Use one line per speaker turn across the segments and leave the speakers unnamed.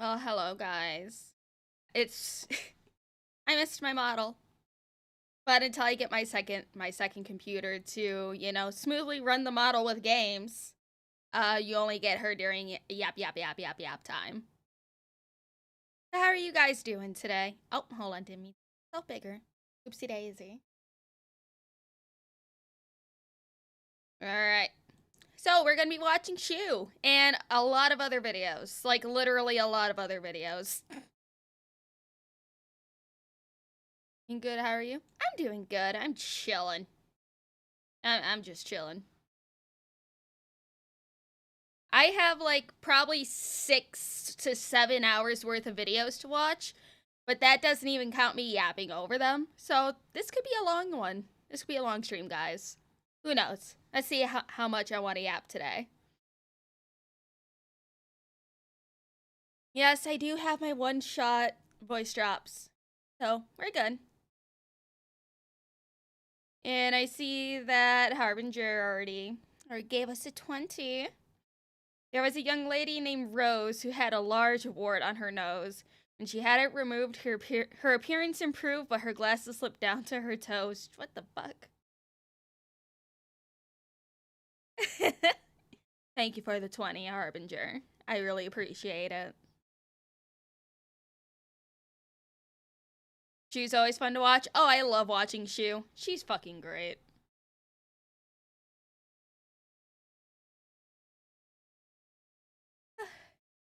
Oh, hello, guys. It's I missed my model, but until I get my second computer to smoothly run the model with games, you only get her during yap time. So how are you guys doing today? Oh, hold on, didn't mean to make bigger. Oopsie daisy. All right. So we're gonna be watching Shu and a lot of other videos, like literally a lot of other videos. You good? How are you? I'm doing good. I'm chilling. I'm just chilling. I have like probably 6 to 7 hours worth of videos to watch, but that doesn't even count me yapping over them. So this could be a long one. This could be a long stream, guys. Who knows? Let's see how much I want to yap today. Yes, I do have my one-shot voice drops. So, we're good. And I see that Harbinger already gave us a 20. There was a young lady named Rose who had a large wart on her nose. When she had it removed, her appearance improved, but her glasses slipped down to her toes. What the fuck? Thank you for the 20, Harbinger. I really appreciate it. Shu's always fun to watch. Oh, I love watching Shu. She's fucking great.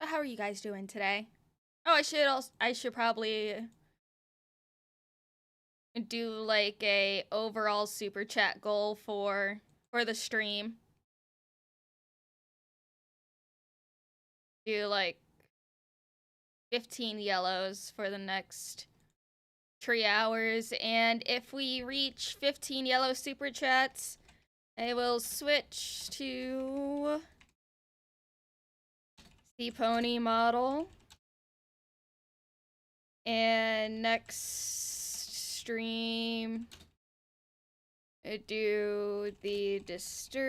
How are you guys doing today? Oh, I should probably do like a overall super chat goal for the stream. Do like 15 yellows for the next 3 hours, and if we reach 15 yellow super chats, I will switch to the pony model. And next stream, I do the disturbing.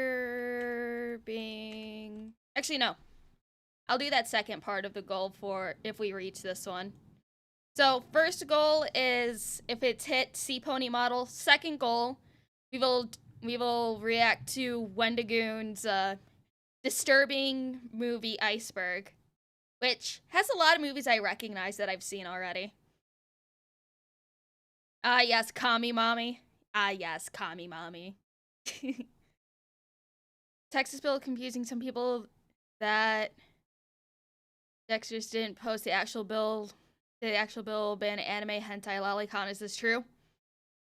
Actually, no. I'll do that second part of the goal for if we reach this one. So first goal is if it's hit C pony model. Second goal, we will react to Wendigoon's disturbing movie Iceberg, which has a lot of movies I recognize that I've seen already. Ah, yes, Kami Mommy. Ah, yes, Kami Mommy. Texas bill confusing some people that Dexter's didn't post the actual bill. The actual bill ban anime hentai lolicon. Is this true?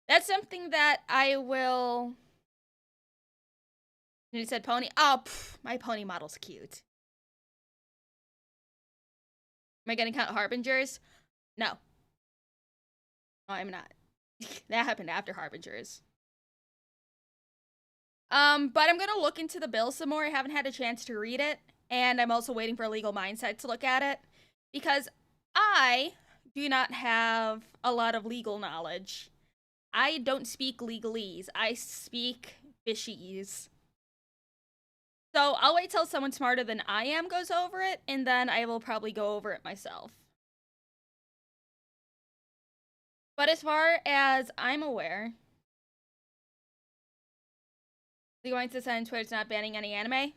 That's something that I will. And he said pony. Oh, my pony model's cute. Am I gonna count Harbingers? No. No, I'm not. That happened after Harbingers. But I'm gonna look into the bill some more. I haven't had a chance to read it, and I'm also waiting for Legal Mindset to look at it, because I do not have a lot of legal knowledge. I don't speak legalese. I speak fishies. So I'll wait till someone smarter than I am goes over it, and then I will probably go over it myself. But as far as I'm aware, the going to send Twitter's not banning any anime.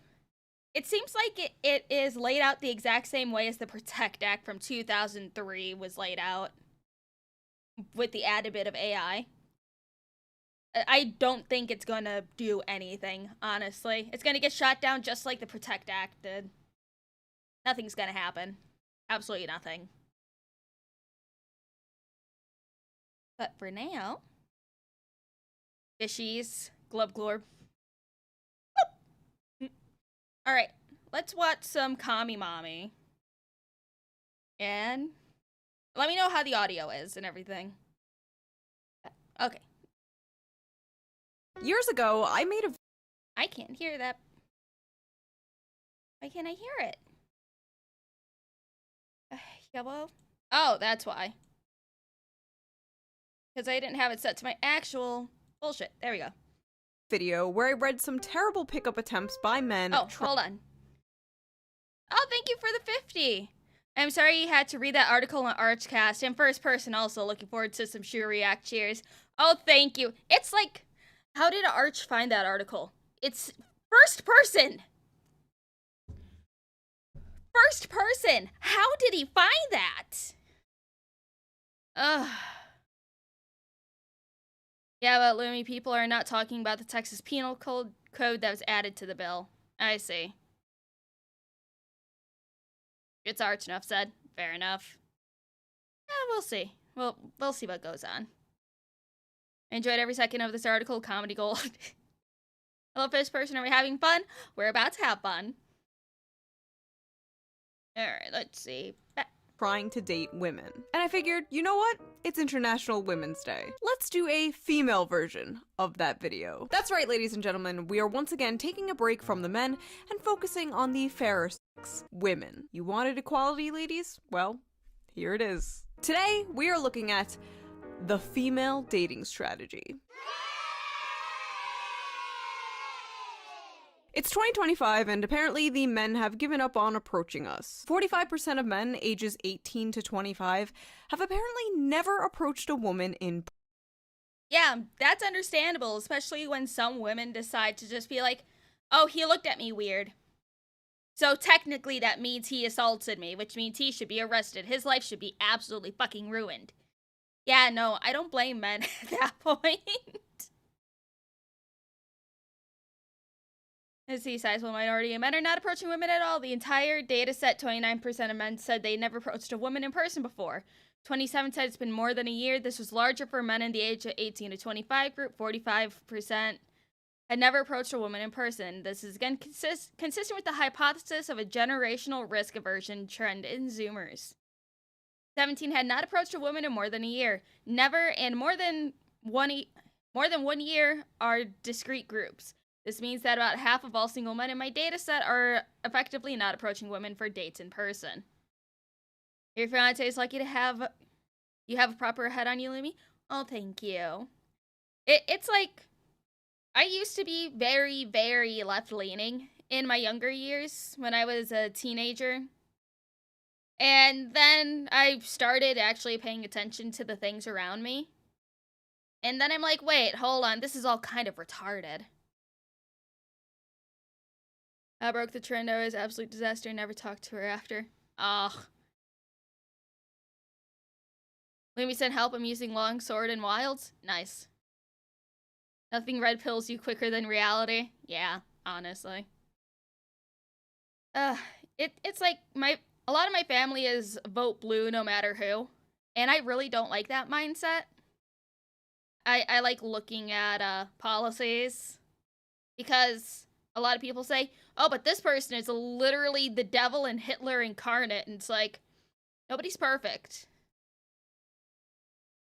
It seems like it is laid out the exact same way as the Protect Act from 2003 was laid out, with the added bit of AI. I don't think it's gonna do anything, honestly. It's gonna get shot down just like the Protect Act did. Nothing's gonna happen. Absolutely nothing. But for now, fishies, glub glorb. Alright, let's watch some Kami Mommy. And let me know how the audio is and everything. Okay.
Years ago, I made a...
I can't hear that. Why can't I hear it? Yellow? Oh, that's why. Because I didn't have it set to my actual bullshit. There we go.
Video where I read some terrible pickup attempts by men.
Oh, hold on. Oh, thank you for the 50. I'm sorry you had to read that article on Archcast in first person also. Looking forward to some Shu React cheers. Oh, thank you. It's like, how did Arch find that article? It's first person. First person. How did he find that? Ugh. Yeah, but Lumi, people are not talking about the Texas Penal Code that was added to the bill. I see. It's Arch, enough said. Fair enough. Yeah, we'll see. We'll see what goes on. I enjoyed every second of this article. Comedy gold. Hello, first person. Are we having fun? We're about to have fun. Alright, let's see.
Trying to date women. And I figured, you know what? It's International Women's Day. Let's do a female version of that video. That's right, ladies and gentlemen, we are once again taking a break from the men and focusing on the fairer sex, women. You wanted equality, ladies? Well, here it is. Today, we are looking at the female dating strategy. It's 2025, and apparently the men have given up on approaching us. 45% of men ages 18 to 25 have apparently never approached a woman in person.
Yeah, that's understandable, especially when some women decide to just be like, oh, he looked at me weird. So technically that means he assaulted me, which means he should be arrested. His life should be absolutely fucking ruined. Yeah, no, I don't blame men at that point. Let's see, sizable minority of men are not approaching women at all. The entire data set, 29% of men said they never approached a woman in person before. 27 said it's been more than a year. This was larger for men in the age of 18 to 25 group. 45% had never approached a woman in person. This is again consistent with the hypothesis of a generational risk aversion trend in Zoomers. 17 had not approached a woman in more than a year. Never and more than 1 year are discrete groups. This means that about half of all single men in my data set are effectively not approaching women for dates in person. Your fiance is lucky to have you have a proper head on you, Lumi. Oh, thank you. It's like, I used to be very, very left-leaning in my younger years when I was a teenager. And then I started actually paying attention to the things around me. And then I'm like, wait, hold on, this is all kind of retarded. I broke the trend. I was an absolute disaster. Never talked to her after. Ugh. Lumi sent help. I'm using longsword and wilds. Nice. Nothing red pills you quicker than reality. Yeah, honestly. It's like a lot of my family is vote blue no matter who, and I really don't like that mindset. I like looking at policies because a lot of people say, oh, but this person is literally the devil and Hitler incarnate. And it's like, nobody's perfect.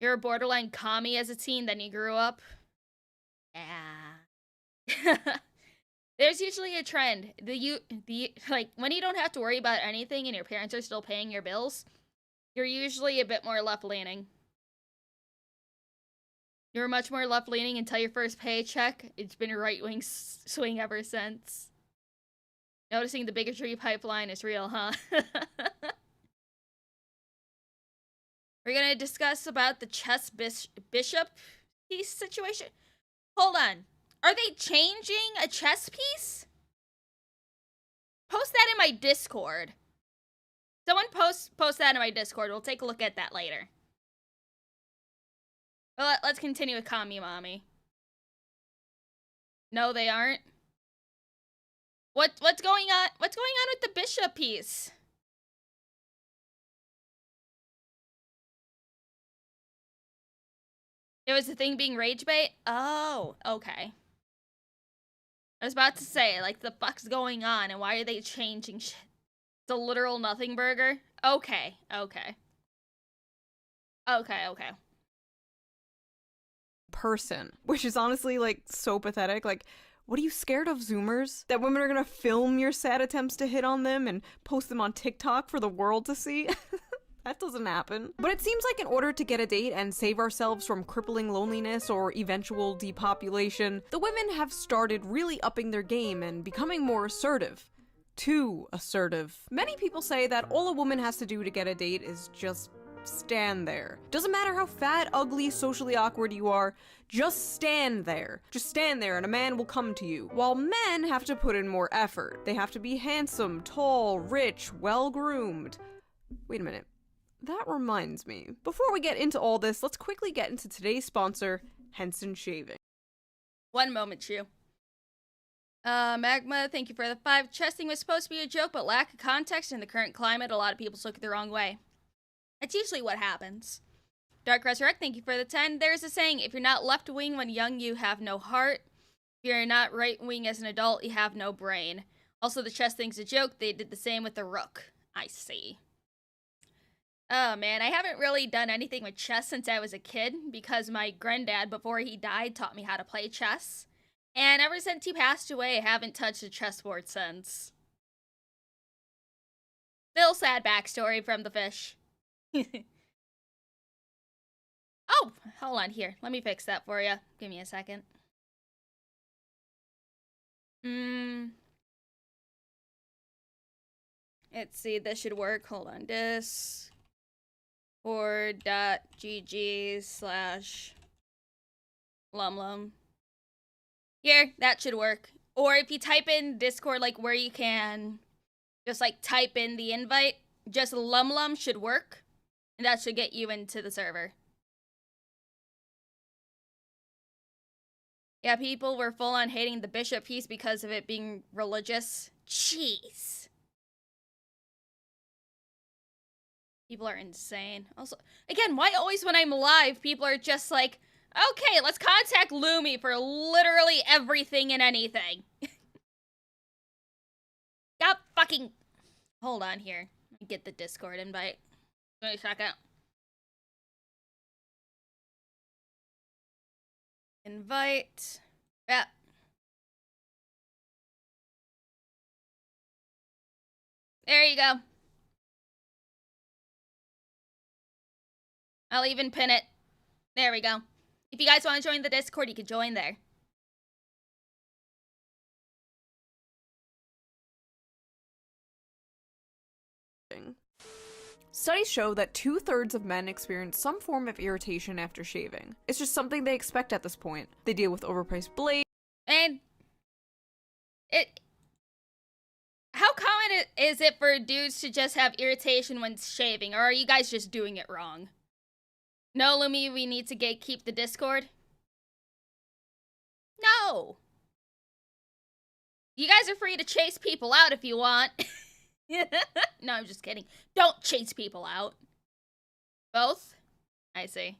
You're a borderline commie as a teen, then you grew up. Yeah. There's usually a trend. Like, when you don't have to worry about anything and your parents are still paying your bills, you're usually a bit more left-leaning. You were much more left-leaning until your first paycheck. It's been a right-wing swing ever since. Noticing the bigotry pipeline is real, huh? We're gonna discuss about the chess bishop piece situation. Hold on. Are they changing a chess piece? Post that in my Discord. Someone post that in my Discord. We'll take a look at that later. Well, let's continue with Kami Mommy. No, they aren't. What's going on? What's going on with the bishop piece? It was the thing being rage bait? Oh, okay. I was about to say, like, the fuck's going on and why are they changing shit? It's a literal nothing burger? Okay.
Person, which is honestly, like, so pathetic. Like, what are you scared of, Zoomers? That women are gonna film your sad attempts to hit on them and post them on TikTok for the world to see? That doesn't happen. But it seems like in order to get a date and save ourselves from crippling loneliness or eventual depopulation, the women have started really upping their game and becoming more assertive. too assertive. Many people say that all a woman has to do to get a date is just stand there. Doesn't matter how fat, ugly, socially awkward you are, just stand there. Just stand there and a man will come to you. While men have to put in more effort. They have to be handsome, tall, rich, well-groomed. Wait a minute. That reminds me. Before we get into all this, let's quickly get into today's sponsor, Henson Shaving.
One moment, Chew. Magma, thank you for the 5. Chesting was supposed to be a joke, but lack of context in the current climate, a lot of people took it the wrong way. That's usually what happens. Dark Resurrect, thank you for the 10. There's a saying, if you're not left wing when young, you have no heart. If you're not right wing as an adult, you have no brain. Also, the chest thing's a joke. They did the same with the rook. I see. Oh man, I haven't really done anything with chess since I was a kid because my granddad, before he died, taught me how to play chess. And ever since he passed away, I haven't touched a chessboard since. Still sad backstory from the fish. Oh, hold on here. Let me fix that for you. Give me a second. Let's see, this should work. Hold on. Discord.gg/LumLum. Here, that should work. Or if you type in Discord, like where you can just like type in the invite, just LumLum should work. And that should get you into the server. Yeah, people were full on hating the bishop piece because of it being religious. Jeez. People are insane. Also, again, why always when I'm live, people are just like, okay, let's contact Lumi for literally everything and anything. Got fucking... Hold on here. Let me get the Discord invite. Wait a second. Invite. Yeah. There you go. I'll even pin it. There we go. If you guys want to join the Discord, you can join there.
Studies show that 2/3 of men experience some form of irritation after shaving. It's just something they expect at this point. They deal with overpriced blades.
And how common is it for dudes to just have irritation when shaving, or are you guys just doing it wrong? No, Lumi, we need to gatekeep the Discord. No. You guys are free to chase people out if you want. No, I'm just kidding. Don't chase people out. Both? I see.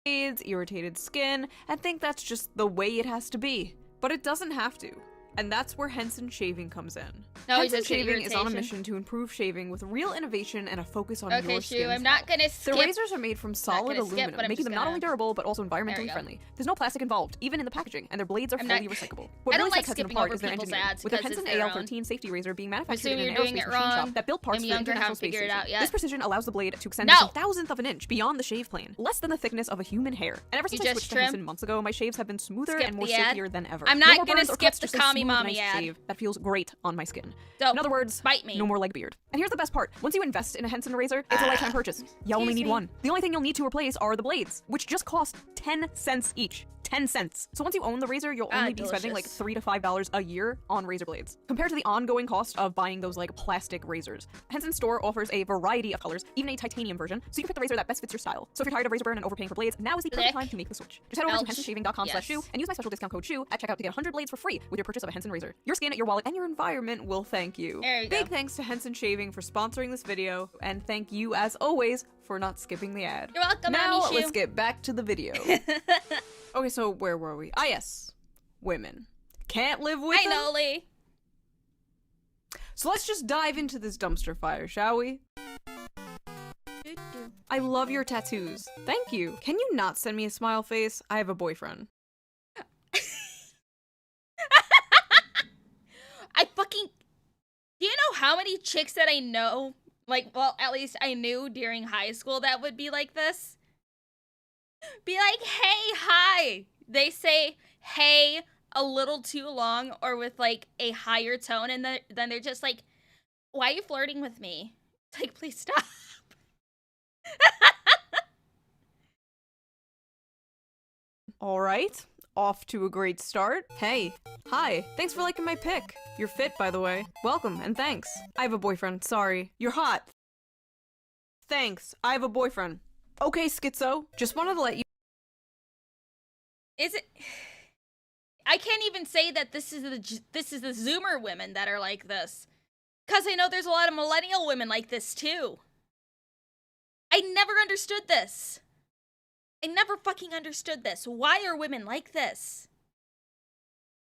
Irritated skin, and think that's just the way it has to be. But it doesn't have to. And that's where Henson Shaving comes in.
No,
Henson Shaving is on a mission to improve shaving with real innovation and a focus on your skin's
Shu, I'm not gonna skip.
The razors are made from solid aluminum, making them not only durable, but also environmentally friendly. There's no plastic involved, even in the packaging, and their blades are fully recyclable. What really sets Henson apart is their engineering, with their Henson AL13 safety razor being manufactured in an aerospace machine shop that built parts for the International Space Station. This precision allows the blade to extend just a thousandth of an inch beyond the shave plane, less than the thickness of a human hair. And ever since I switched to Henson months ago, my shaves have been smoother and more silkier than ever.
I'm not gonna skip the Kami Mommy ad.
That feels great on my skin.
So,
in other words,
bite me.
No more leg beard. And here's the best part. Once you invest in a Henson razor, it's a lifetime purchase. You only need one. The only thing you'll need to replace are the blades, which just cost 10 cents each. 10 cents. So once you own the razor, you'll only be spending like $3 to $5 a year on razor blades, compared to the ongoing cost of buying those like plastic razors. Henson's store offers a variety of colors, even a titanium version, so you can pick the razor that best fits your style. So if you're tired of razor burn and overpaying for blades, now is the perfect time to make the switch. Just head over to hensonshaving.com/shoe and use my special discount code SHOE at checkout to get 100 blades for free with your purchase of a Henson razor. Your skin, your wallet, and your environment will thank you. Big thanks to Henson Shaving for sponsoring this video, and thank you as always for not skipping the ad.
You're welcome,
Now let's get back to the video. Okay, so where were we? Ah, yes. Women. Can't live with them?
I know, Lee.
So let's just dive into this dumpster fire, shall we? I love your tattoos. Thank you. Can you not send me a smile face? I have a boyfriend.
I fucking... Do you know how many chicks that I know? Like, well, at least I knew during high school that would be like this. Be like, hey, hi. They say, hey, a little too long or with like a higher tone, and then they're just like, why are you flirting with me? It's like, please stop.
All right, off to a great start. Hey, hi, thanks for liking my pic. You're fit, by the way. Welcome, and thanks. I have a boyfriend, sorry. You're hot. Thanks, I have a boyfriend. Okay, schizo, just wanted to let you—
Is it? I can't even say that this is the Zoomer women that are like this, because I know there's a lot of millennial women like this too. I never understood this. I never fucking understood this. Why are women like this?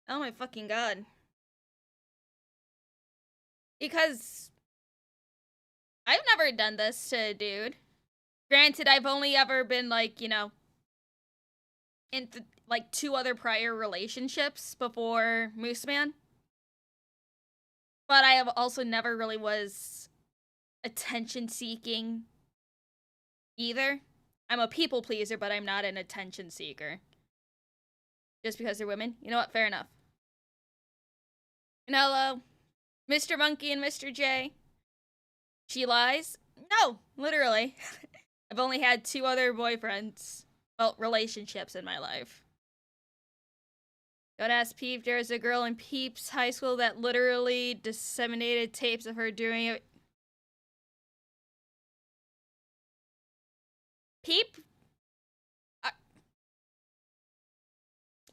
Oh my fucking god. Because I've never done this to a dude. Granted, I've only ever been like, you know, in like 2 other prior relationships before Moose Man. But I have also never really was attention seeking either. I'm a people pleaser, but I'm not an attention seeker. Just because they're women? You know what? Fair enough. And hello, Mr. Monkey and Mr. J. She lies? No, literally. I've only had 2 other boyfriends. Well, relationships in my life. Don't ask Peep. There's a girl in Peep's high school that literally disseminated tapes of her doing it. Peep?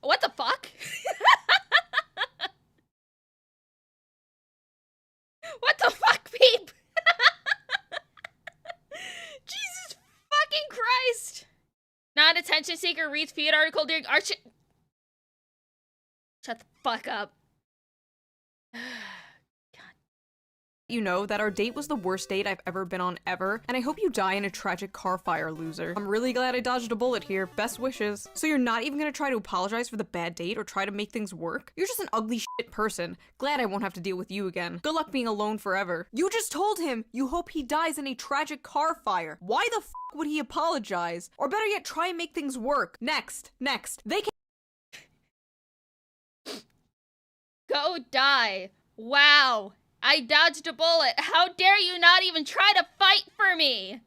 What the fuck? What the fuck, Peep? Jesus fucking Christ. Non-attention seeker reads feed article during art shit. Shut the fuck up.
you know that our date was the worst date I've ever been on ever, and I hope you die in a tragic car fire, loser. I'm really glad I dodged a bullet here. Best wishes. So you're not even gonna try to apologize for the bad date or try to make things work? You're just an ugly shit person. Glad I won't have to deal with you again. Good luck being alone forever. You just told him you hope he dies in a tragic car fire. Why the f would he apologize? Or better yet, try and make things work. Next. They can—
Go die. Wow. I dodged a bullet. How dare you not even try to fight for me?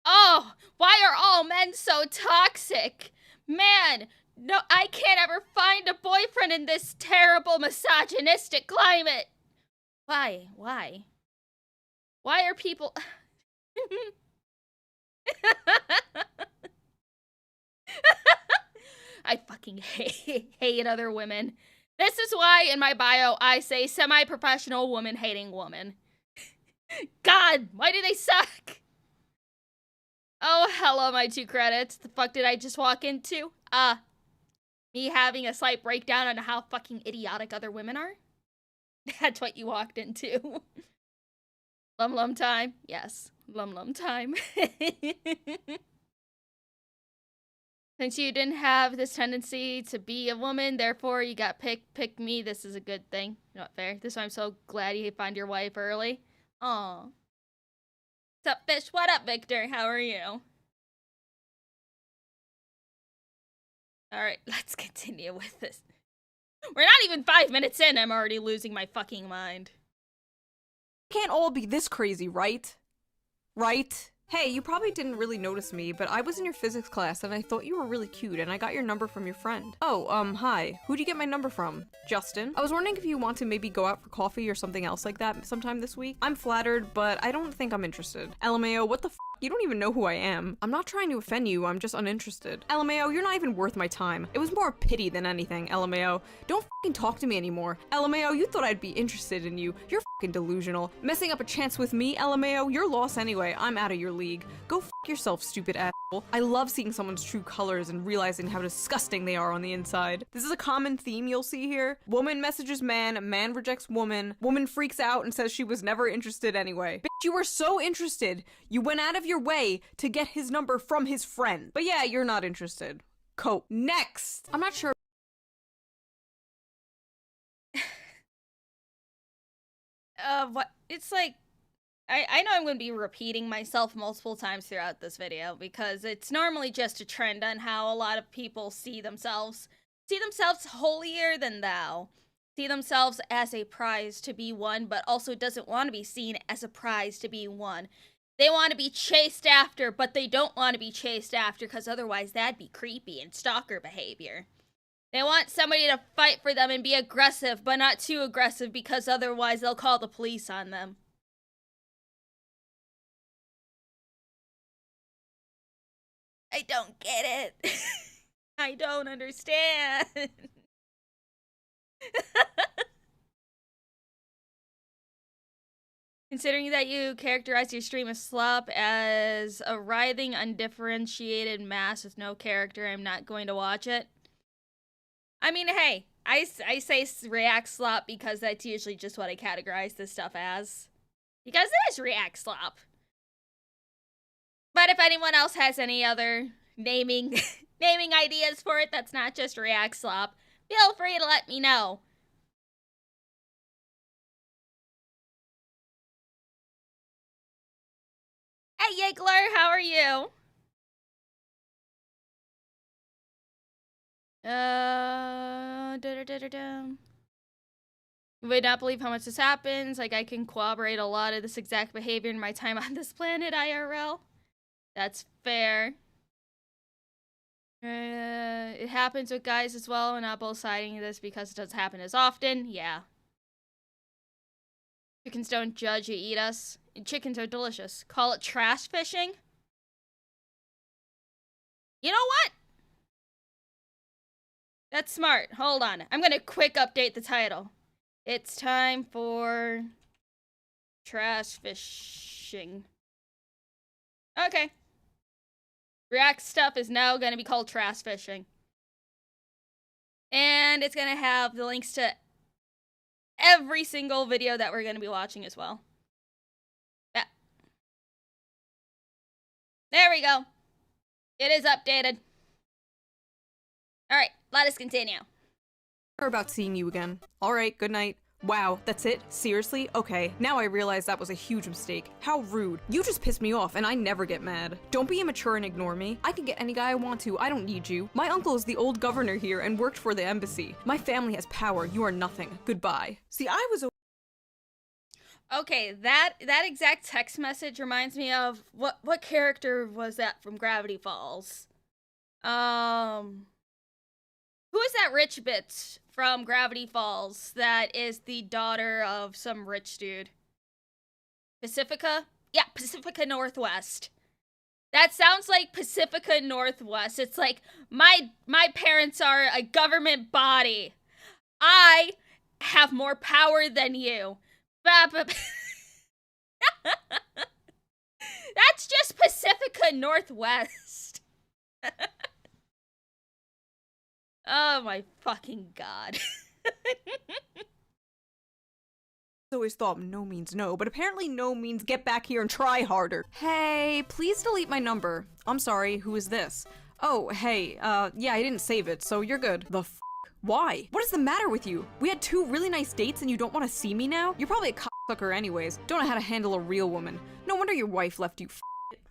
Oh, why are all men so toxic? Man, no, I can't ever find a boyfriend in this terrible misogynistic climate. Why? Why are people... I fucking hate other women. This is why in my bio I say semi-professional woman-hating woman. God, why do they suck? Oh, hello, my 2 credits. The fuck did I just walk into? Me having a slight breakdown on how fucking idiotic other women are? That's what you walked into. LumLum time? Yes, LumLum time. Since you didn't have this tendency to be a woman, therefore you got pick me. This is a good thing. Not fair. This is why I'm so glad you found your wife early. Aw. What's up, fish? What up, Victor? How are you? Alright, let's continue with this. We're not even 5 minutes in, I'm already losing my fucking mind.
Can't all be this crazy, right? Right? Hey, you probably didn't really notice me, but I was in your physics class and I thought you were really cute and I got your number from your friend. Oh, hi. Who'd you get my number from? Justin? I was wondering if you want to maybe go out for coffee or something else like that sometime this week. I'm flattered, but I don't think I'm interested. LMAO, what the f? You don't even know who I am. I'm not trying to offend you, I'm just uninterested. LMAO, you're not even worth my time. It was more pity than anything, LMAO. Don't fucking talk to me anymore. LMAO, you thought I'd be interested in you. You're fucking delusional. Messing up a chance with me, LMAO, you're lost anyway. I'm out of your league. Go f yourself, stupid asshole. I love seeing someone's true colors and realizing how disgusting they are on the inside. This is a common theme you'll see here. Woman messages man rejects woman freaks out and says she was never interested anyway. Bitch, you were so interested. You went out of your way to get his number from his friend. But yeah, you're not interested. Cope. Next! I'm not sure.
What? It's like... I know I'm going to be repeating myself multiple times throughout this video because it's normally just a trend on how a lot of people see themselves. see themselves holier than thou, see themselves as a prize to be won, but also doesn't want to be seen as a prize to be won. They want to be chased after, but they don't want to be chased after because otherwise that'd be creepy and stalker behavior. They want somebody to fight for them and be aggressive, but not too aggressive because otherwise they'll call the police on them. I don't get it. I don't understand. Considering that you characterize your stream of slop as a writhing, undifferentiated mass with no character, I'm not going to watch it. I mean, hey, I say react slop because that's usually just what I categorize this stuff as. Because it is react slop. But if anyone else has any other naming ideas for it that's not just react slop, feel free to let me know. Hey, Yiggler, how are you? You would not believe how much this happens. Like, I can corroborate a lot of this exact behavior in my time on this planet, IRL. That's fair. It happens with guys as well. We're not both siding this because it doesn't happen as often. Yeah. Chickens don't judge, you eat us. And chickens are delicious. Call it trash fishing? You know what? That's smart. Hold on. I'm gonna quick update the title. It's time for trash fishing. Okay. React stuff is now gonna be called trash fishing. And it's gonna have the links to every single video that we're gonna be watching as well. Yeah. There we go. It is updated. Alright, let us continue.
About seeing you again. Alright, good night. Wow, that's it? Seriously? Okay, now I realize that was a huge mistake. How rude. You just pissed me off and I never get mad. Don't be immature and ignore me. I can get any guy I want to. I don't need you. My uncle is the old governor here and worked for the embassy. My family has power. You are nothing. Goodbye. See, I was
Okay, that exact text message reminds me of what character was that from Gravity Falls? Who is that rich bitch from Gravity Falls that is the daughter of some rich dude? Pacifica? Yeah, Pacifica Northwest. That sounds like Pacifica Northwest. It's like, my parents are a government body. I have more power than you. That's just Pacifica Northwest. Oh my fucking god.
always thought no means no, but apparently no means get back here and try harder. Hey, please delete my number. I'm sorry, who is this? Oh, hey, yeah, I didn't save it, so you're good. The f***? Why? What is the matter with you? We had 2 really nice dates and you don't want to see me now? You're probably a cocksucker anyways. Don't know how to handle a real woman. No wonder your wife left you, f***.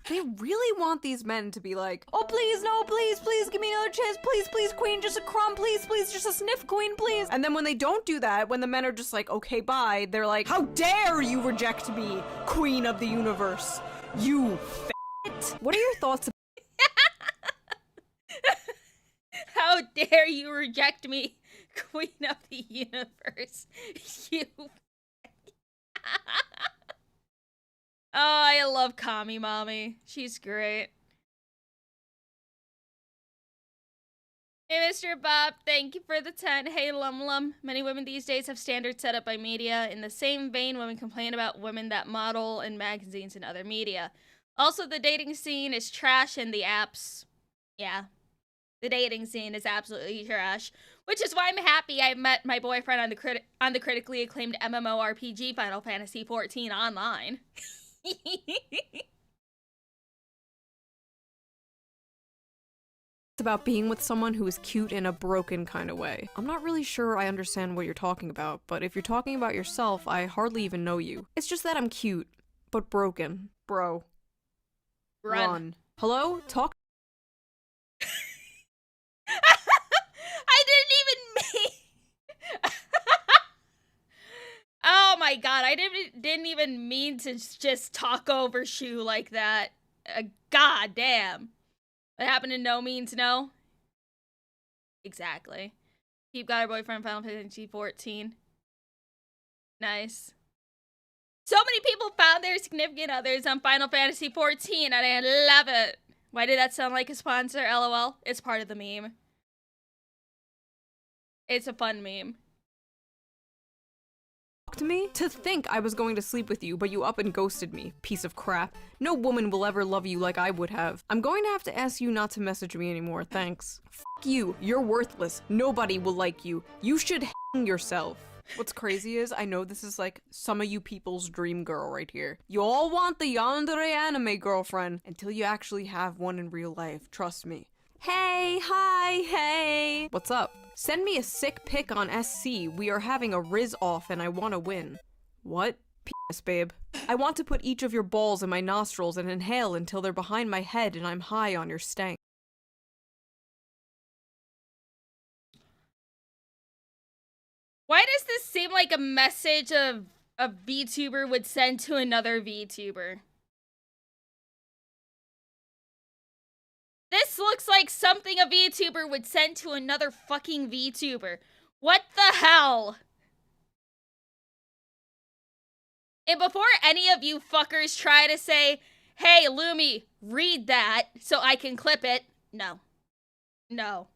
They really want these men to be like, oh please, no, please, please, give me another chance, please, please, queen, just a crumb, please, please, just a sniff, queen, please. And then when they don't do that, when the men are just like, okay, bye, they're like, how dare you reject me, queen of the universe, you f***. What are your thoughts?
How dare you reject me, queen of the universe, you Oh, I love Kami Mommy. She's great. Hey, Mr. Bob, thank you for the 10. Hey, LumLum. Many women these days have standards set up by media. In the same vein, women complain about women that model in magazines and other media. Also, the dating scene is trash and the apps. Yeah. The dating scene is absolutely trash. Which is why I'm happy I met my boyfriend on the critically acclaimed MMORPG Final Fantasy XIV online.
It's about being with someone who is cute in a broken kind of way. I'm not really sure I understand what you're talking about, but if you're talking about yourself, I hardly even know you. It's just that I'm cute, but broken. Bro. Run. Hello? Talk.
I didn't my god, I didn't even mean to just talk over Shu like that. God damn. What happened to no means no? Exactly. Keep got her boyfriend Final Fantasy 14. Nice. So many people found their significant others on Final Fantasy 14 and I love it. Why did that sound like a sponsor? LOL. It's part of the meme. It's a fun meme.
To me? To think I was going to sleep with you, but you up and ghosted me. Piece of crap. No woman will ever love you like I would have. I'm going to have to ask you not to message me anymore, thanks. Fuck you. You're worthless. Nobody will like you. You should hang yourself. What's crazy is, I know this is like some of you people's dream girl right here. You all want the yandere anime girlfriend until you actually have one in real life, trust me. Hey, hi, hey. What's up? Send me a sick pic on SC. We are having a Riz off and I want to win. What? P.S. babe. I want to put each of your balls in my nostrils and inhale until they're behind my head and I'm high on your stank.
Why does this seem like a message a VTuber would send to another VTuber? This looks like something a VTuber would send to another fucking VTuber. What the hell? And before any of you fuckers try to say, hey, Lumi, read that so I can clip it. No. No.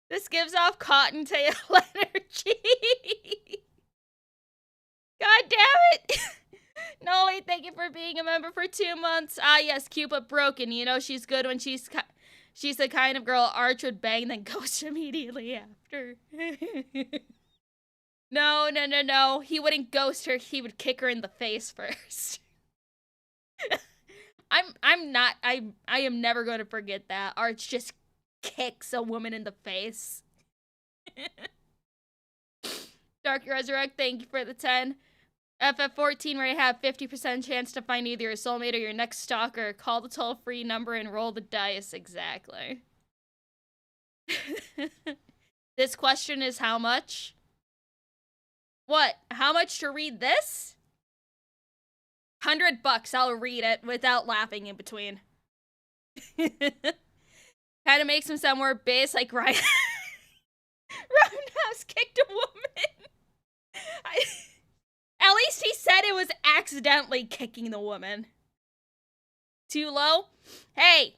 This gives off cottontail energy. God damn it. Nolly, thank you for being a member for 2 months. Ah, yes, cute but broken. You know she's good when she's the kind of girl Arch would bang then ghost immediately after. No. He wouldn't ghost her. He would kick her in the face first. I am never going to forget that. Arch just kicks a woman in the face. Dark Resurrect, thank you for the 10. FF14, where you have 50% chance to find either your soulmate or your next stalker. Call the toll-free number and roll the dice. Exactly. This question is how much? What? How much to read this? $100, I'll read it without laughing in between. Kind of makes him sound more bass like Ryan. Roundhouse kicked a woman. At least he said it was accidentally kicking the woman. Too low? Hey!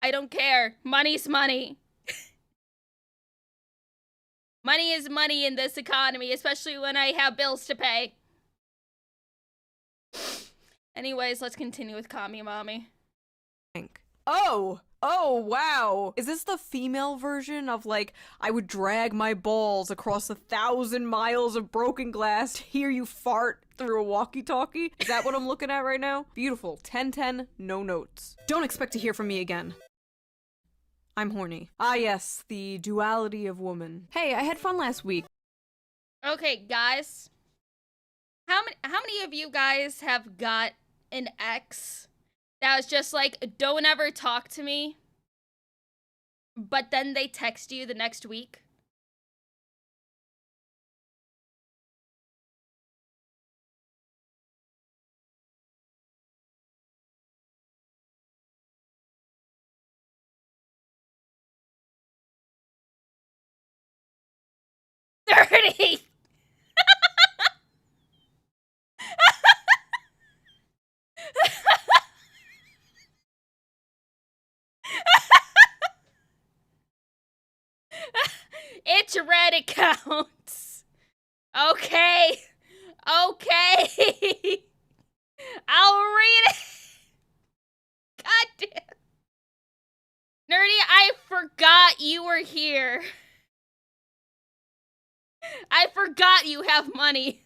I don't care. Money's money. Money is money in this economy, especially when I have bills to pay. Anyways, let's continue with Kami Mommy.
Oh, wow. Is this the female version of, like, I would drag my balls across 1,000 miles of broken glass to hear you fart through a walkie-talkie? Is that what I'm looking at right now? Beautiful. 10-10, no notes. Don't expect to hear from me again. I'm horny. Ah, yes, the duality of woman. Hey, I had fun last week.
Okay, guys. How many of you guys have got an ex that was just like, don't ever talk to me, but then they text you the next week? $30! It's red, it counts. Okay. I'll read it. God damn. Nerdy, I forgot you were here. I forgot you have money.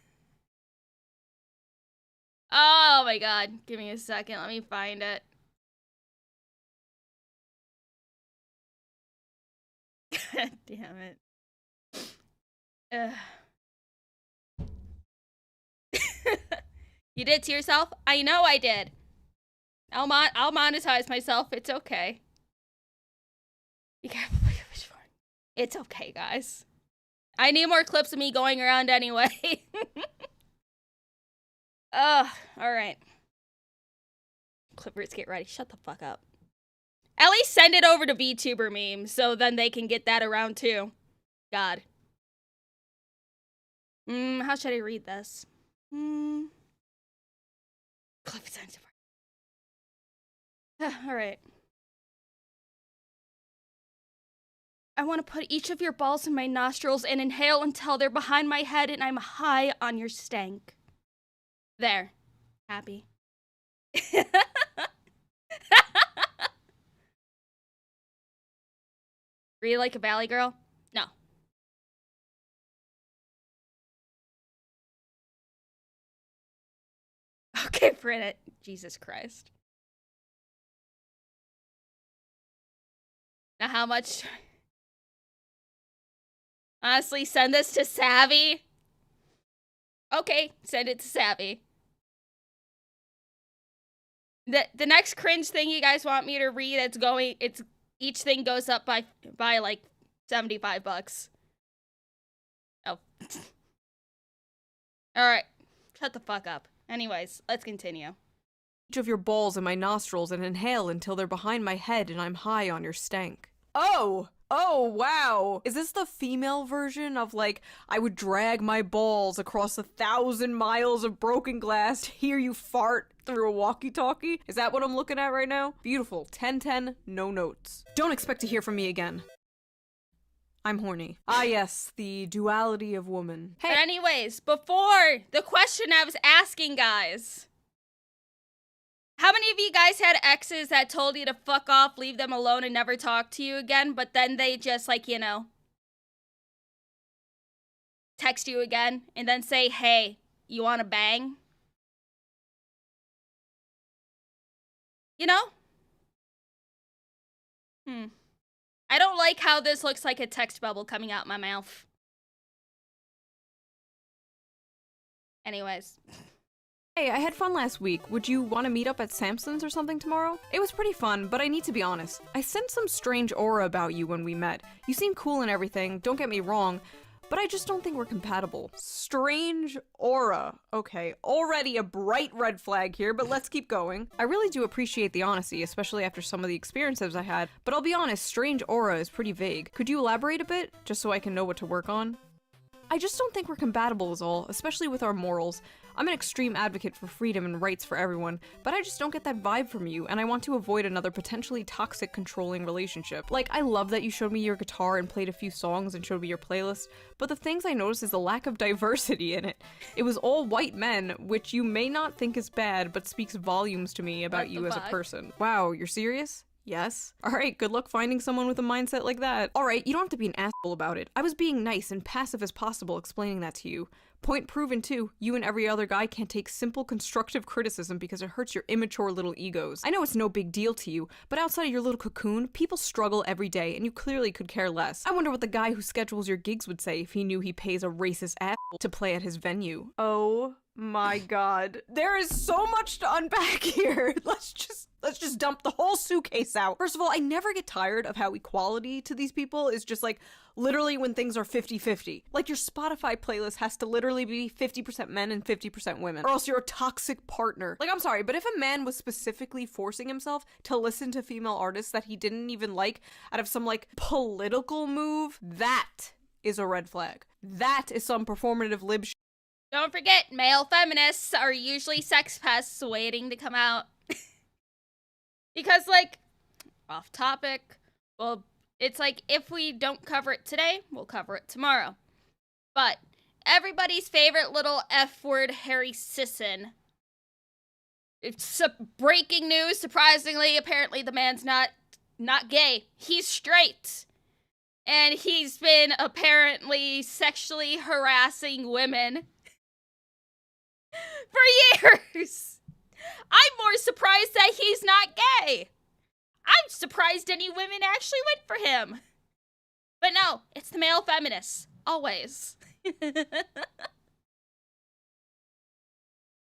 Oh my god. Give me a second. Let me find it. God damn it. You did to yourself? I know I did. I'll monetize myself. It's okay. Be careful. It's okay, guys. I need more clips of me going around anyway. Ugh, alright. Clippers, get ready. Shut the fuck up. At least send it over to VTuber memes so then they can get that around too. God. How should I read this? Clip sensitive. Alright. I want to put each of your balls in my nostrils and inhale until they're behind my head and I'm high on your stank. There. Happy. Really like a valley girl? No. Okay, print it. Jesus Christ. Now how much? Honestly, send this to Savvy. Okay, send it to Savvy. The next cringe thing you guys want me to read, it's each thing goes up by like $75. Oh. Alright. Shut the fuck up. Anyways, let's continue.
Each of your balls in my nostrils and inhale until they're behind my head and I'm high on your stank. Oh! Oh, wow! Is this the female version of, like, I would drag my balls across 1,000 miles of broken glass to hear you fart through a walkie-talkie? Is that what I'm looking at right now? Beautiful. 10-10, no notes. Don't expect to hear from me again. I'm horny. Ah yes, the duality of woman.
Hey. But anyways, before the question I was asking, guys. How many of you guys had exes that told you to fuck off, leave them alone, and never talk to you again, but then they just, like, you know, text you again, and then say, hey, you wanna bang? You know? I don't like how this looks like a text bubble coming out my mouth. Anyways.
Hey, I had fun last week. Would you want to meet up at Samson's or something tomorrow? It was pretty fun, but I need to be honest. I sensed some strange aura about you when we met. You seem cool and everything, don't get me wrong, but I just don't think we're compatible. Strange aura. Okay, already a bright red flag here, but let's keep going. I really do appreciate the honesty, especially after some of the experiences I had, but I'll be honest, strange aura is pretty vague. Could you elaborate a bit, just so I can know what to work on? I just don't think we're compatible is all, especially with our morals. I'm an extreme advocate for freedom and rights for everyone, but I just don't get that vibe from you, and I want to avoid another potentially toxic, controlling relationship. Like, I love that you showed me your guitar and played a few songs and showed me your playlist, but the things I noticed is the lack of diversity in it. It was all white men, which you may not think is bad, but speaks volumes to me about you as a person. Wow, you're serious? Yes? Alright, good luck finding someone with a mindset like that. Alright, you don't have to be an asshole about it. I was being nice and passive as possible explaining that to you. Point proven too, you and every other guy can't take simple constructive criticism because it hurts your immature little egos. I know it's no big deal to you, but outside of your little cocoon, people struggle every day and you clearly could care less. I wonder what the guy who schedules your gigs would say if he knew he pays a racist asshole to play at his venue. Oh my god. There is so much to unpack here. Let's just dump the whole suitcase out. First of all, I never get tired of how equality to these people is just like literally when things are 50-50. Like your Spotify playlist has to literally be 50% men and 50% women, or else you're a toxic partner. Like, I'm sorry, but if a man was specifically forcing himself to listen to female artists that he didn't even like out of some like political move, that is a red flag. That is some performative lib shit.
Don't forget, male feminists are usually sex pests waiting to come out. Because, like, off topic, well, it's like, if we don't cover it today, we'll cover it tomorrow. But everybody's favorite little F-word, Harry Sisson. It's breaking news, surprisingly, apparently the man's not gay. He's straight. And he's been apparently sexually harassing women for years. I'm more surprised that he's not gay. I'm surprised any women actually went for him. But no, it's the male feminists. Always.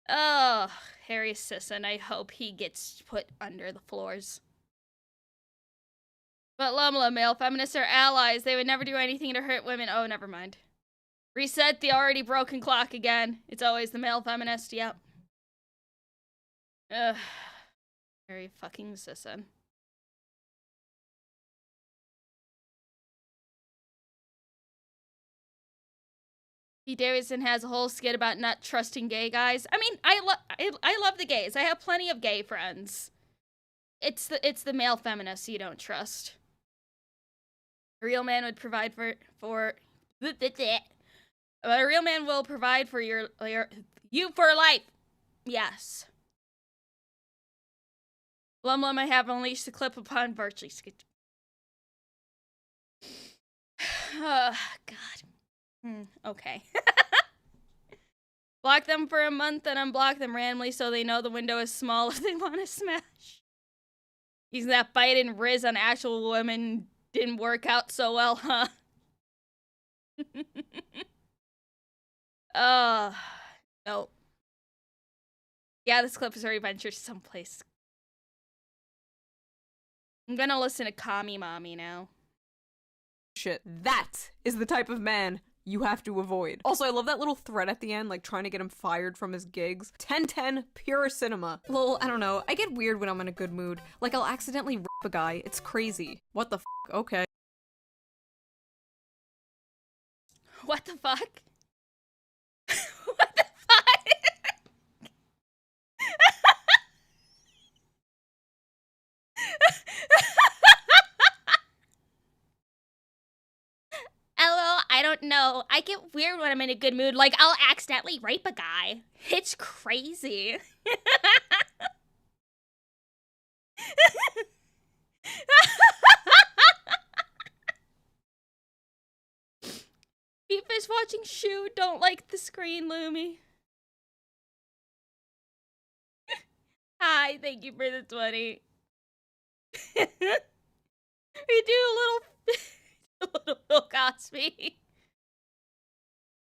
Oh, Harry Sisson, I hope he gets put under the floors. But LumLum, male feminists are allies. They would never do anything to hurt women. Oh, never mind. Reset the already broken clock again. It's always the male feminist, yep. Ugh. Very fucking sissin. Pete Davidson has a whole skit about not trusting gay guys. I mean, I love the gays. I have plenty of gay friends. It's the male feminists you don't trust. A real man would provide for a real man will provide for you for life. Yes. LumLum, I have unleashed the clip upon virtually skit. Oh, God. Okay. Block them for a month and unblock them randomly so they know the window is small if they want to smash. Using that bite and Riz on actual women didn't work out so well, huh? Nope. Yeah, this clip is already ventured someplace. I'm gonna listen to Kami Mommy now.
Shit, that is the type of man you have to avoid. Also, I love that little thread at the end, like trying to get him fired from his gigs. 10/10, pure cinema. Lol, I don't know. I get weird when I'm in a good mood. Like, I'll accidentally rip a guy. It's crazy. What the f? Okay.
What the fuck? What the fuck? LOL, I don't know. I get weird when I'm in a good mood. Like, I'll accidentally rape a guy. It's crazy. Beefish watching Shoe. Don't like the screen, Lumi. Hi, thank you for the 20. We do a little Bill Cosby.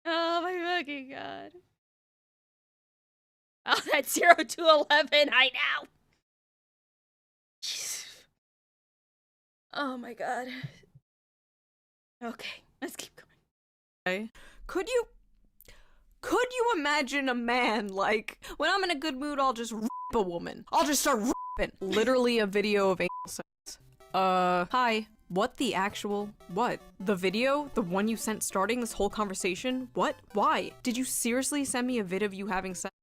Oh my fucking god. Oh, that's 0 to 11. I know. Oh my god. Okay, let's keep going.
Could you imagine a man, like, when I'm in a good mood, I'll just rip a woman. I'll just start ripping. Literally a video of anal sex. Hi. What the actual? What? The video? The one you sent starting this whole conversation? What? Why? Did you seriously send me a vid of you having sex?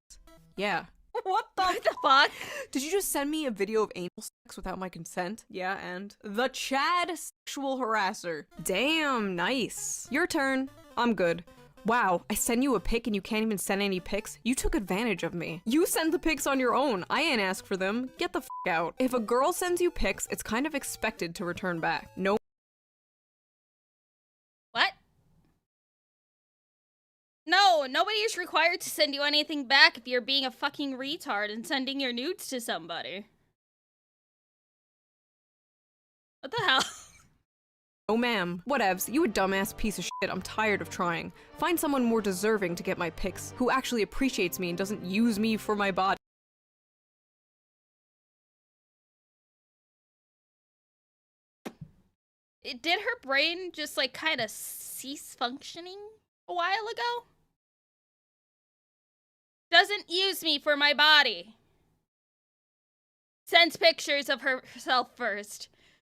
Yeah. What the
fuck?
Did you just send me a video of anal sex without my consent? Yeah, and? The Chad sexual harasser. Damn, nice. Your turn. I'm good. Wow, I send you a pic and you can't even send any pics? You took advantage of me. You send the pics on your own. I ain't ask for them. Get the f out. If a girl sends you pics, it's kind of expected to return back. No.
What? No, nobody is required to send you anything back if you're being a fucking retard and sending your nudes to somebody. What the hell?
Oh ma'am. Whatevs, you a dumbass piece of shit. I'm tired of trying. Find someone more deserving to get my pics, who actually appreciates me and doesn't use me for my body.
Did her brain just like kind of cease functioning a while ago? Doesn't use me for my body. Sends pictures of herself first.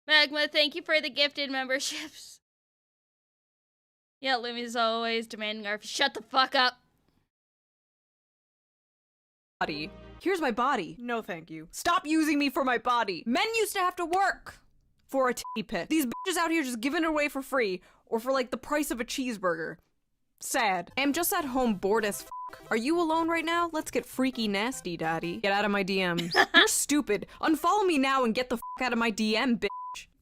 Magma, thank you for the gifted memberships. Yeah, Lumi's always demanding our— shut the fuck up.
Body. Here's my body. No thank you. Stop using me for my body. Men used to have to work for a titty pic. These bitches out here just giving it away for free, or for like the price of a cheeseburger. Sad. I'm just at home bored as fuck. Are you alone right now? Let's get freaky nasty, daddy. Get out of my DMs. You're stupid. Unfollow me now and get the fuck out of my DM, bitch.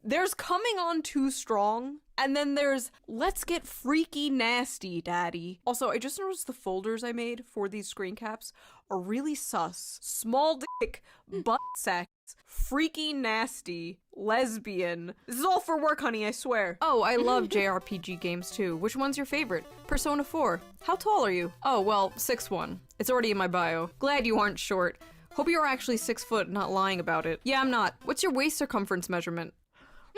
There's coming on too strong, and then there's let's get freaky nasty, daddy. Also, I just noticed the folders I made for these screen caps are really sus. Small dick, butt sex, freaky nasty, lesbian. This is all for work, honey, I swear. Oh, I love JRPG games too. Which one's your favorite? Persona 4. How tall are you? Oh, well, 6'1". It's already in my bio. Glad you aren't short. Hope you're actually 6 foot, not lying about it. Yeah, I'm not. What's your waist circumference measurement?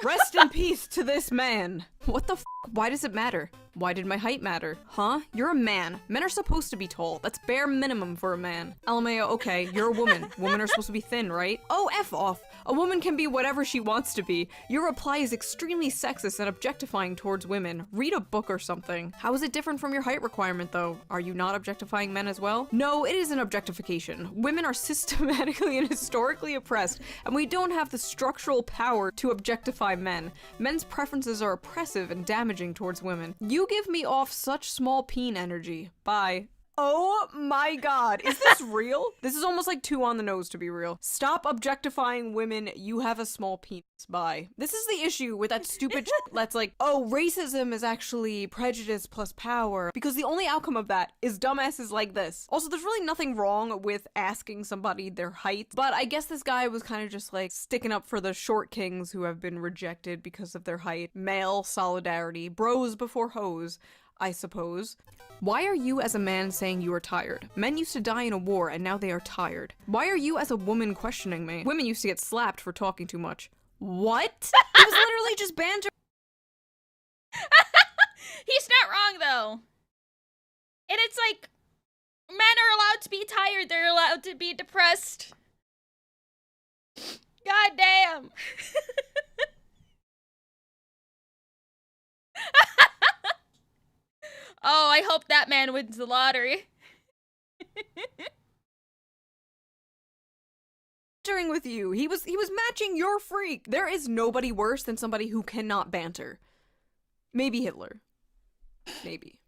Rest in peace to this man. What the f? Why does it matter? Why did my height matter? Huh? You're a man. Men are supposed to be tall. That's bare minimum for a man. LMAO, okay, you're a woman. Women are supposed to be thin, right? Oh, F off. A woman can be whatever she wants to be. Your reply is extremely sexist and objectifying towards women. Read a book or something. How is it different from your height requirement, though? Are you not objectifying men as well? No, it is an objectification. Women are systematically and historically oppressed, and we don't have the structural power to objectify men. Men's preferences are oppressive and damaging towards women. You give me off such small peen energy. Bye. Oh my god, is this real? This is almost like too on the nose to be real. Stop objectifying women, you have a small penis. Bye. This is the issue with that stupid that's like, oh, racism is actually prejudice plus power, because the only outcome of that is dumbasses like this. Also, there's really nothing wrong with asking somebody their height, but I guess this guy was kind of just like sticking up for the short kings who have been rejected because of their height. Male solidarity, bros before hoes, I suppose. Why are you as a man saying you are tired? Men used to die in a war and now they are tired. Why are you as a woman questioning me? Women used to get slapped for talking too much. What? It was literally just banter.
He's not wrong, though. And it's like, men are allowed to be tired. They're allowed to be depressed. God damn. Oh, I hope that man wins the lottery.
With you. He was matching your freak. There is nobody worse than somebody who cannot banter. Maybe Hitler. Maybe.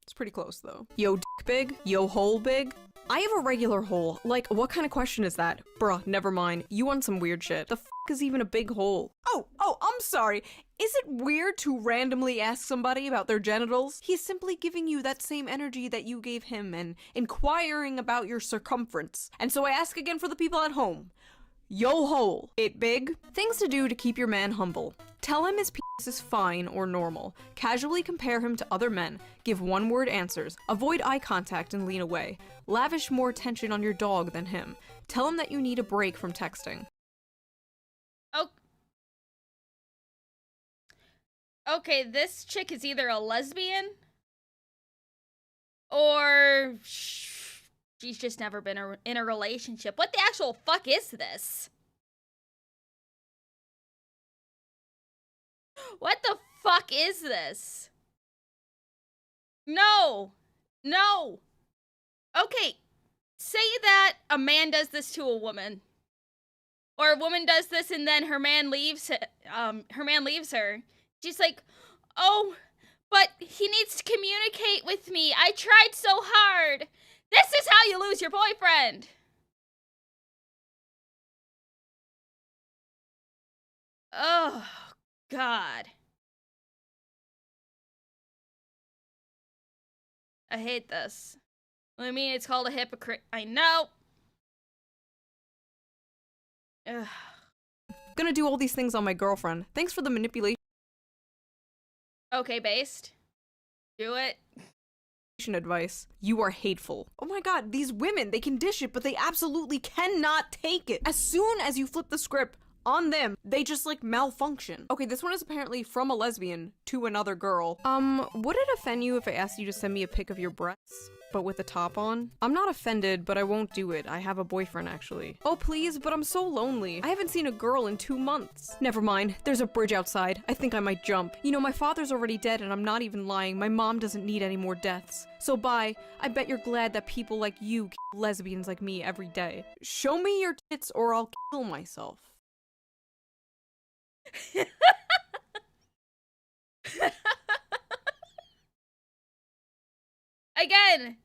It's pretty close though. Yo dick big? Yo hole big? I have a regular hole. Like, what kind of question is that? Bruh, never mind. You want some weird shit. The f is even a big hole? Oh, I'm sorry. Is it weird to randomly ask somebody about their genitals? He's simply giving you that same energy that you gave him and inquiring about your circumference. And so I ask again for the people at home. Yo hole. It big? Things to do to keep your man humble. Tell him his penis is fine or normal. Casually compare him to other men. Give one-word answers. Avoid eye contact and lean away. Lavish more attention on your dog than him. Tell him that you need a break from texting.
Oh. Okay, this chick is either a lesbian or she's just never been in a relationship. What the actual fuck is this? What the fuck is this? No. No. Okay, say that a man does this to a woman. Or a woman does this and then her man leaves her. She's like, "Oh, but he needs to communicate with me. I tried so hard. This is how you lose your boyfriend." Oh, God. I hate this. I mean, it's called a hypocrite. I know. Ugh.
Gonna do all these things on my girlfriend. Thanks for the manipulation.
Okay, based. Do it.
Advice. You are hateful. Oh my god, these women, they can dish it, but they absolutely cannot take it. As soon as you flip the script on them, they just like malfunction. Okay, this one is apparently from a lesbian to another girl. Would it offend you if I asked you to send me a pic of your breasts, but with the top on? I'm not offended, but I won't do it. I have a boyfriend, actually. Oh, please, but I'm so lonely. I haven't seen a girl in 2 months. Never mind. There's a bridge outside. I think I might jump. You know, my father's already dead, and I'm not even lying. My mom doesn't need any more deaths. So bye. I bet you're glad that people like you kill lesbians like me every day. Show me your tits or I'll kill myself.
Again.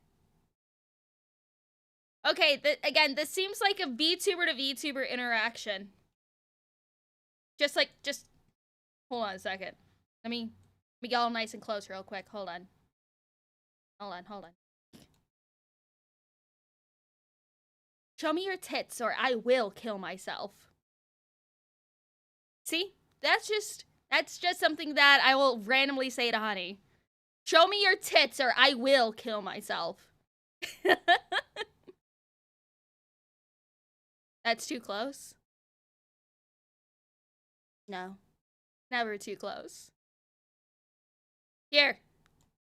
Okay, again, this seems like a VTuber to VTuber interaction. Just hold on a second. Let me get all nice and close real quick. Hold on. Show me your tits or I will kill myself. See? That's just something that I will randomly say to Honey. Show me your tits or I will kill myself. That's too close? No. Never too close. Here.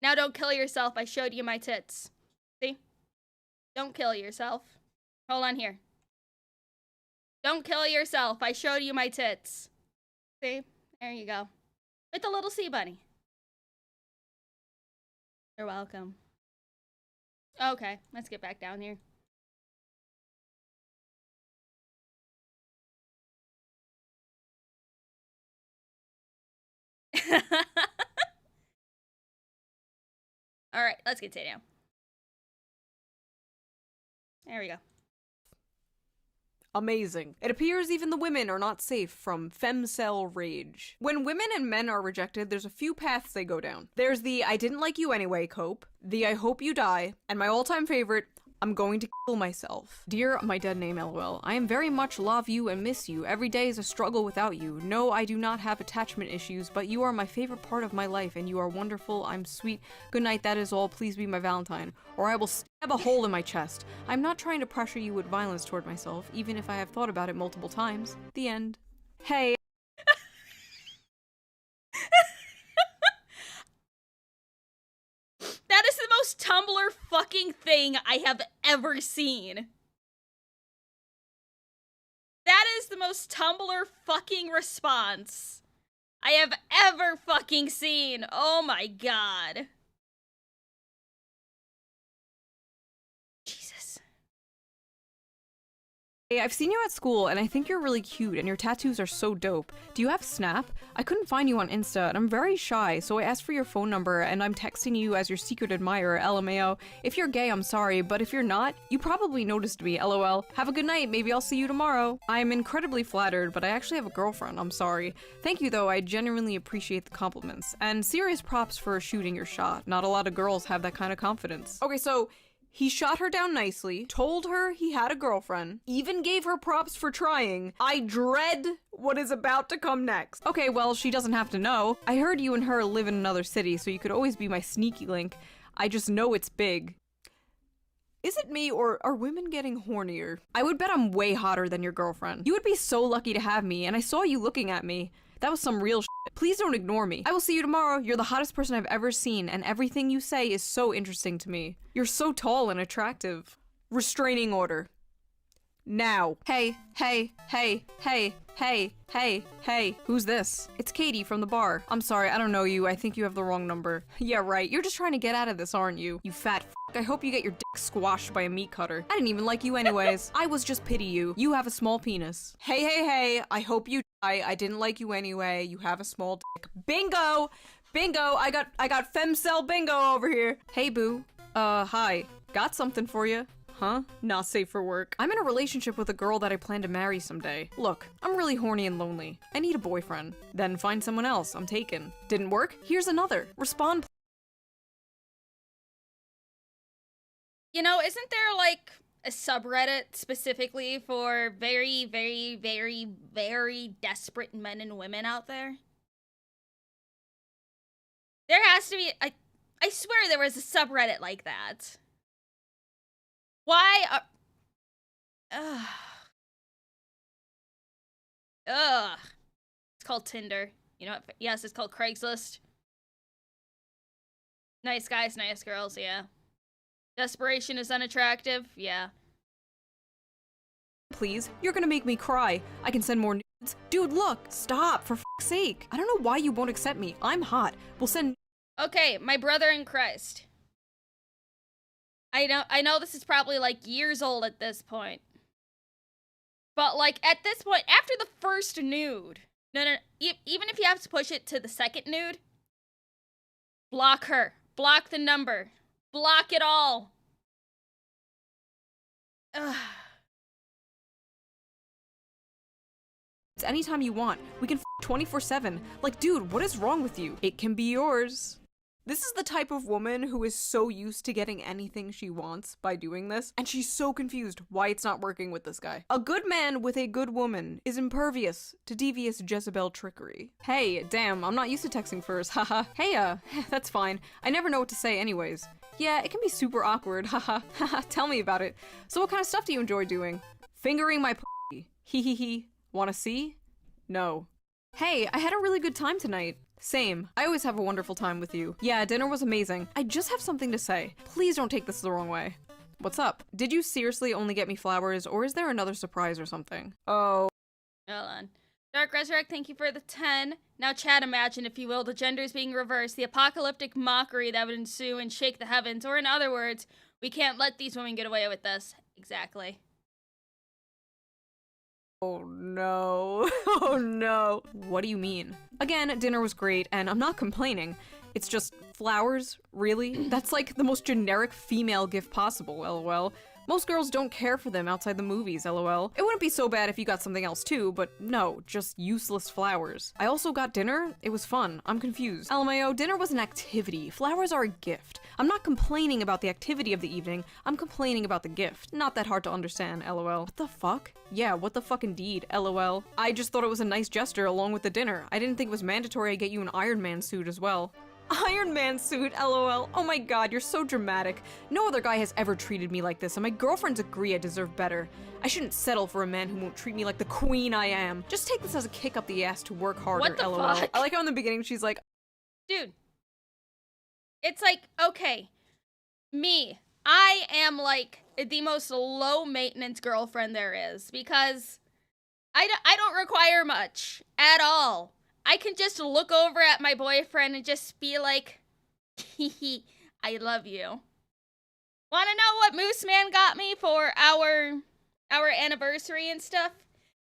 Now don't kill yourself. I showed you my tits. See? Don't kill yourself. Hold on here. Don't kill yourself. I showed you my tits. See? There you go. With the little sea bunny. You're welcome. Okay, let's get back down here. Alright, let's continue. There we go.
Amazing. It appears even the women are not safe from femcel rage. When women and men are rejected, there's a few paths they go down. There's the I didn't like you anyway cope, the I hope you die, and my all-time favorite, I'm going to kill myself. Dear my dead name LOL, I am very much love you and miss you. Every day is a struggle without you. No, I do not have attachment issues, but you are my favorite part of my life and you are wonderful. I'm sweet. Good night, that is all. Please be my Valentine. Or I will stab a hole in my chest. I'm not trying to pressure you with violence toward myself, even if I have thought about it multiple times. The end. Hey.
That is the most Tumblr fucking thing I have ever seen. That is the most Tumblr fucking response I have ever fucking seen. Oh my god. Jesus.
Hey, I've seen you at school, and I think you're really cute, and your tattoos are so dope. Do you have Snap? I couldn't find you on Insta, and I'm very shy, so I asked for your phone number, and I'm texting you as your secret admirer, LMAO. If you're gay, I'm sorry, but if you're not, you probably noticed me, LOL. Have a good night, maybe I'll see you tomorrow. I'm incredibly flattered, but I actually have a girlfriend, I'm sorry. Thank you though, I genuinely appreciate the compliments. And serious props for shooting your shot. Not a lot of girls have that kind of confidence. Okay, so he shot her down nicely, told her he had a girlfriend, even gave her props for trying. I dread what is about to come next. Okay, well, she doesn't have to know. I heard you and her live in another city, so you could always be my sneaky link. I just know it's big. Is it me, or are women getting hornier? I would bet I'm way hotter than your girlfriend. You would be so lucky to have me, and I saw you looking at me. That was some real shit. Please don't ignore me. I will see you tomorrow. You're the hottest person I've ever seen, and everything you say is so interesting to me. You're so tall and attractive. Restraining order. Now. Hey, hey, hey, hey, hey, hey, hey. Who's this? It's Katie from the bar. I'm sorry, I don't know you. I think you have the wrong number. Yeah, right. You're just trying to get out of this, aren't you? You fat f***. I hope you get your dick squashed by a meat cutter. I didn't even like you anyways. I was just pity you. You have a small penis. Hey, hey, hey. I hope you die. I didn't like you anyway. You have a small dick. Bingo! Bingo! I got femcel bingo over here. Hey, boo. Hi. Got something for you. Huh? Not safe for work. I'm in a relationship with a girl that I plan to marry someday. Look, I'm really horny and lonely. I need a boyfriend. Then find someone else. I'm taken. Didn't work? Here's another. Respond.
You know, isn't there like a subreddit specifically for very, very, very, very desperate men and women out there? There has to be. I swear there was a subreddit like that. Why are... Ugh. It's called Tinder. You know what? Yes, it's called Craigslist. Nice guys, nice girls, yeah. Desperation is unattractive, yeah.
Please, you're gonna make me cry. I can send more nudes. Dude, look! Stop, for f***'s sake. I don't know why you won't accept me. I'm hot. We'll send...
Okay, my brother in Christ. I know this is probably like years old at this point. But like at this point, after the first nude, no, even if you have to push it to the second nude, block her, block the number, block it all. Ugh.
It's anytime you want. We can f 24/7. Like, dude, what is wrong with you? It can be yours. This is the type of woman who is so used to getting anything she wants by doing this, and she's so confused why it's not working with this guy. A good man with a good woman is impervious to devious Jezebel trickery. Hey, damn, I'm not used to texting first, haha. Hey, that's fine. I never know what to say anyways. Yeah, it can be super awkward, haha. Haha, tell me about it. So what kind of stuff do you enjoy doing? Fingering my p***. Hee hee hee. Wanna see? No. Hey, I had a really good time tonight. Same. I always have a wonderful time with you. Yeah, dinner was amazing. I just have something to say. Please don't take this the wrong way. What's up? Did you seriously only get me flowers, or is there another surprise or something? Oh.
Hold on. Dark Resurrect, thank you for the 10. Now chat, imagine, if you will, the genders being reversed, the apocalyptic mockery that would ensue and shake the heavens, or in other words, we can't let these women get away with this. Exactly.
Oh no. Oh no. What do you mean? Again, dinner was great, and I'm not complaining. It's just flowers? Really? That's like the most generic female gift possible, lol. Most girls don't care for them outside the movies, lol. It wouldn't be so bad if you got something else too, but no, just useless flowers. I also got dinner. It was fun. I'm confused. LMAO, dinner was an activity. Flowers are a gift. I'm not complaining about the activity of the evening. I'm complaining about the gift. Not that hard to understand, lol. What the fuck? Yeah, what the fuck indeed, lol. I just thought it was a nice gesture along with the dinner. I didn't think it was mandatory I get you an Iron Man suit as well. Iron Man suit, lol. Oh my god, you're so dramatic. No other guy has ever treated me like this, and my girlfriends agree I deserve better. I shouldn't settle for a man who won't treat me like the queen I am. Just take this as a kick up the ass to work harder,
What the
lol.
fuck?
I like how in the beginning she's like,
Dude. It's like, okay. Me. I am like the most low maintenance girlfriend there is because I don't require much at all. I can just look over at my boyfriend and just be like, hee, I love you. Wanna know what Moose Man got me for our anniversary and stuff?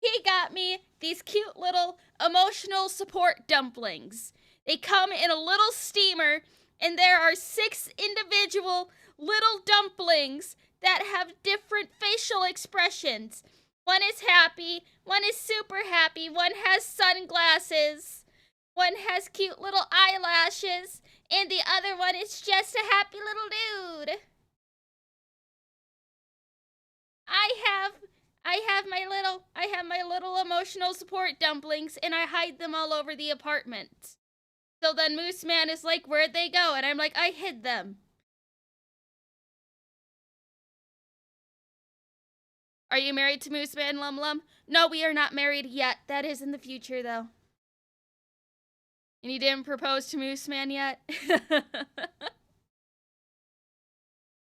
He got me these cute little emotional support dumplings. They come in a little steamer, and there are 6 individual little dumplings that have different facial expressions. One is happy, one is super happy, one has sunglasses, one has cute little eyelashes, and the other one is just a happy little dude. I have my little emotional support dumplings, and I hide them all over the apartment. So then Moose Man is like, where'd they go? And I'm like, I hid them. Are you married to Moose Man, LumLum? No, we are not married yet. That is in the future, though. And you didn't propose to Moose Man yet?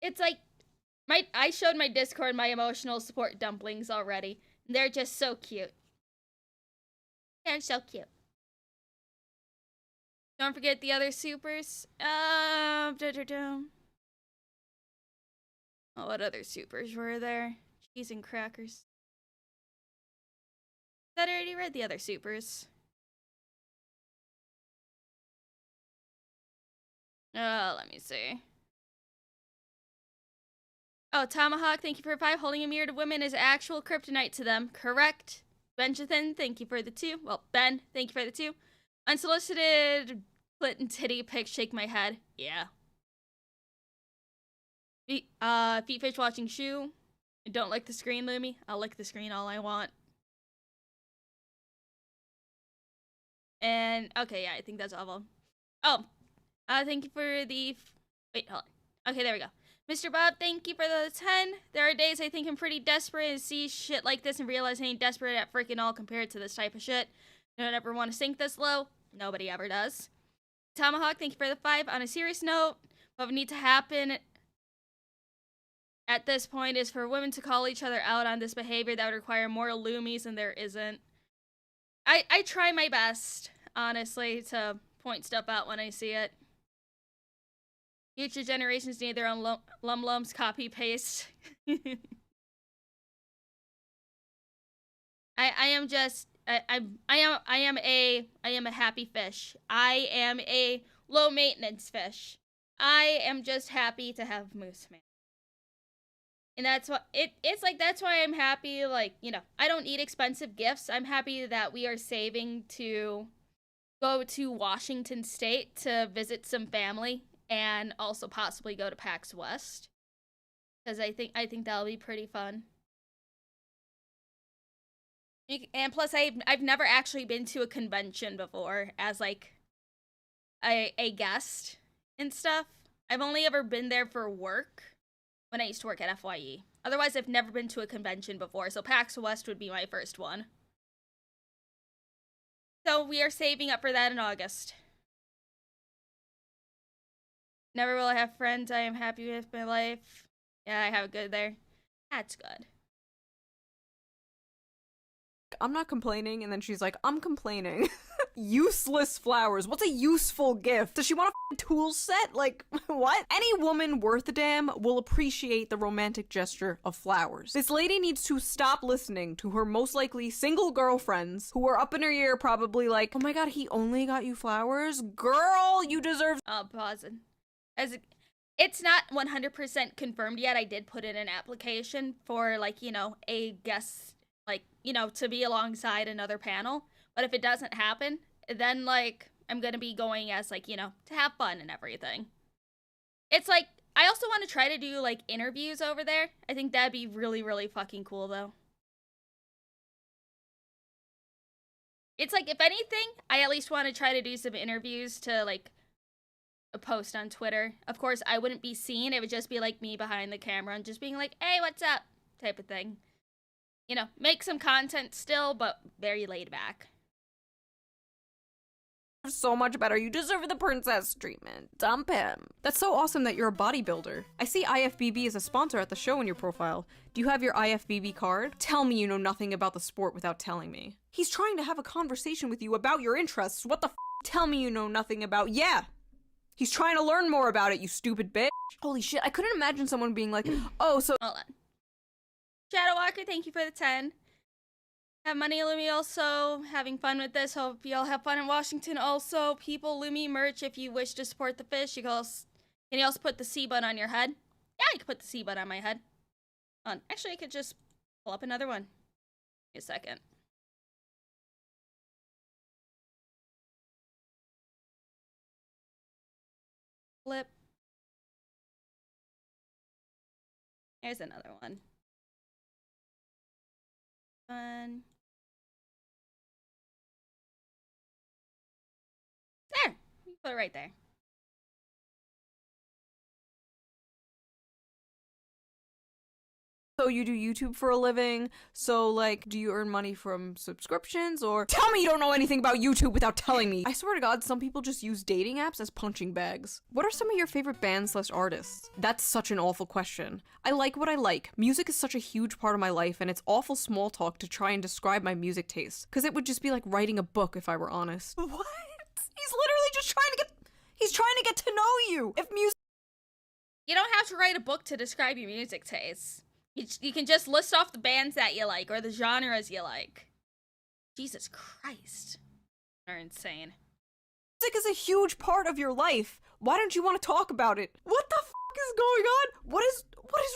It's like, I showed my Discord my emotional support dumplings already. They're just so cute. They're so cute. Don't forget the other supers. Oh, what other supers were there? Cheese and crackers. I already read the other supers. Let me see. Oh, Tomahawk, thank you for 5. Holding a mirror to women is actual kryptonite to them. Correct. Benjathan, thank you for the 2. Well, Ben, thank you for the 2. Unsolicited clit and titty pics shake my head. Yeah. Feet fish watching shoe. I don't like the screen, Lumi. I'll lick the screen all I want. And, okay, yeah, I think that's all of them. Oh, thank you for the... Wait, hold on. Okay, there we go. Mr. Bob, thank you for the 10. There are days I think I'm pretty desperate and see shit like this and realize I ain't desperate at freaking all compared to this type of shit. I don't ever want to sink this low. Nobody ever does. Tomahawk, thank you for the 5. On a serious note, what would need to happen at this point is for women to call each other out on this behavior that would require more Lumies, and there isn't. I try my best, honestly, to point stuff out when I see it. Future generations need their own LumLums copy-paste. I am just... I am a happy fish. I am a low-maintenance fish. I am just happy to have Moose Man. And that's what it's like. That's why I'm happy. Like, you know, I don't need expensive gifts. I'm happy that we are saving to go to Washington State to visit some family and also possibly go to PAX West, because I think that'll be pretty fun. And plus, I've never actually been to a convention before as like a guest and stuff. I've only ever been there for work when I used to work at FYE. Otherwise, I've never been to a convention before, so PAX West would be my first one. So we are saving up for that in August. Never will I have friends I am happy with my life. Yeah, I have it good there. That's good.
I'm not complaining, and then she's like, I'm complaining. Useless flowers. What's a useful gift? Does she want a tool set? Like, what? Any woman worth a damn will appreciate the romantic gesture of flowers. This lady needs to stop listening to her most likely single girlfriends who are up in her ear probably like, oh my god, he only got you flowers? Girl, you deserve—
Oh, pausing. It's not 100% confirmed yet. I did put in an application for, like, you know, a guest, like, you know, to be alongside another panel. But if it doesn't happen, then, like, I'm gonna be going as, like, you know, to have fun and everything. It's like, I also want to try to do, like, interviews over there. I think that'd be really, really fucking cool, though. It's like, if anything, I at least want to try to do some interviews to, like, a post on Twitter. Of course, I wouldn't be seen. It would just be like me behind the camera and just being like, hey, what's up? Type of thing. You know, make some content still, but very laid back.
so much better. You deserve the princess treatment. Dump him. That's so awesome that you're a bodybuilder. I see IFBB as a sponsor at the show in your profile. Do you have your IFBB card? Tell me you know nothing about the sport without telling me. He's trying to have a conversation with you about your interests. What the f? Tell me you know nothing about— Yeah! He's trying to learn more about it, you stupid bitch. Holy shit, I couldn't imagine someone being like, oh, so—
Hold on. Shadow Walker, thank you for the 10. Have money, Lumi, also. Having fun with this. Hope you all have fun in Washington. Also, people, Lumi merch, if you wish to support the fish. Can you also put the C button on your head? Yeah, I can put the C button on my head. Actually, I could just pull up another one. Give me a second. Flip. There's another one. Fun. There. You put it right there.
So you do YouTube for a living, so like, do you earn money from subscriptions, or— Tell me you don't know anything about YouTube without telling me! I swear to god, some people just use dating apps as punching bags. What are some of your favorite bands/artists? That's such an awful question. I like what I like. Music is such a huge part of my life, and it's awful small talk to try and describe my music taste, because it would just be like writing a book if I were honest. What? He's literally just he's trying to get to know you! If music—
You don't have to write a book to describe your music taste. You can just list off the bands that you like, or the genres you like. Jesus Christ. You're insane.
Music is a huge part of your life. Why don't you want to talk about it? What the f is going on? What is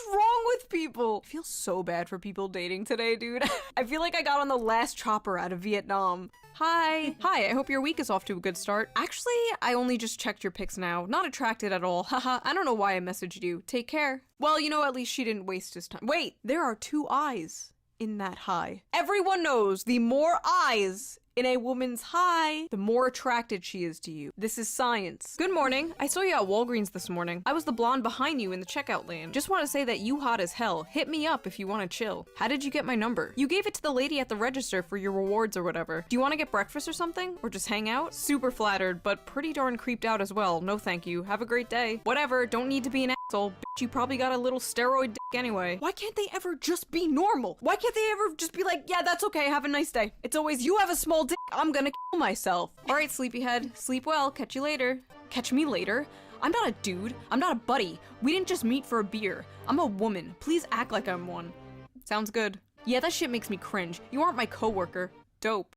wrong with people? I feel so bad for people dating today, dude. I feel like I got on the last chopper out of Vietnam. Hi. Hi, I hope your week is off to a good start. Actually, I only just checked your pics now. Not attracted at all. Haha, I don't know why I messaged you. Take care. Well, you know, at least she didn't waste his time. Wait, there are 2 eyes in that hi. Everyone knows the more eyes in a woman's hi, the more attracted she is to you. This is science. Good morning. I saw you at Walgreens this morning. I was the blonde behind you in the checkout lane. Just want to say that you hot as hell. Hit me up if you want to chill. How did you get my number? You gave it to the lady at the register for your rewards or whatever. Do you want to get breakfast or something? Or just hang out? Super flattered, but pretty darn creeped out as well. No thank you. Have a great day. Whatever, don't need to be an asshole. Bitch, you probably got a little steroid dick anyway. Why can't they ever just be normal? Why can't they ever just be like, yeah, that's okay, have a nice day. It's always, you have a small dick, I'm gonna kill myself. Alright, sleepyhead, sleep well, catch you later. Catch me later? I'm not a dude, I'm not a buddy. We didn't just meet for a beer. I'm a woman, please act like I'm one. Sounds good. Yeah, that shit makes me cringe. You aren't my coworker. Dope.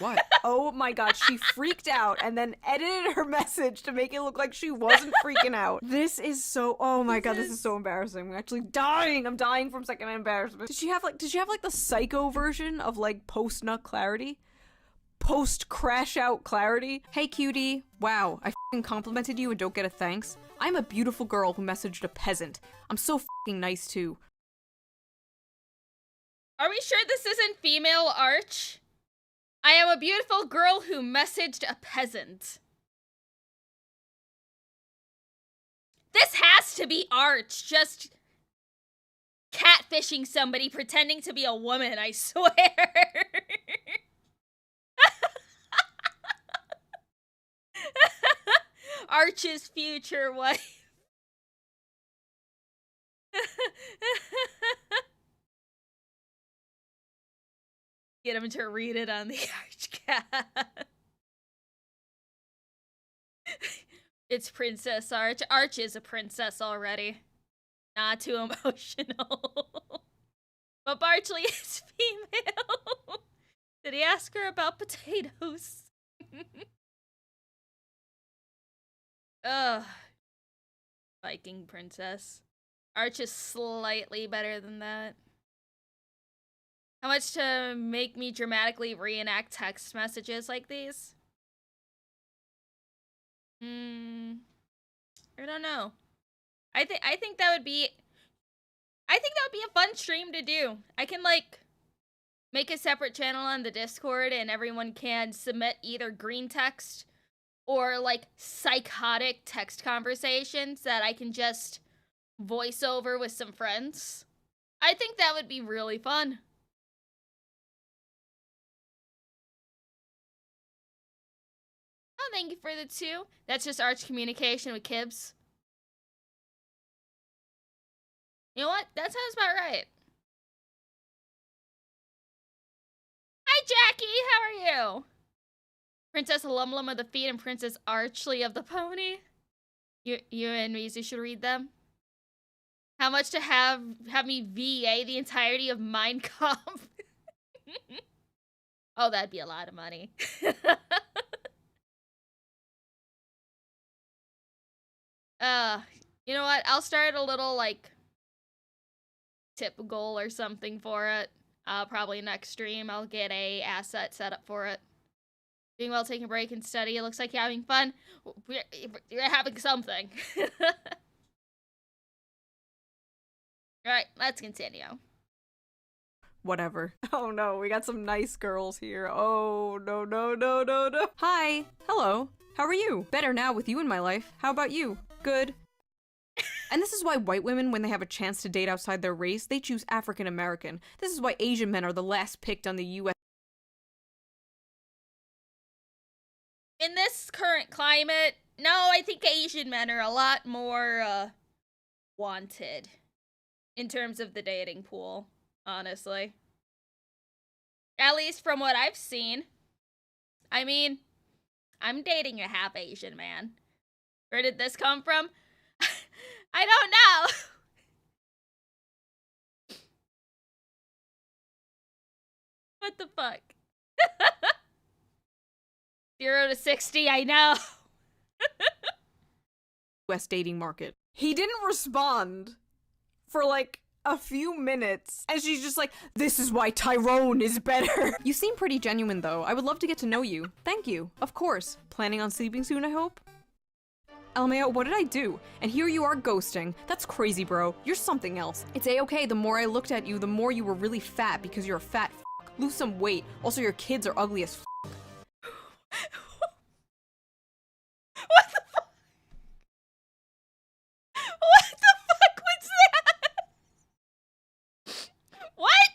What? Oh my god, she freaked out and then edited her message to make it look like she wasn't freaking out. This is so— oh my god, this is so embarrassing. I'm actually dying. I'm dying from second embarrassment. Did she have like the psycho version of like post-nut clarity? Post-crash out clarity? Hey cutie. Wow, I f***ing complimented you and don't get a thanks? I'm a beautiful girl who messaged a peasant. I'm so f***ing nice too.
Are we sure this isn't female Arch? I am a beautiful girl who messaged a peasant. This has to be Arch, just catfishing somebody pretending to be a woman, I swear. Arch's future wife. Get him to read it on the Archcast. It's Princess Arch. Arch is a princess already. Not too emotional. But Bartley is female. Did he ask her about potatoes? Ugh. Viking princess. Arch is slightly better than that. How much to make me dramatically reenact text messages like these? I don't know. I think that would be a fun stream to do. I can like make a separate channel on the Discord and everyone can submit either green text or like psychotic text conversations that I can just voice over with some friends. I think that would be really fun. Oh, thank you for the 2. That's just Arch communication with Kibbs. You know what? That sounds about right. Hi, Jackie. How are you? Princess LumLum of the Feet and Princess Archley of the Pony. You and Mizu should read them. How much to have me VA the entirety of Mein Kampf? Oh, that'd be a lot of money. You know what? I'll start a little, like, tip goal or something for it. Probably next stream, I'll get a asset set up for it. Doing well, taking a break and study. It looks like you're having fun. You're having something. Alright, let's continue.
Whatever. Oh no, we got some nice girls here. Oh, no, no, no, no, no. Hi. Hello. How are you? Better now with you in my life. How about you? Good. And this is why white women, when they have a chance to date outside their race, they choose African American. This is why Asian men are the last picked on the U.S.
In this current climate, no, I think Asian men are a lot more, wanted. In terms of the dating pool, honestly. At least from what I've seen. I mean, I'm dating a half Asian man. Where did this come from? I don't know. What the fuck? 0 to 60, I know.
US dating market. He didn't respond for like a few minutes, and she's just like, this is why Tyrone is better. You seem pretty genuine though. I would love to get to know you. Thank you. Of course. Planning on sleeping soon, I hope? LMAO, what did I do? And here you are ghosting. That's crazy, bro. You're something else. It's a-okay. The more I looked at you, the more you were really fat because you're a fat f***. Lose some weight. Also, your kids are ugly as f***.
What the fuck? What the fuck was that? What?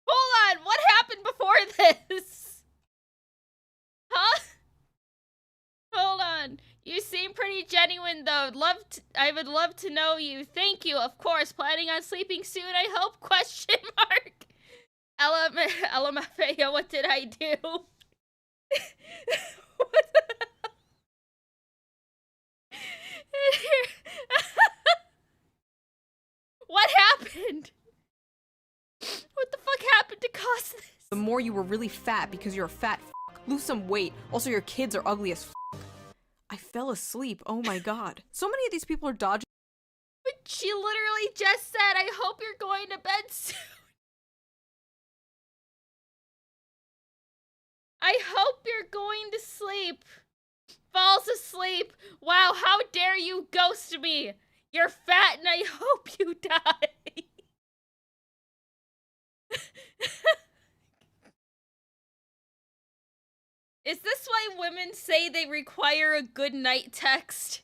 Hold on, what happened before this? Huh? Hold on. You seem pretty genuine though. I would love to know you. Thank you, of course. Planning on sleeping soon, I hope? Question mark. LMFAO, what did I do? What the What happened? What the fuck happened to cause this?
The more you were really fat because you're a fat f***. Lose some weight. Also, your kids are ugly as f***. I fell asleep. Oh my god. So many of these people are dodging.
But she literally just said, I hope you're going to bed soon. I hope you're going to sleep. Falls asleep. Wow, how dare you ghost me? You're fat and I hope you die. Is this why women say they require a good night text?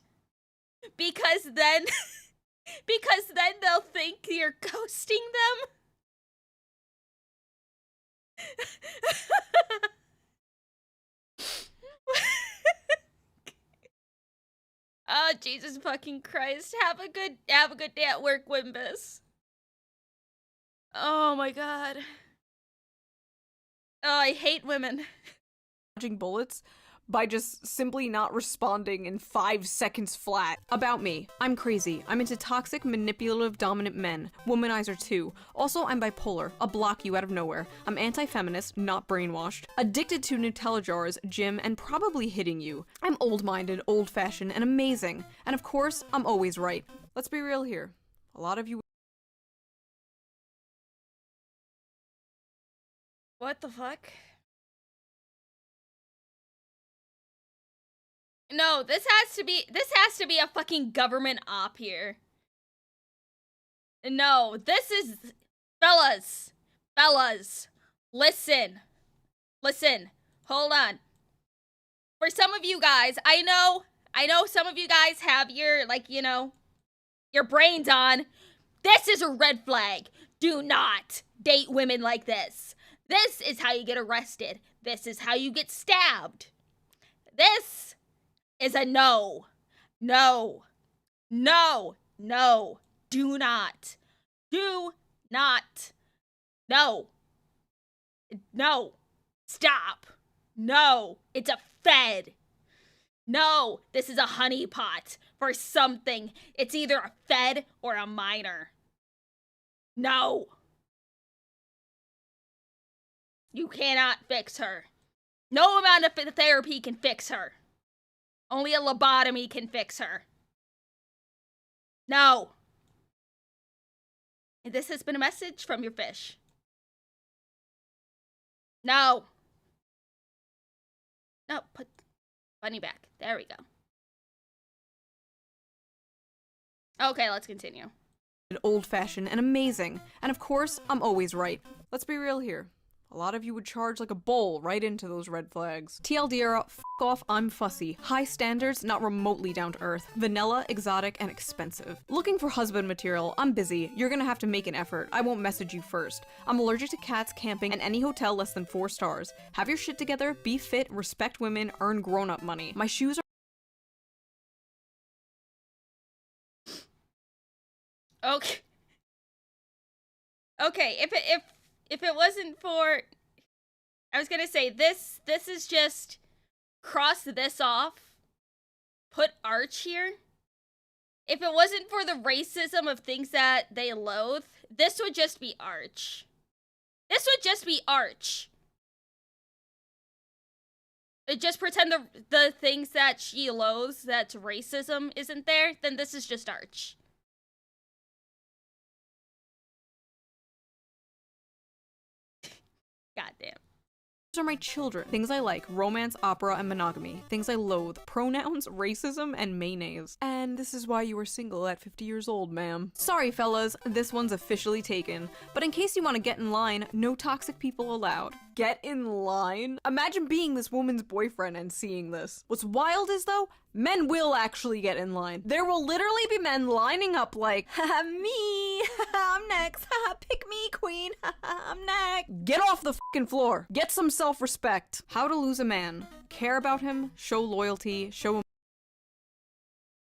Because then they'll think you're ghosting them? Oh, Jesus fucking Christ. Have a good day at work, Wimbus. Oh my god. Oh, I hate women.
Dodging bullets by just simply not responding in 5 seconds flat. About me. I'm crazy. I'm into toxic, manipulative, dominant men. Womanizer too. Also, I'm bipolar. I'll block you out of nowhere. I'm anti-feminist, not brainwashed. Addicted to Nutella jars, gym, and probably hitting you. I'm old-minded, old-fashioned, and amazing. And of course, I'm always right. Let's be real here. A lot of you—
What the fuck? No, this has to be a fucking government op here. No, this is— Fellas, listen, hold on. For some of you guys, I know some of you guys have your, like, you know, your brains on. This is a red flag. Do not date women like this. This is how you get arrested. This is how you get stabbed. This is a no. No. No. No. Do not. Do not. No. No. Stop. No. It's a fed. No. This is a honeypot for something. It's either a fed or a minor. No. You cannot fix her. No amount of therapy can fix her. Only a lobotomy can fix her. No. And this has been a message from your fish. No. No, put bunny back. There we go. Okay, let's continue.
Old-fashioned and amazing. And of course, I'm always right. Let's be real here. A lot of you would charge like a bull right into those red flags. TLDR, f off, I'm fussy. High standards, not remotely down to earth. Vanilla, exotic, and expensive. Looking for husband material, I'm busy. You're gonna have to make an effort. I won't message you first. I'm allergic to cats, camping, and any hotel less than 4 stars. Have your shit together, be fit, respect women, earn grown-up money. My shoes are—
Okay. Okay, if it wasn't for— I was gonna say, this is just— cross this off. Put Arch here. If it wasn't for the racism of things that they loathe, this would just be Arch. This would just be Arch. Just pretend the things that she loathes, that racism isn't there, then this is just Arch. Goddamn.
These are my children. Things I like: romance, opera, and monogamy. Things I loathe: pronouns, racism, and mayonnaise. And this is why you were single at 50 years old, ma'am. Sorry, fellas, this one's officially taken. But in case you want to get in line, no toxic people allowed. Get in line? Imagine being this woman's boyfriend and seeing this. What's wild is, though, men will actually get in line. There will literally be men lining up like, haha, me, I'm next, haha, pick me, queen, haha, I'm next. Get off the fucking floor. Get some self-respect. How to lose a man. Care about him, show loyalty, show him—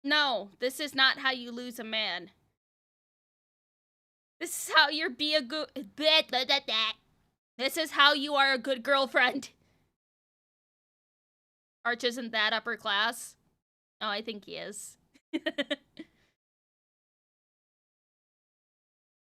No, this is not how you lose a man. This is how you be a good— This is how you are a good girlfriend. Arch isn't that upper class? Oh, I think he is.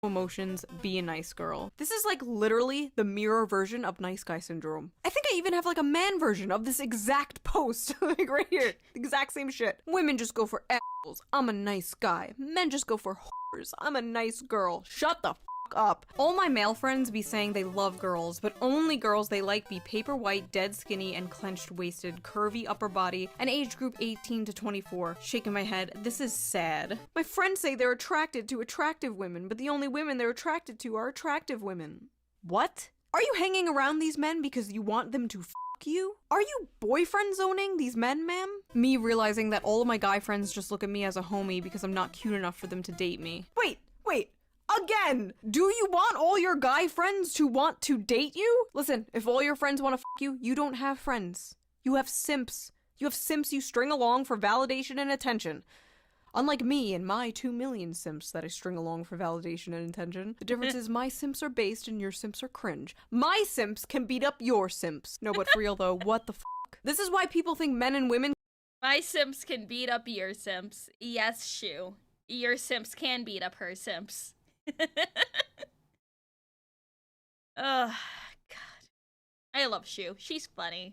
emotions, be a nice girl. This is like literally the mirror version of nice guy syndrome. I think I even have like a man version of this exact post, like right here, the exact same shit. Women just go for assholes. I'm a nice guy. Men just go for whores. I'm a nice girl. Shut the fuck up. All my male friends be saying they love girls, but only girls they like be paper white, dead skinny, and clenched waisted, curvy upper body, and age group 18 to 24. Shaking my head, this is sad. My friends say they're attracted to attractive women, but the only women they're attracted to are attractive women. What? Are you hanging around these men because you want them to fuck you? Are you boyfriend zoning these men, ma'am? Me realizing that all of my guy friends just look at me as a homie because I'm not cute enough for them to date me. Wait. Again, do you want all your guy friends to want to date you? Listen, if all your friends want to fuck you, you don't have friends. You have simps. You have simps you string along for validation and attention. Unlike me and my 2 million simps that I string along for validation and attention, the difference is my simps are based and your simps are cringe. My simps can beat up your simps. No, but for real though, what the fuck? This is why people think men and women—
My simps can beat up your simps. Yes, Shu. Your simps can beat up her simps. Ugh, God. I love Shu. She's funny.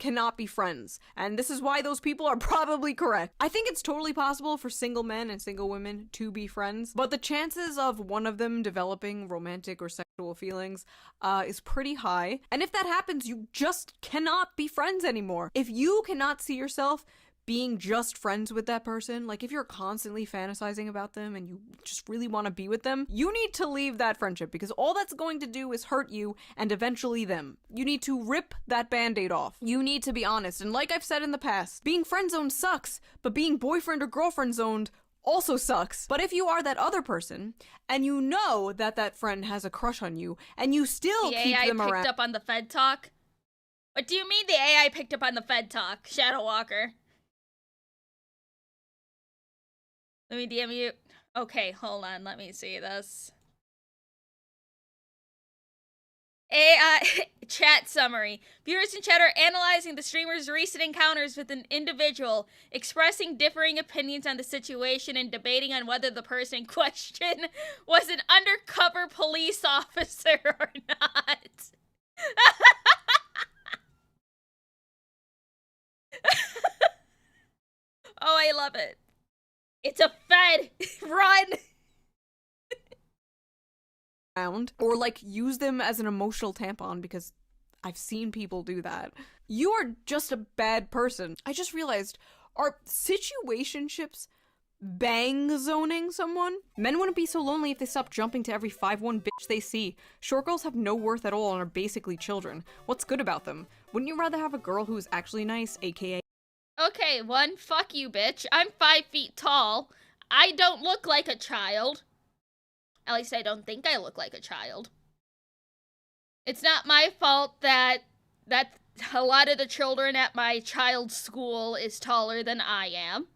cannot be friends, and this is why those people are probably correct. I think it's totally possible for single men and single women to be friends, but the chances of one of them developing romantic or sexual feelings is pretty high, and if that happens, you just cannot be friends anymore. If you cannot see yourself being just friends with that person, like if you're constantly fantasizing about them and you just really want to be with them, you need to leave that friendship, because all that's going to do is hurt you and eventually them. You need to rip that band-aid off. You need to be honest, and like I've said in the past, being friend-zoned sucks, but being boyfriend or girlfriend-zoned also sucks. But if you are that other person, and you know that that friend has a crush on you, and you still keep them around—
The AI picked up on the Fed talk? What do you mean the AI picked up on the Fed talk, Shadow Walker? Let me DM you. Okay, hold on. Let me see this. AI chat summary. Viewers in chat are analyzing the streamer's recent encounters with an individual, expressing differing opinions on the situation and debating on whether the person in question was an undercover police officer or not. Oh, I love it. It's a Fed! Run!
Or like use them as an emotional tampon, because I've seen people do that. You are just a bad person. I just realized, are situationships bang zoning someone? Men wouldn't be so lonely if they stopped jumping to every 5'1" bitch they see. Short girls have no worth at all and are basically children. What's good about them? Wouldn't you rather have a girl who's actually nice, aka—
Okay, one, fuck you, bitch. I'm 5 feet tall. I don't look like a child. At least I don't think I look like a child. It's not my fault that a lot of the children at my child's school is taller than I am.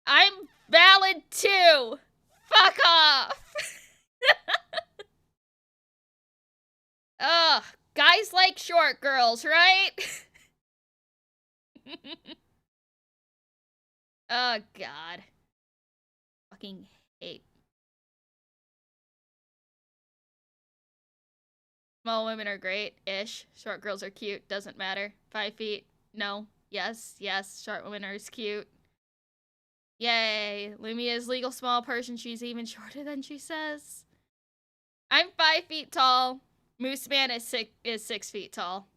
I'm valid too. Fuck off. Ugh, guys like short girls, right? Oh, God. Fucking hate. Small women are great-ish. Short girls are cute. Doesn't matter. 5 feet. No. Yes. Yes. Short women are cute. Yay. Lumi is legal small person. She's even shorter than she says. I'm 5 feet tall. Moose Man is 6 feet tall.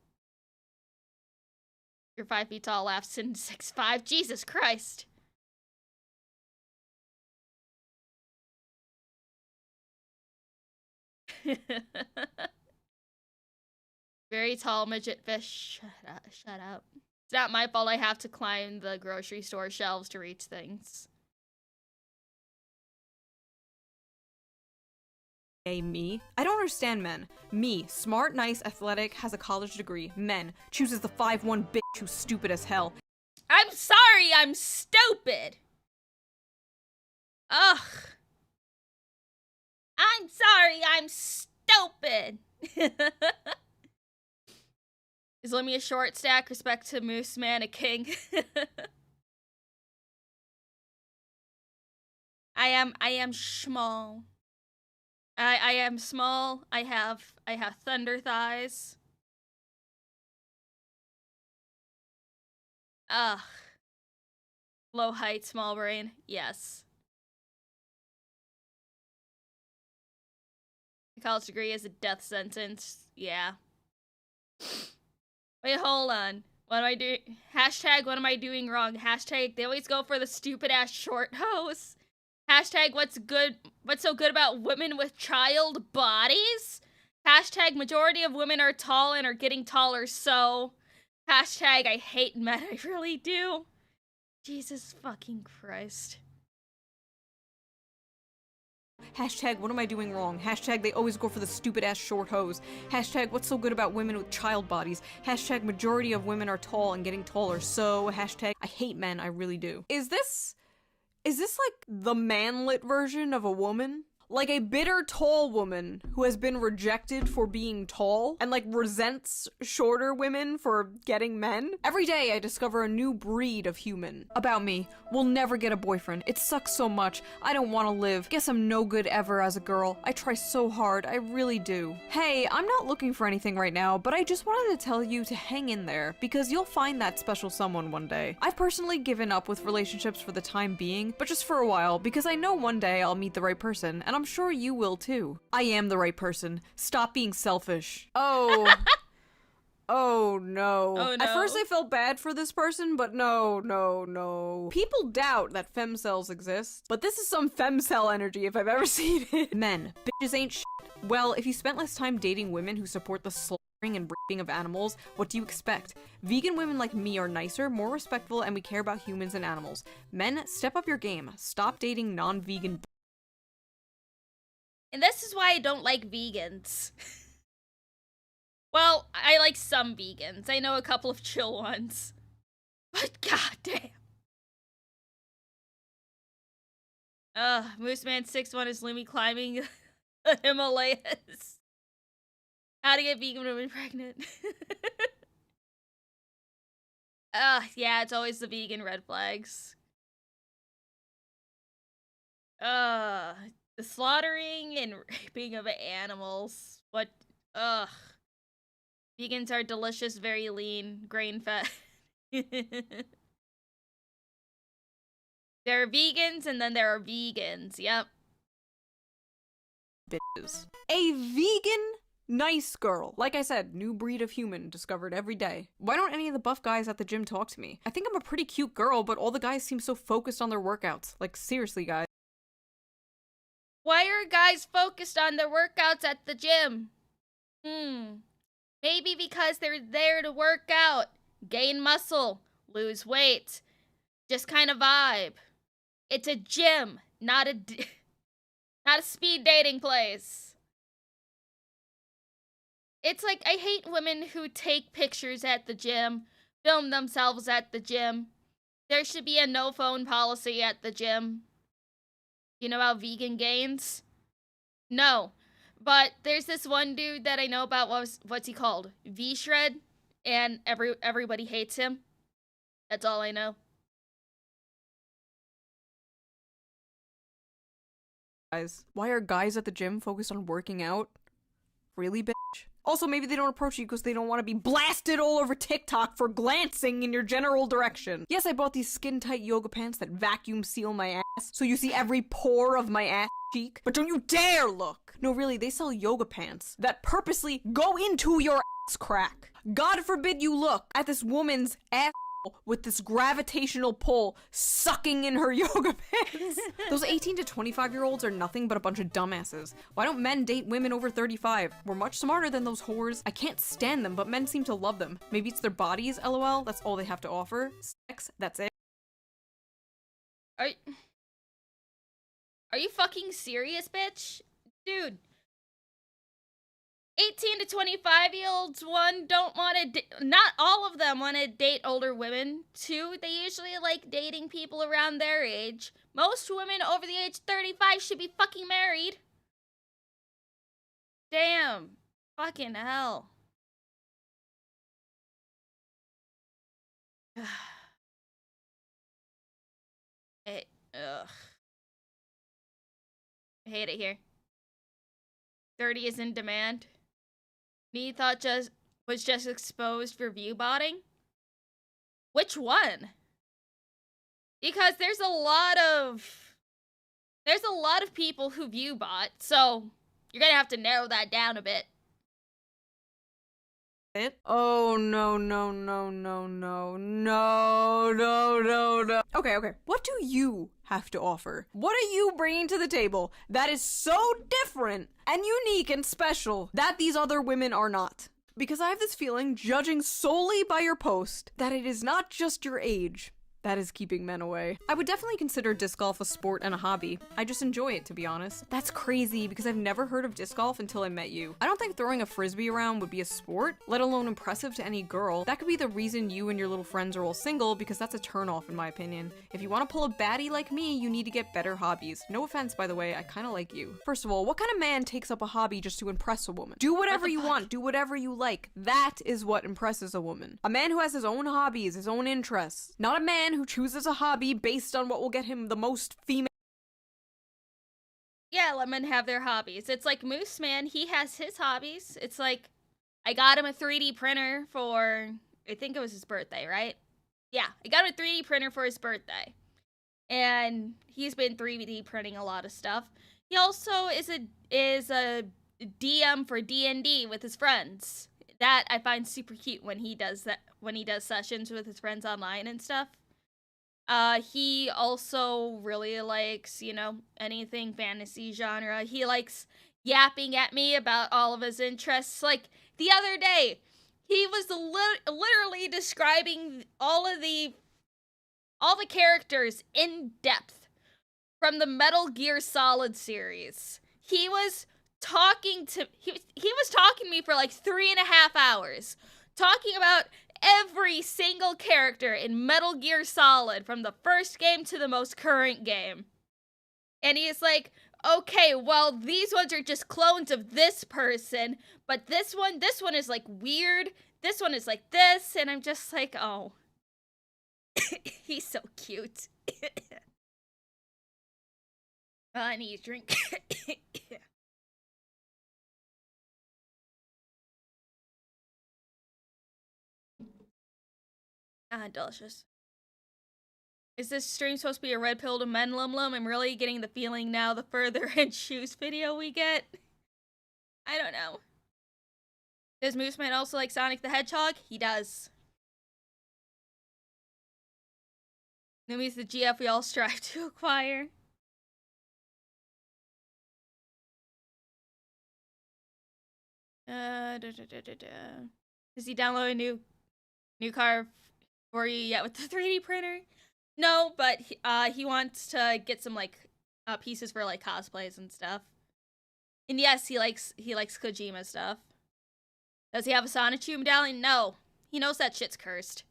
You're 5 feet tall. Laughs in 6'5". Jesus Christ. Very tall midget fish. Shut up. It's not my fault I have to climb the grocery store shelves to reach things.
Me? I don't understand men. Me, smart, nice, athletic, has a college degree. Men, chooses the 5'1" bitch who's stupid as hell.
I'm sorry, I'm stupid. Ugh. I'm sorry, I'm stupid. Is Lumi a short stack? Respect to Moose Man, a king. I am small. I am small. I have thunder thighs. Ugh. Low height, small brain. Yes. A college degree is a death sentence. Yeah. Wait, hold on. What am I doing? Hashtag, what am I doing wrong? Hashtag, they always go for the stupid ass short hose. Hashtag, what's so good about women with child bodies? Hashtag, majority of women are tall and are getting taller, so. Hashtag, I hate men, I really do. Jesus fucking Christ.
Hashtag, what am I doing wrong? Hashtag, they always go for the stupid ass short hose. Hashtag, what's so good about women with child bodies? Hashtag, majority of women are tall and getting taller. So, hashtag, I hate men, I really do. Is this like the manlit version of a woman? Like a bitter tall woman who has been rejected for being tall and like resents shorter women for getting men? Every day I discover a new breed of human. About me, will never get a boyfriend. It sucks so much. I don't want to live. Guess I'm no good ever as a girl. I try so hard. I really do. Hey, I'm not looking for anything right now, but I just wanted to tell you to hang in there because you'll find that special someone one day. I've personally given up with relationships for the time being, but just for a while because I know one day I'll meet the right person and I'm sure you will too. I am the right person. Stop being selfish. Oh. Oh no.
Oh, no.
At first I felt bad for this person, but no. People doubt that femcells exist, but this is some femcell energy if I've ever seen it. Men. Bitches ain't shit. Well, if you spent less time dating women who support the slaughtering and raping of animals, what do you expect? Vegan women like me are nicer, more respectful, and we care about humans and animals. Men, step up your game. Stop dating non-vegan.
And this is why I don't like vegans. Well, I like some vegans. I know a couple of chill ones. But goddamn. Mooseman61 is Lumi climbing the Himalayas. How to get vegan women pregnant. Yeah, it's always the vegan red flags. The slaughtering and raping of animals. What? Ugh. Vegans are delicious, very lean, grain-fed. There are vegans, and then there are vegans. Yep.
Bitches. A vegan nice girl. Like I said, new breed of human discovered every day. Why don't any of the buff guys at the gym talk to me? I think I'm a pretty cute girl, but all the guys seem so focused on their workouts. Like, seriously, guys.
Why are guys focused on their workouts at the gym? Maybe because they're there to work out, gain muscle, lose weight. Just kind of vibe. It's a gym, not a speed dating place. It's like, I hate women who take pictures at the gym, film themselves at the gym. There should be a no phone policy at the gym. You know how vegan gains? No. But there's this one dude that I know about, what's he called? V-Shred, and everybody hates him. That's all I know.
Guys, why are guys at the gym focused on working out? Really, bitch? Also, maybe they don't approach you because they don't want to be blasted all over TikTok for glancing in your general direction. Yes, I bought these skin-tight yoga pants that vacuum seal my ass, so you see every pore of my ass cheek. But don't you dare look! No, really, they sell yoga pants that purposely go into your ass crack. God forbid you look at this woman's ass with this gravitational pull sucking in her yoga pants. Those 18 to 25-year-olds are nothing but a bunch of dumbasses. Why don't men date women over 35? We're much smarter than those whores. I can't stand them, but men seem to love them. Maybe it's their bodies, lol. That's all they have to offer. Sex, that's it.
Are you fucking serious, bitch? Dude. 18 to 25-year-olds, one, don't want to not all of them want to date older women. Two, they usually like dating people around their age. Most women over the age 35 should be fucking married. Damn. Fucking hell. Ugh. I hate it here. 30 is in demand. Me thought was just exposed for view botting. Which one? Because there's a lot of people who view bot, so you're gonna have to narrow that down a bit.
Oh no. Okay. What do you have to offer? What are you bringing to the table that is so different and unique and special that these other women are not? Because I have this feeling, judging solely by your post, that it is not just your age, That is keeping men away. I would definitely consider disc golf a sport and a hobby. I just enjoy it, to be honest. That's crazy, because I've never heard of disc golf until I met you. I don't think throwing a frisbee around would be a sport, let alone impressive to any girl. That could be the reason you and your little friends are all single, because that's a turnoff in my opinion. If you want to pull a baddie like me, you need to get better hobbies. No offense, by the way, I kinda like you. First of all, what kind of man takes up a hobby just to impress a woman? Do whatever you want, do whatever you like. That is what impresses a woman. A man who has his own hobbies, his own interests. Not a man who chooses a hobby based on what will get him the most female.
Yeah, let men have their hobbies. It's like Moose Man, he has his hobbies. It's like, I got him a 3D printer for, I think it was his birthday, right? Yeah, I got him a 3D printer for his birthday. And he's been 3D printing a lot of stuff. He also is a DM for D&D with his friends. That I find super cute when he does that, when he does sessions with his friends online and stuff. He also really likes, you know, anything fantasy genre. He likes yapping at me about all of his interests. Like, the other day, he was literally describing all the characters in depth from the Metal Gear Solid series. He was talking to me for like 3.5 hours, talking about every single character in Metal Gear Solid from the first game to the most current game. And he's like, okay, well, these ones are just clones of this person, but this one is like weird, this one is like this, and I'm just like, oh. He's so cute. I need a drink. Delicious. Is this stream supposed to be a red pill to men, LumLum? I'm really getting the feeling now the further and shoes video we get. I don't know. Does Mooseman also like Sonic the Hedgehog? He does. Lumi's the GF we all strive to acquire. Does he download a new car for you yet with the 3D printer? No, but he wants to get some like pieces for like cosplays and stuff. And yes, he likes Kojima stuff. Does he have a Sonichu medallion? No. He knows that shit's cursed.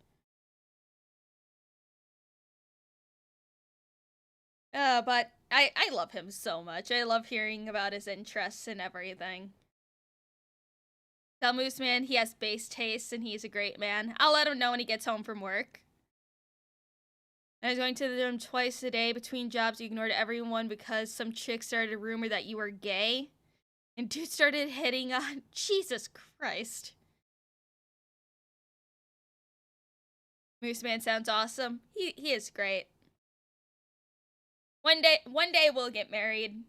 But I love him so much. I love hearing about his interests and everything. Tell Moose Man he has bass taste and he's a great man. I'll let him know when he gets home from work. I was going to the gym twice a day between jobs. You ignored everyone because some chick started a rumor that you were gay. And dude started hitting on... Jesus Christ. Moose Man sounds awesome. He is great. One day we'll get married.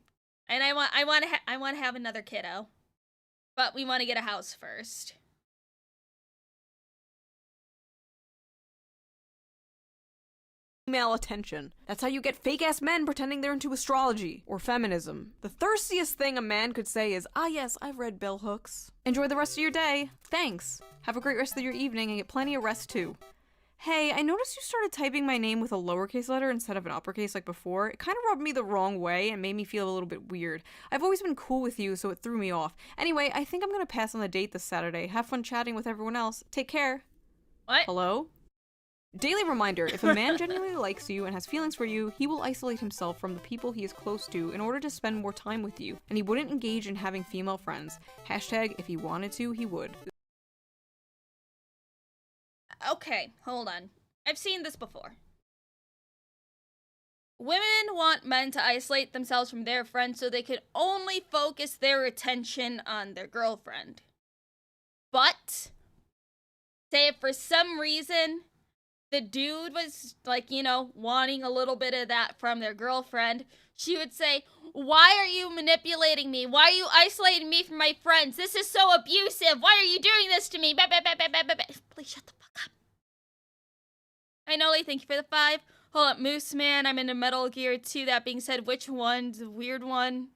And I want to have another kiddo. But we want to get a house first.
Female attention. That's how you get fake-ass men pretending they're into astrology or feminism. The thirstiest thing a man could say is, ah yes, I've read bell hooks. Enjoy the rest of your day. Thanks. Have a great rest of your evening and get plenty of rest too. Hey, I noticed you started typing my name with a lowercase letter instead of an uppercase like before. It kind of rubbed me the wrong way and made me feel a little bit weird. I've always been cool with you, so it threw me off. Anyway, I think I'm gonna pass on the date this Saturday. Have fun chatting with everyone else. Take care.
What?
Hello? Daily reminder, if a man genuinely likes you and has feelings for you, he will isolate himself from the people he is close to in order to spend more time with you, and he wouldn't engage in having female friends. Hashtag, if he wanted to, he would.
Okay, hold on. I've seen this before. Women want men to isolate themselves from their friends so they can only focus their attention on their girlfriend. But, say if for some reason the dude was, like, you know, wanting a little bit of that from their girlfriend, she would say, why are you manipulating me? Why are you isolating me from my friends? This is so abusive. Why are you doing this to me? Please shut the fuck up. I know, Lee, thank you for the 5. Hold up, Moose Man, I'm into Metal Gear 2. That being said, which one's the weird one?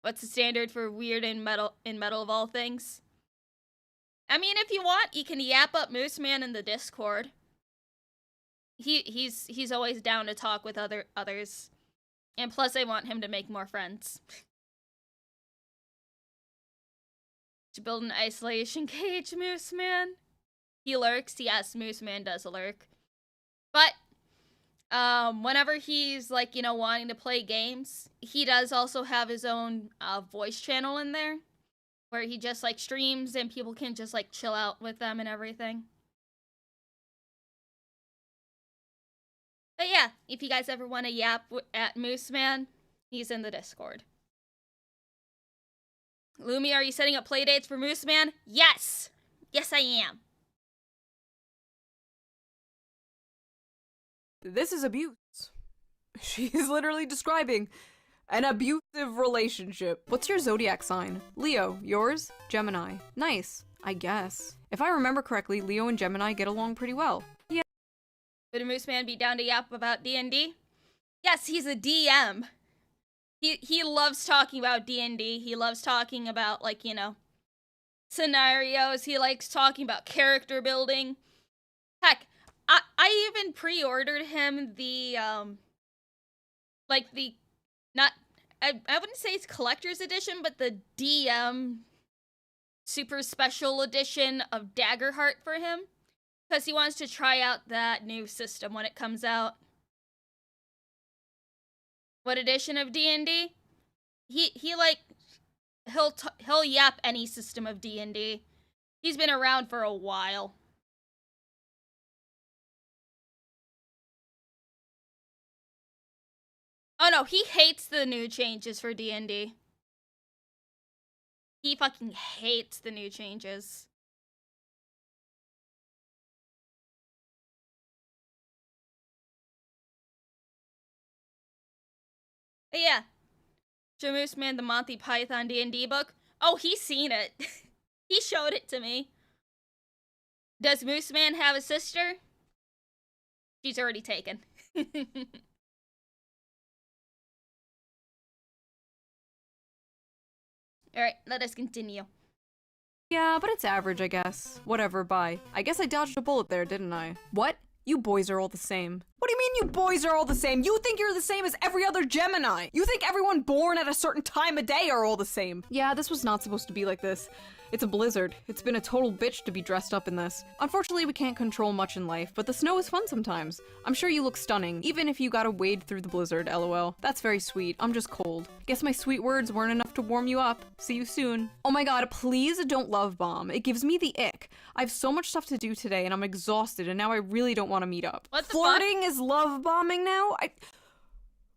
What's the standard for weird in metal of all things? I mean, if you want, you can yap up Moose Man in the Discord. He's always down to talk with others. And plus I want him to make more friends. To build an isolation cage, Moose Man. He lurks, yes, Moose Man does lurk. But whenever he's like, you know, wanting to play games, he does also have his own voice channel in there where he just like streams and people can just like chill out with them and everything. But yeah, if you guys ever want to yap at Moose Man, he's in the Discord. Lumi, are you setting up playdates for Moose Man? Yes! Yes, I am.
This is abuse. She's literally describing an abusive relationship. What's your zodiac sign? Leo. Yours? Gemini. Nice, I guess. If I remember correctly, Leo and Gemini get along pretty well. Yeah.
Would a Moose Man be down to yap about D&D? Yes, he's a DM. He loves talking about D&D. He loves talking about, like, you know, scenarios. He likes talking about character building. Heck, I even pre-ordered him the, like, the, not, I wouldn't say it's collector's edition, but the DM super special edition of Daggerheart for him. Because he wants to try out that new system when it comes out. What edition of D&D? He'll yap any system of D&D. He's been around for a while. Oh no, he hates the new changes for D&D. He fucking hates the new changes. But yeah. Show Moose Man the Monty Python D&D book. Oh, he's seen it. He showed it to me. Does Moose Man have a sister? She's already taken. Alright, let us continue.
Yeah, but it's average, I guess. Whatever, bye. I guess I dodged a bullet there, didn't I? What? You boys are all the same. What do you mean you boys are all the same? You think you're the same as every other Gemini! You think everyone born at a certain time of day are all the same! Yeah, this was not supposed to be like this. It's a blizzard. It's been a total bitch to be dressed up in this. Unfortunately, we can't control much in life, but the snow is fun sometimes. I'm sure you look stunning, even if you gotta wade through the blizzard, lol. That's very sweet. I'm just cold. Guess my sweet words weren't enough to warm you up. See you soon. Oh my god, please don't love bomb. It gives me the ick. I have so much stuff to do today, and I'm exhausted, and now I really don't want to meet up.
What the
Flirting is love bombing now?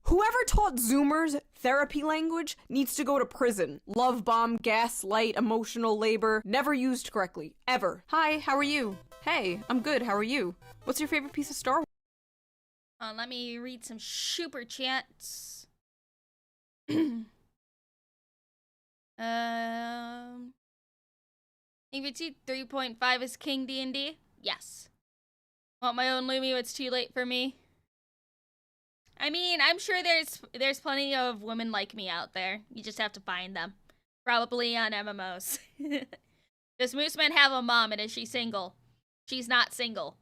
Whoever taught Zoomers therapy language needs to go to prison. Love bomb, gaslight, emotional labor, never used correctly. Ever. Hi, how are you? Hey, I'm good, how are you? What's your favorite piece of Star Wars?
Let me read some super chats. EVT 3.5 is King D&D? Yes. Want my own Lumi, it's too late for me. I mean, I'm sure there's plenty of women like me out there. You just have to find them. Probably on MMOs. Does Mooseman have a mom and is she single? She's not single.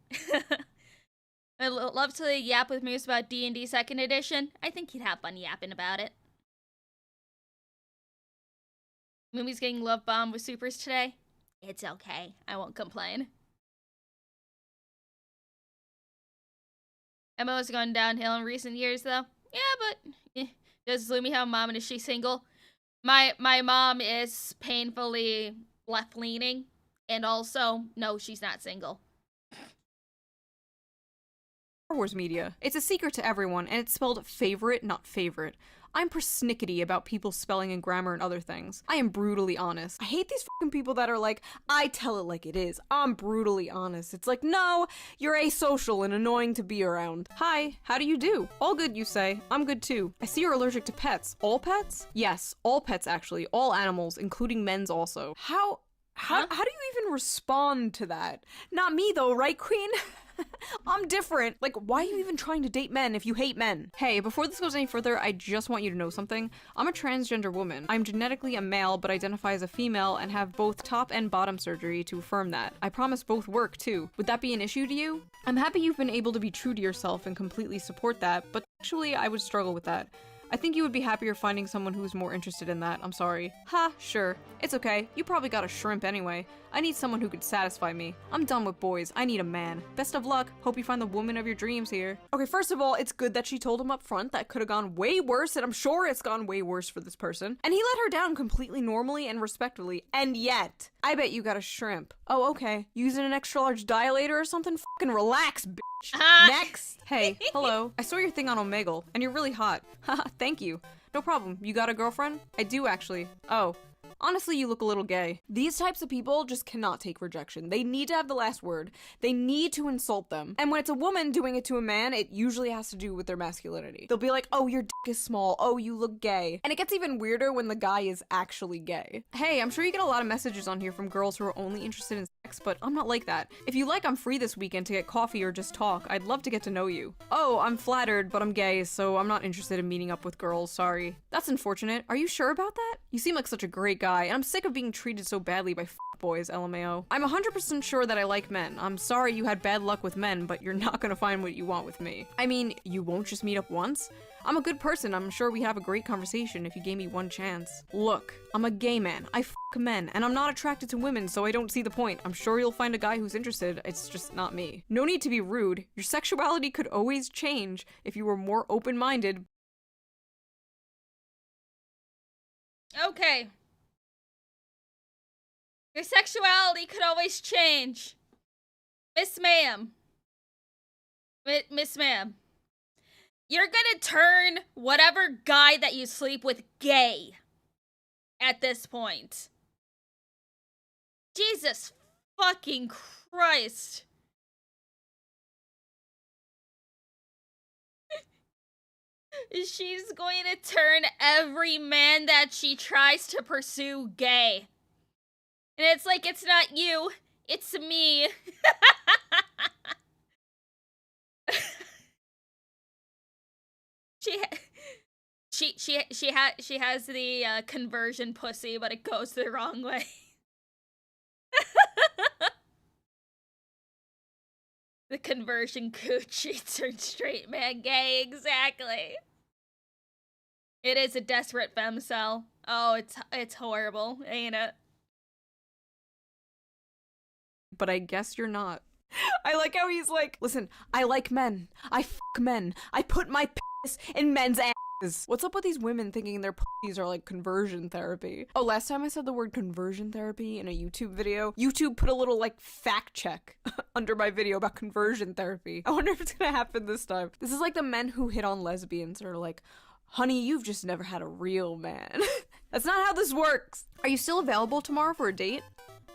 I'd love to yap with Moose about D&D 2nd edition. I think he'd have fun yapping about it. Moomy's getting love bombed with supers today. It's okay. I won't complain. MMO has gone downhill in recent years, though. Yeah, but does Lumi have a mom and is she single? My mom is painfully left-leaning, and also, no, she's not single.
Star Wars media. It's a secret to everyone, and it's spelled favorite, not favorite. I'm persnickety about people's spelling and grammar and other things. I am brutally honest. I hate these fucking people that are like, I tell it like it is. I'm brutally honest. It's like, no, you're asocial and annoying to be around. Hi, how do you do? All good, you say. I'm good too. I see you're allergic to pets. All pets? Yes, all pets actually. All animals, including men's also. How How do you even respond to that? Not me though, right, Queen? I'm different. Like, why are you even trying to date men if you hate men? Hey, before this goes any further, I just want you to know something. I'm a transgender woman. I'm genetically a male, but identify as a female and have both top and bottom surgery to affirm that. I promise both work, too. Would that be an issue to you? I'm happy you've been able to be true to yourself and completely support that, but actually, I would struggle with that. I think you would be happier finding someone who's more interested in that, I'm sorry. Ha, sure. It's okay. You probably got a shrimp anyway. I need someone who could satisfy me. I'm done with boys. I need a man. Best of luck. Hope you find the woman of your dreams here. Okay, first of all, it's good that she told him up front. That could have gone way worse, and I'm sure it's gone way worse for this person. And he let her down completely normally and respectfully, and yet, I bet you got a shrimp. Oh, okay. Using an extra large dilator or something? Fucking relax, bitch. Next! Hey, hello. I saw your thing on Omegle, and you're really hot. Haha, thank you. No problem. You got a girlfriend? I do, actually. Oh. Honestly, you look a little gay. These types of people just cannot take rejection. They need to have the last word. They need to insult them. And when it's a woman doing it to a man, it usually has to do with their masculinity. They'll be like, oh, your dick is small. Oh, you look gay. And it gets even weirder when the guy is actually gay. Hey, I'm sure you get a lot of messages on here from girls who are only interested in sex, but I'm not like that. If you like, I'm free this weekend to get coffee or just talk. I'd love to get to know you. Oh, I'm flattered, but I'm gay, so I'm not interested in meeting up with girls, sorry. That's unfortunate. Are you sure about that? You seem like such a great guy, and I'm sick of being treated so badly by boys, LMAO. I'm 100% sure that I like men. I'm sorry you had bad luck with men, but you're not gonna find what you want with me. I mean, you won't just meet up once? I'm a good person. I'm sure we'd have a great conversation if you gave me one chance. Look, I'm a gay man. I fuck men, and I'm not attracted to women, so I don't see the point. I'm sure you'll find a guy who's interested. It's just not me. No need to be rude. Your sexuality could always change if you were more open-minded.
Okay. Your sexuality could always change. Miss Ma'am. Miss Ma'am. You're gonna turn whatever guy that you sleep with gay at this point. Jesus fucking Christ. She's going to turn every man that she tries to pursue gay. And it's like, it's not you, it's me. She has the conversion pussy, but it goes the wrong way. The conversion coochie turned straight man gay, exactly. It is a desperate femcel. Oh, it's horrible, ain't it?
But I guess you're not. I like how he's like, listen, I like men. I fuck men. I put my penis in men's asses. What's up with these women thinking their pussies are like conversion therapy? Oh, last time I said the word conversion therapy in a YouTube video, YouTube put a little like fact check under my video about conversion therapy. I wonder if it's gonna happen this time. This is like the men who hit on lesbians or like, honey, you've just never had a real man. That's not how this works. Are you still available tomorrow for a date?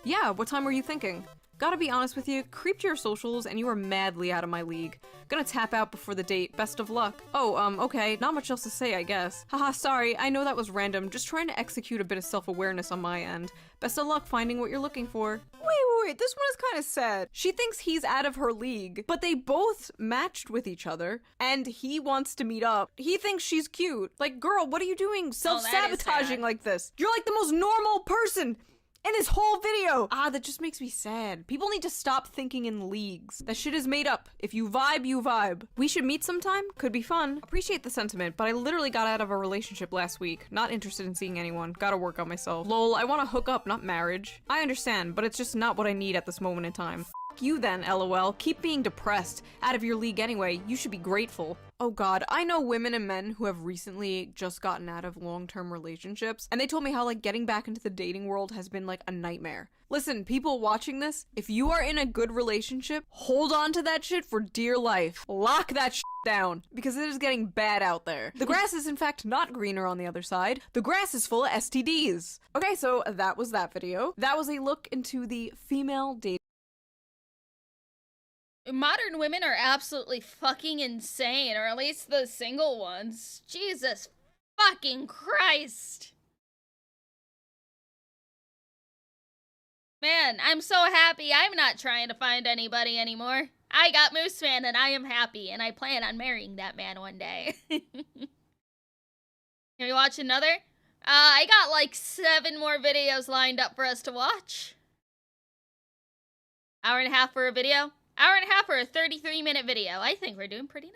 Yeah, what time were you thinking? Gotta be honest with you, creeped your socials and you are madly out of my league. Gonna tap out before the date, best of luck. Oh, okay, not much else to say, I guess. Haha, sorry, I know that was random, just trying to execute a bit of self-awareness on my end. Best of luck finding what you're looking for. Wait, this one is kinda sad. She thinks he's out of her league, but they both matched with each other, and he wants to meet up. He thinks she's cute. Like, girl, what are you doing self-sabotaging like this? You're like the most normal person in this whole video! That just makes me sad. People need to stop thinking in leagues. That shit is made up. If you vibe, you vibe. We should meet sometime? Could be fun. Appreciate the sentiment, but I literally got out of a relationship last week. Not interested in seeing anyone. Gotta work on myself. Lol, I wanna hook up, not marriage. I understand, but it's just not what I need at this moment in time. F you then, LOL. Keep being depressed. Out of your league anyway. You should be grateful. Oh god, I know women and men who have recently just gotten out of long-term relationships, and they told me how, like, getting back into the dating world has been, like, a nightmare. Listen, people watching this, if you are in a good relationship, hold on to that shit for dear life. Lock that shit down, because it is getting bad out there. The grass is, in fact, not greener on the other side. The grass is full of STDs. Okay, so that was that video. That was a look into the female dating.
Modern women are absolutely fucking insane, or at least the single ones. Jesus fucking Christ. Man, I'm so happy I'm not trying to find anybody anymore. I got Moose Man and I am happy, and I plan on marrying that man one day. Can we watch another? I got like 7 more videos lined up for us to watch. Hour and a half for a video? Hour and a half for a 33-minute video. I think we're doing pretty nice.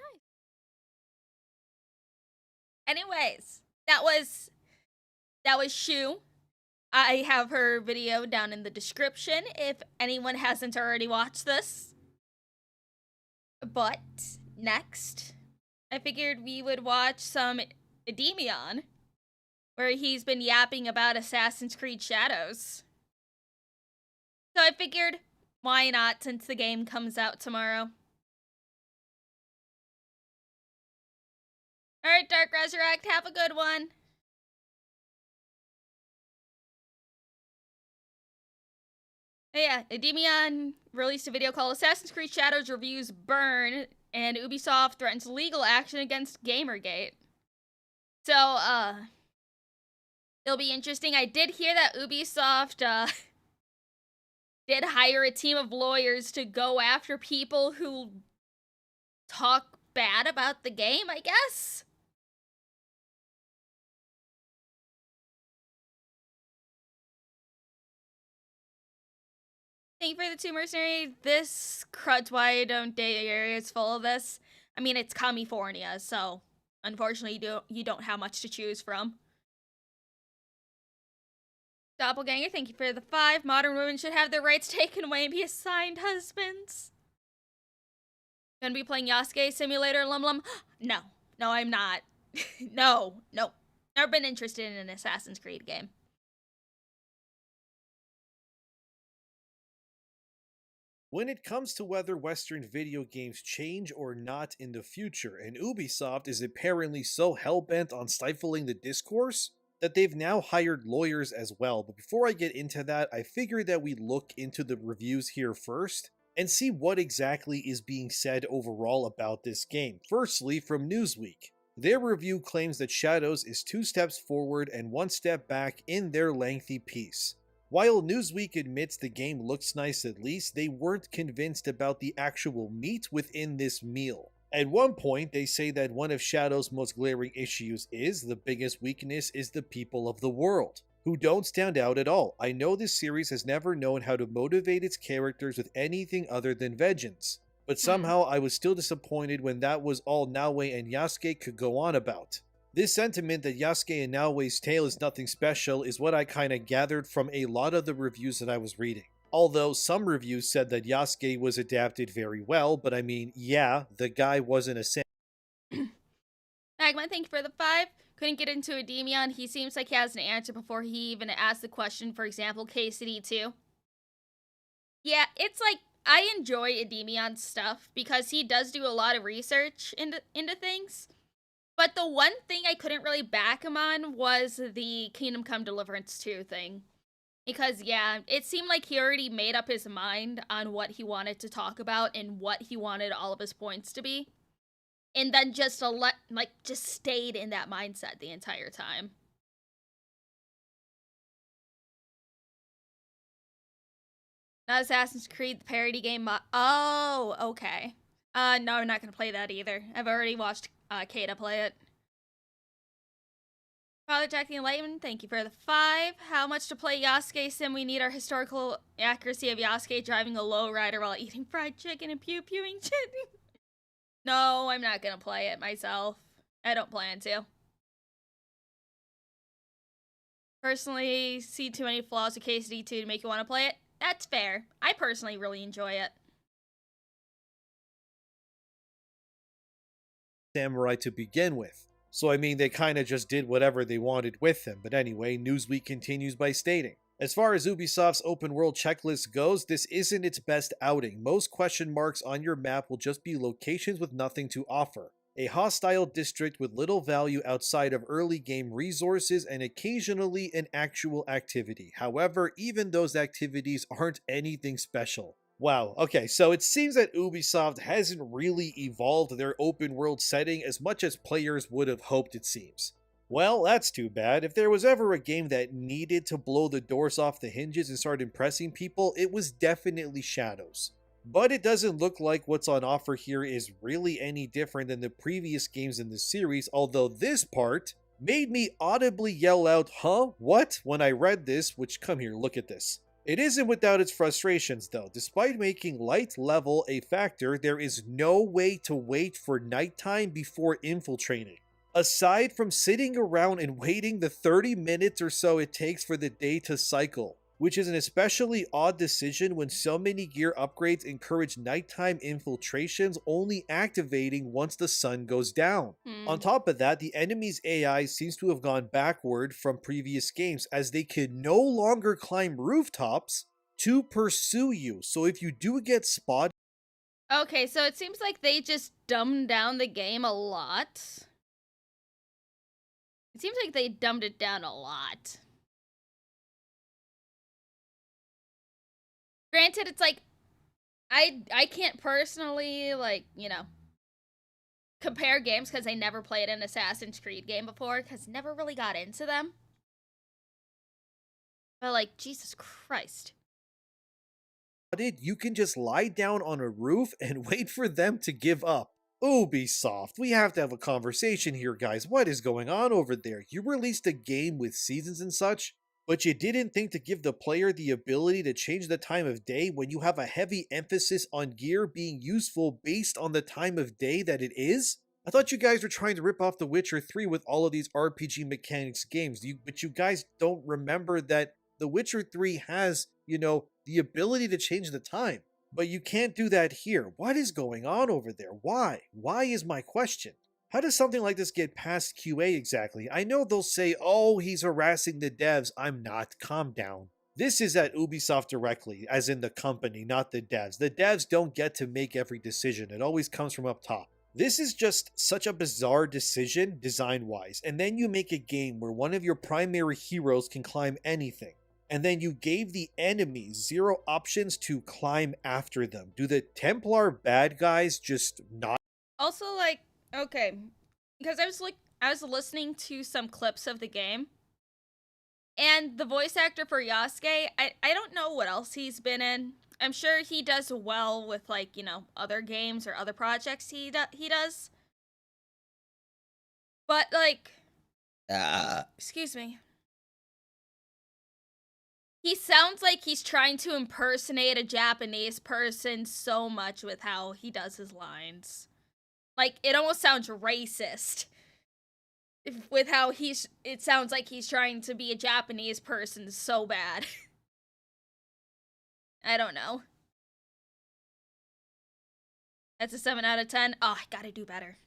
Anyways, that was Shu. I have her video down in the description if anyone hasn't already watched this. But next, I figured we would watch some Edemion, where he's been yapping about Assassin's Creed Shadows. So I figured, why not, since the game comes out tomorrow. Alright, Dark Resurrect, have a good one. Yeah, Edemion released a video called Assassin's Creed Shadows Reviews Burn, and Ubisoft threatens legal action against Gamergate. So, it'll be interesting. I did hear that Ubisoft, did hire a team of lawyers to go after people who talk bad about the game, I guess? Thank you for the 2 mercenary. This crud's why I don't date area is full of this. I mean, it's California, so unfortunately you don't have much to choose from. Doppelganger, thank you for the 5. Modern women should have their rights taken away and be assigned husbands. Gonna be playing Yasuke Simulator, LumLum? No, I'm not. No. Never been interested in an Assassin's Creed game.
When it comes to whether Western video games change or not in the future, and Ubisoft is apparently so hell-bent on stifling the discourse that they've now hired lawyers as well. But before I get into that, I figured that we look into the reviews here first and see what exactly is being said overall about this game. Firstly, from Newsweek. Their review claims that Shadows is 2 steps forward and 1 step back in their lengthy piece. While Newsweek admits the game looks nice at least, they weren't convinced about the actual meat within this meal. At one point, they say that one of Shadow's most glaring issues is the biggest weakness is the people of the world, who don't stand out at all. I know this series has never known how to motivate its characters with anything other than vengeance, but somehow I was still disappointed when that was all Naoe and Yasuke could go on about. This sentiment that Yasuke and Naoe's tale is nothing special is what I kinda gathered from a lot of the reviews that I was reading. Although some reviews said that Yasuke was adapted very well, but I mean, yeah, the guy wasn't a saint.
Magma, thank you for the 5. Couldn't get into Edemion. He seems like he has an answer before he even asked the question, for example, KCD2. Yeah, it's like, I enjoy Edemion's stuff because he does do a lot of research into things. But the one thing I couldn't really back him on was the Kingdom Come Deliverance 2 thing. Because, yeah, it seemed like he already made up his mind on what he wanted to talk about and what he wanted all of his points to be. And then just stayed in that mindset the entire time. Not Assassin's Creed, the parody game. Oh, okay. No, I'm not gonna play that either. I've already watched Kata play it. Father Jack the Enlightenment, thank you for the 5. How much to play Yasuke Sim? We need our historical accuracy of Yasuke driving a lowrider while eating fried chicken and pew-pewing shit. No, I'm not gonna play it myself. I don't plan to. Personally, see too many flaws with KCD2 to make you want to play it. That's fair. I personally really enjoy it.
Samurai to begin with. So I mean, they kinda just did whatever they wanted with them. But anyway, Newsweek continues by stating, as far as Ubisoft's open world checklist goes, this isn't its best outing. Most question marks on your map will just be locations with nothing to offer. A hostile district with little value outside of early game resources and occasionally an actual activity. However, even those activities aren't anything special. Wow, okay, so it seems that Ubisoft hasn't really evolved their open world setting as much as players would have hoped, it seems. Well, that's too bad. If there was ever a game that needed to blow the doors off the hinges and start impressing people, it was definitely Shadows. But it doesn't look like what's on offer here is really any different than the previous games in the series, although this part made me audibly yell out, "Huh? What?" when I read this, which, come here, look at this. It isn't without its frustrations though. Despite making light level a factor, there is no way to wait for nighttime before infiltrating. Aside from sitting around and waiting the 30 minutes or so it takes for the day to cycle, which is an especially odd decision when so many gear upgrades encourage nighttime infiltrations only activating once the sun goes down. On top of that, the enemy's AI seems to have gone backward from previous games as they can no longer climb rooftops to pursue you. So if you do get spotted,
Okay, so it seems like they just dumbed down the game a lot. It seems like they dumbed it down a lot. Granted, it's like, I can't personally, like, you know, compare games because I never played an Assassin's Creed game before because never really got into them. But, like, Jesus Christ.
you can just lie down on a roof and wait for them to give up. Ubisoft, we have to have a conversation here, guys. What is going on over there? You released a game with seasons and such, but you didn't think to give the player the ability to change the time of day when you have a heavy emphasis on gear being useful based on the time of day that it is? I thought you guys were trying to rip off The Witcher 3 with all of these RPG mechanics games, but you guys don't remember that The Witcher 3 has, the ability to change the time. But you can't do that here. What is going on over there? Why? Why is my question. How does something like this get past QA exactly? I know they'll say, oh, he's harassing the devs. I'm not. Calm down. This is at Ubisoft directly, as in the company, not the devs. The devs don't get to make every decision. It always comes from up top. This is just such a bizarre decision, design-wise. And then you make a game where one of your primary heroes can climb anything. And then you gave the enemies 0 options to climb after them. Do the Templar bad guys just not?
Also, like, okay, because I was listening to some clips of the game, and the voice actor for Yasuke, I don't know what else he's been in. I'm sure he does well with, like, other games or other projects he does. But, like, excuse me. He sounds like he's trying to impersonate a Japanese person so much with how he does his lines. Like, it almost sounds racist with how it sounds like he's trying to be a Japanese person so bad. I don't know. That's a 7 out of 10. Oh, I gotta do better.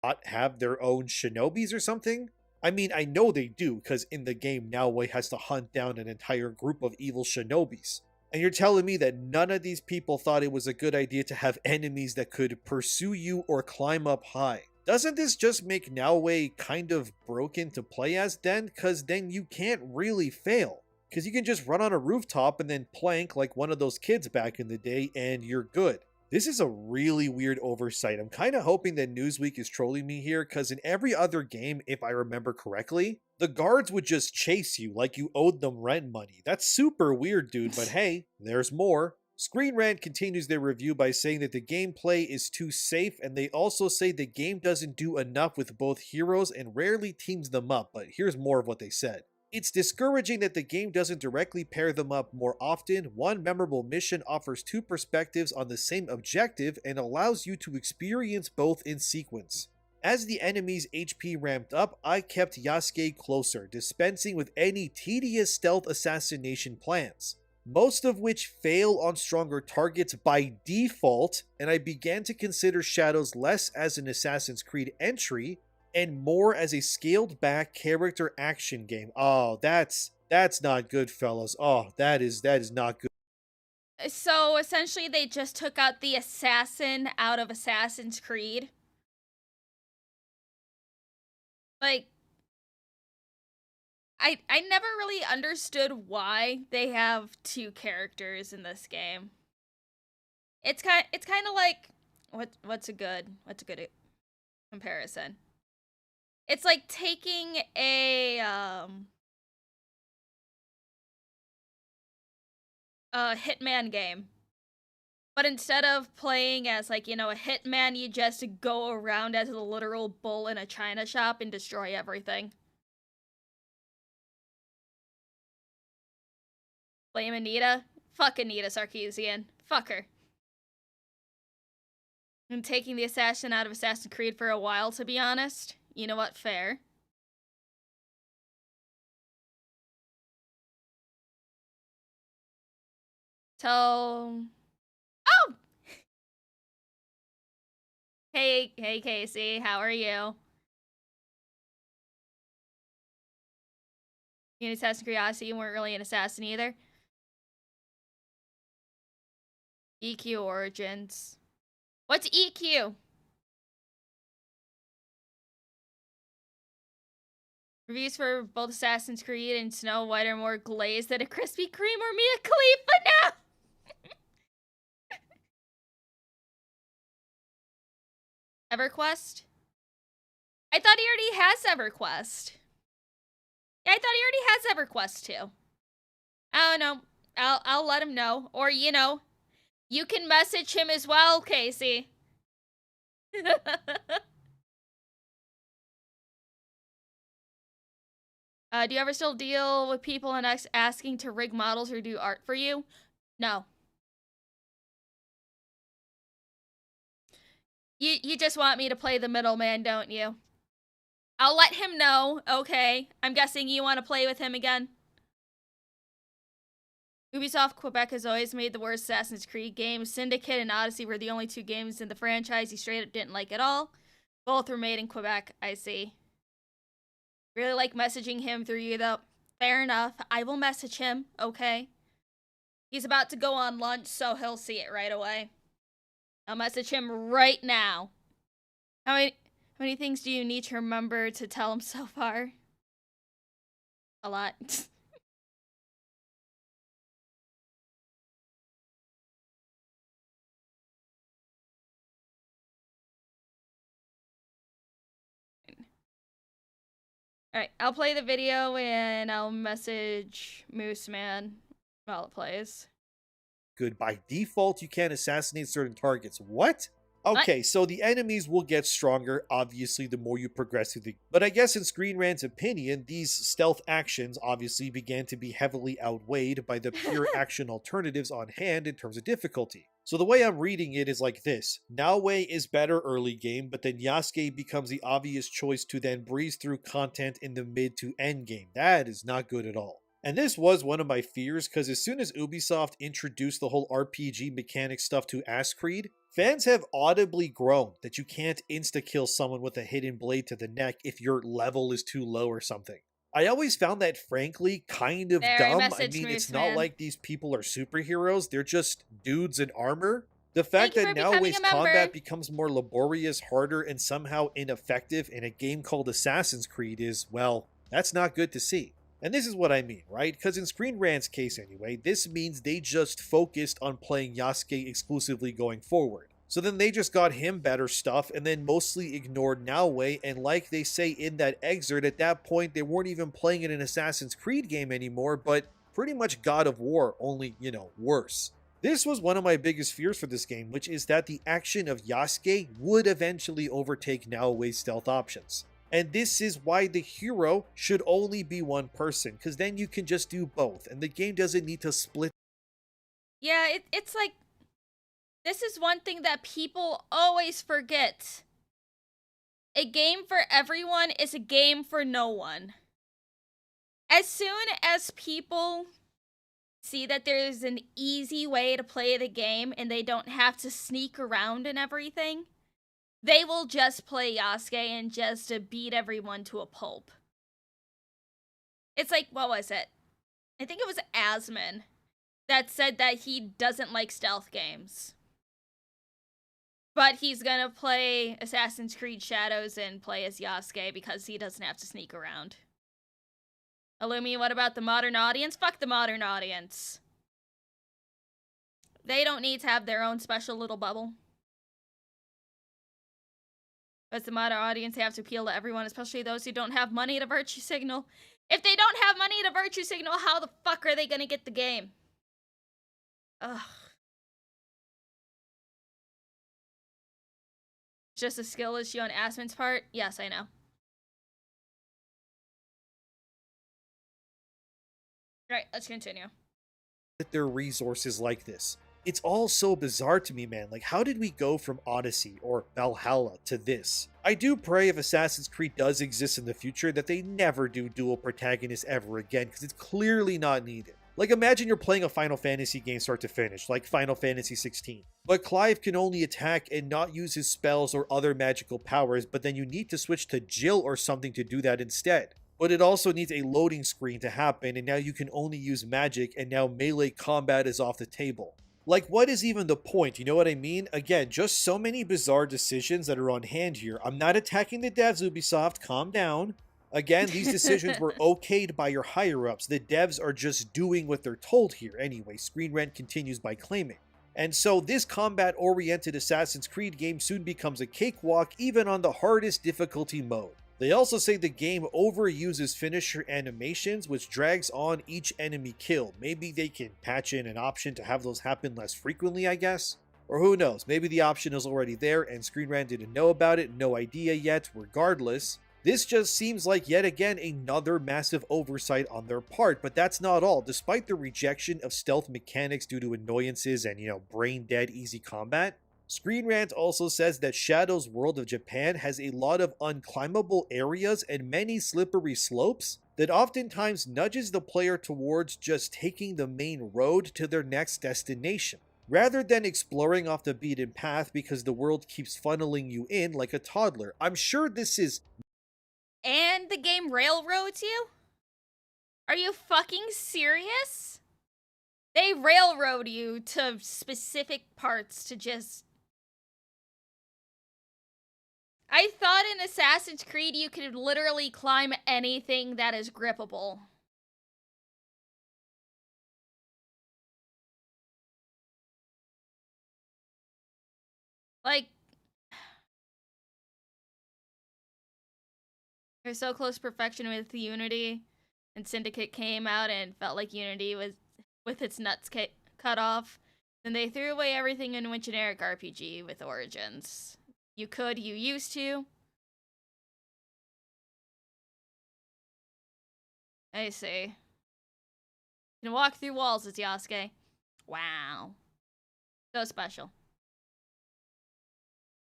Not have their own shinobis or something? I mean, I know they do, because in the game, Naoi has to hunt down an entire group of evil shinobis. And you're telling me that none of these people thought it was a good idea to have enemies that could pursue you or climb up high? Doesn't this just make Naoi kind of broken to play as then? Because then you can't really fail. Because you can just run on a rooftop and then plank like one of those kids back in the day and you're good. This is a really weird oversight. I'm kind of hoping that Newsweek is trolling me here, because in every other game, if I remember correctly, the guards would just chase you like you owed them rent money. That's super weird, dude, but hey, there's more. Screen Rant continues their review by saying that the gameplay is too safe, and they also say the game doesn't do enough with both heroes and rarely teams them up, but here's more of what they said. It's discouraging that the game doesn't directly pair them up more often. One memorable mission offers 2 perspectives on the same objective and allows you to experience both in sequence. As the enemy's HP ramped up, I kept Yasuke closer, dispensing with any tedious stealth assassination plans, most of which fail on stronger targets by default, and I began to consider Shadows less as an Assassin's Creed entry and more as a scaled back character action game. Oh, that's not good, fellas. Oh, that is not good.
So essentially they just took out the assassin out of Assassin's Creed. Like, I never really understood why they have 2 characters in this game. It's kind of like what's a good comparison? It's like taking a Hitman game. But instead of playing as, like, you know, a hitman, you just go around as a literal bull in a china shop and destroy everything. Blame Anita? Fuck Anita Sarkeesian. Fuck her. I'm taking the assassin out of Assassin's Creed for a while, to be honest. You know what? Fair. Oh! Hey, Casey, how are you? In Assassin's Creed Odyssey, you weren't really an assassin either. EQ Origins. What's EQ? Reviews for both Assassin's Creed and Snow White are more glazed than a Krispy Kreme or Mia Khalifa now! EverQuest? I thought he already has EverQuest. Yeah, I thought he already has EverQuest too. I don't know. I'll let him know. Or, you know, you can message him as well, Casey. Do you ever still deal with people on X asking to rig models or do art for you? No. You just want me to play the middleman, don't you? I'll let him know, okay? I'm guessing you want to play with him again? Ubisoft Quebec has always made the worst Assassin's Creed games. Syndicate and Odyssey were the only two games in the franchise he straight up didn't like at all. Both were made in Quebec, I see. Really like messaging him through you, though. Fair enough. I will message him, okay? He's about to go on lunch, so he'll see it right away. I'll message him right now. How many things do you need to remember to tell him so far? A lot. Alright, I'll play the video and I'll message Moose Man while it plays.
Good. By default, you can't assassinate certain targets. What? Okay, so the enemies will get stronger, obviously, the more you progress through the... But I guess in Screen Rant's opinion, these stealth actions obviously began to be heavily outweighed by the pure action alternatives on hand in terms of difficulty. So the way I'm reading it is like this. Naoe is better early game, but then Yasuke becomes the obvious choice to then breeze through content in the mid to end game. That is not good at all. And this was one of my fears, because as soon as Ubisoft introduced the whole RPG mechanic stuff to Ass Creed, fans have audibly groaned that you can't insta-kill someone with a hidden blade to the neck if your level is too low or something. I always found that, frankly, kind of dumb. I mean, it's not like these people are superheroes, they're just dudes in armor. The fact that Naoe's combat becomes more laborious, harder, and somehow ineffective in a game called Assassin's Creed is, well, that's not good to see. And this is what I mean, right? Because in Screen Rant's case anyway, this means they just focused on playing Yasuke exclusively going forward. So then they just got him better stuff and then mostly ignored Naoe, and like they say in that excerpt, at that point they weren't even playing in an Assassin's Creed game anymore, but pretty much God of War, only, you know, worse. This was one of my biggest fears for this game, which is that the action of Yasuke would eventually overtake Naoe's stealth options. And this is why the hero should only be one person, because then you can just do both, and the game doesn't need to split.
Yeah, it's like, this is one thing that people always forget. A game for everyone is a game for no one. As soon as people see that there's an easy way to play the game and they don't have to sneak around and everything, they will just play Yasuke and just beat everyone to a pulp. It's like, what was it? I think it was Asman that said that he doesn't like stealth games. But he's gonna play Assassin's Creed Shadows and play as Yasuke because he doesn't have to sneak around. Lumi, what about the modern audience? Fuck the modern audience. They don't need to have their own special little bubble. But the modern audience have to appeal to everyone, especially those who don't have money to virtue signal. If they don't have money to virtue signal, how the fuck are they gonna get the game? Ugh. Just a skill issue on Asmon's part? Yes, I know. Right, let's continue.
Their resources like this. It's all so bizarre to me, man. Like, how did we go from Odyssey or Valhalla to this? I do pray if Assassin's Creed does exist in the future that they never do dual protagonists ever again, because it's clearly not needed. Like, imagine you're playing a Final Fantasy game start to finish, like Final Fantasy 16. But Clive can only attack and not use his spells or other magical powers, but then you need to switch to Jill or something to do that instead. But it also needs a loading screen to happen, and now you can only use magic, and now melee combat is off the table. Like, what is even the point? You know what I mean? Again, just so many bizarre decisions that are on hand here. I'm not attacking the devs, Ubisoft. Calm down. Again, these decisions were okayed by your higher-ups. The devs are just doing what they're told here anyway. Screen Rant continues by claiming. And so this combat-oriented Assassin's Creed game soon becomes a cakewalk, even on the hardest difficulty mode. They also say the game overuses finisher animations, which drags on each enemy kill. Maybe they can patch in an option to have those happen less frequently, I guess? Or who knows, maybe the option is already there and Screen Rant didn't know about it, no idea yet. Regardless, this just seems like yet again another massive oversight on their part, but that's not all. Despite the rejection of stealth mechanics due to annoyances and, brain dead easy combat, Screen Rant also says that Shadow's World of Japan has a lot of unclimbable areas and many slippery slopes that oftentimes nudges the player towards just taking the main road to their next destination, rather than exploring off the beaten path because the world keeps funneling you in like a toddler. I'm sure this is...
And the game railroads you? Are you fucking serious? They railroad you to specific parts to just... I thought in Assassin's Creed you could literally climb anything that is grippable. Like, you're so close to perfection with Unity, and Syndicate came out and felt like Unity was with its nuts cut off. Then they threw away everything and went generic RPG with Origins. You used to. I see. You can walk through walls as Yasuke. Wow. So special.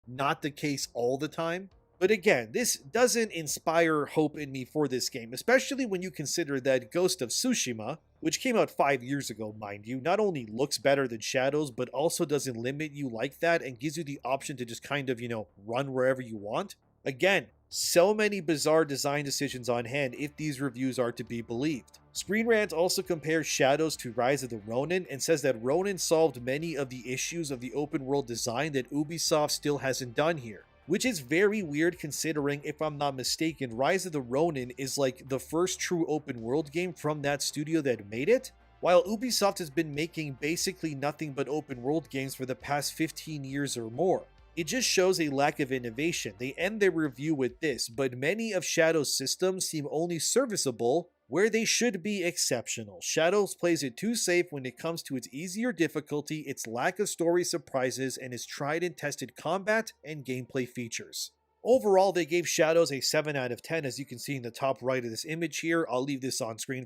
Not the case all the time. But again, this doesn't inspire hope in me for this game, especially when you consider that Ghost of Tsushima, which came out 5 years ago, mind you, not only looks better than Shadows, but also doesn't limit you like that and gives you the option to just kind of, run wherever you want. Again, so many bizarre design decisions on hand if these reviews are to be believed. Screen Rant also compares Shadows to Rise of the Ronin and says that Ronin solved many of the issues of the open world design that Ubisoft still hasn't done here. Which is very weird considering, if I'm not mistaken, Rise of the Ronin is like the first true open world game from that studio that made it, while Ubisoft has been making basically nothing but open world games for the past 15 years or more. It just shows a lack of innovation. They end their review with this, but many of Shadow's systems seem only serviceable where they should be exceptional. Shadows plays it too safe when it comes to its easier difficulty, its lack of story surprises, and its tried and tested combat and gameplay features. Overall, they gave Shadows a 7 out of 10, as you can see in the top right of this image here. I'll leave this on screen.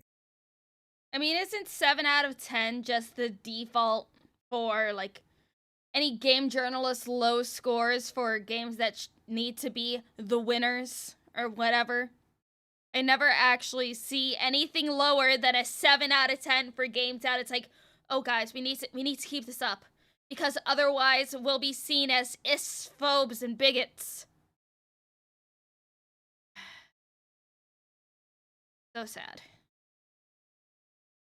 I mean, isn't 7 out of 10 just the default for, like, any game journalist low scores for games that need to be the winners or whatever? I never actually see anything lower than a 7 out of 10 for games out. It's like, oh guys, we need to keep this up because otherwise we'll be seen as isphobes and bigots. So sad.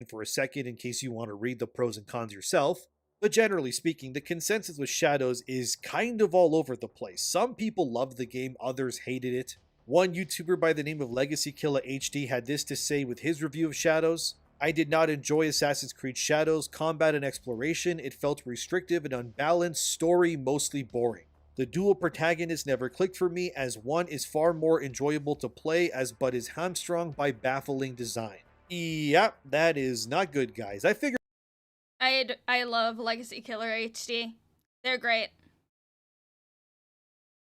For a second, in case you want to read the pros and cons yourself. But generally speaking, the consensus with Shadows is kind of all over the place. Some people loved the game, others hated it. One YouTuber by the name of Legacy Killer HD had this to say with his review of Shadows: I did not enjoy Assassin's Creed Shadows, combat and exploration. It felt restrictive and unbalanced, story mostly boring. The dual protagonist never clicked for me, as one is far more enjoyable to play as but is hamstrung by baffling design. Yep, that is not good, guys. I figured
I love Legacy Killer HD. They're great.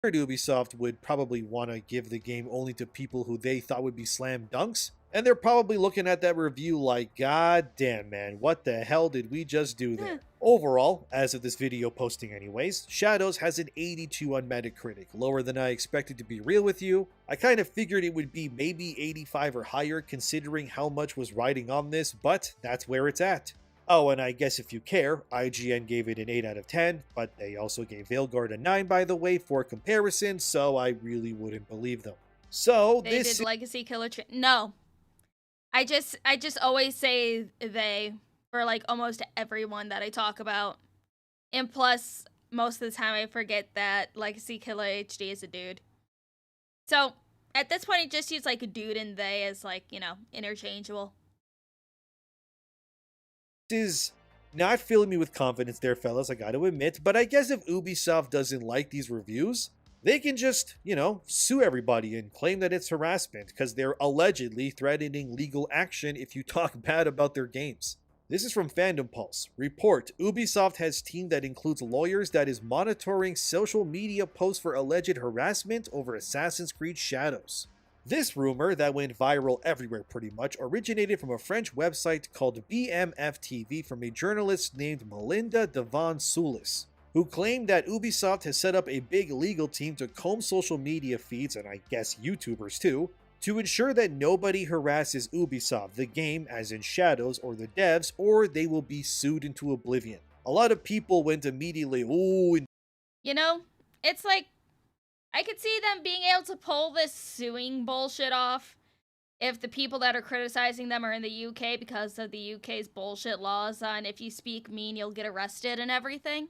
Ubisoft would probably want to give the game only to people who they thought would be slam dunks. And they're probably looking at that review like, God damn, man, what the hell did we just do there? Overall, as of this video posting anyways, Shadows has an 82 on Metacritic, lower than I expected, to be real with you. I kind of figured it would be maybe 85 or higher considering how much was riding on this, but that's where it's at. Oh, and I guess if you care, IGN gave it an 8 out of 10, but they also gave Veilguard a 9, by the way, for comparison, so I really wouldn't believe them. So,
They did Legacy Killer No. I just always say they for like almost everyone that I talk about. And plus, most of the time I forget that Legacy Killer HD is a dude. So, at this point, I just use like a dude and they as like, you know, interchangeable.
Is not filling me with confidence there, fellas, I gotta admit, but I guess if Ubisoft doesn't like these reviews, they can just, you know, sue everybody and claim that it's harassment because they're allegedly threatening legal action if you talk bad about their games. This is from Fandom Pulse. Report: Ubisoft has team that includes lawyers that is monitoring social media posts for alleged harassment over Assassin's Creed Shadows. This rumor, that went viral everywhere pretty much, originated from a French website called BMFTV from a journalist named Melinda Devon Soulis, who claimed that Ubisoft has set up a big legal team to comb social media feeds, and I guess YouTubers too, to ensure that nobody harasses Ubisoft, the game, as in Shadows, or the devs, or they will be sued into oblivion. A lot of people went immediately, ooh.
You know, it's like, I could see them being able to pull this suing bullshit off if the people that are criticizing them are in the UK because of the UK's bullshit laws on if you speak mean, you'll get arrested and everything.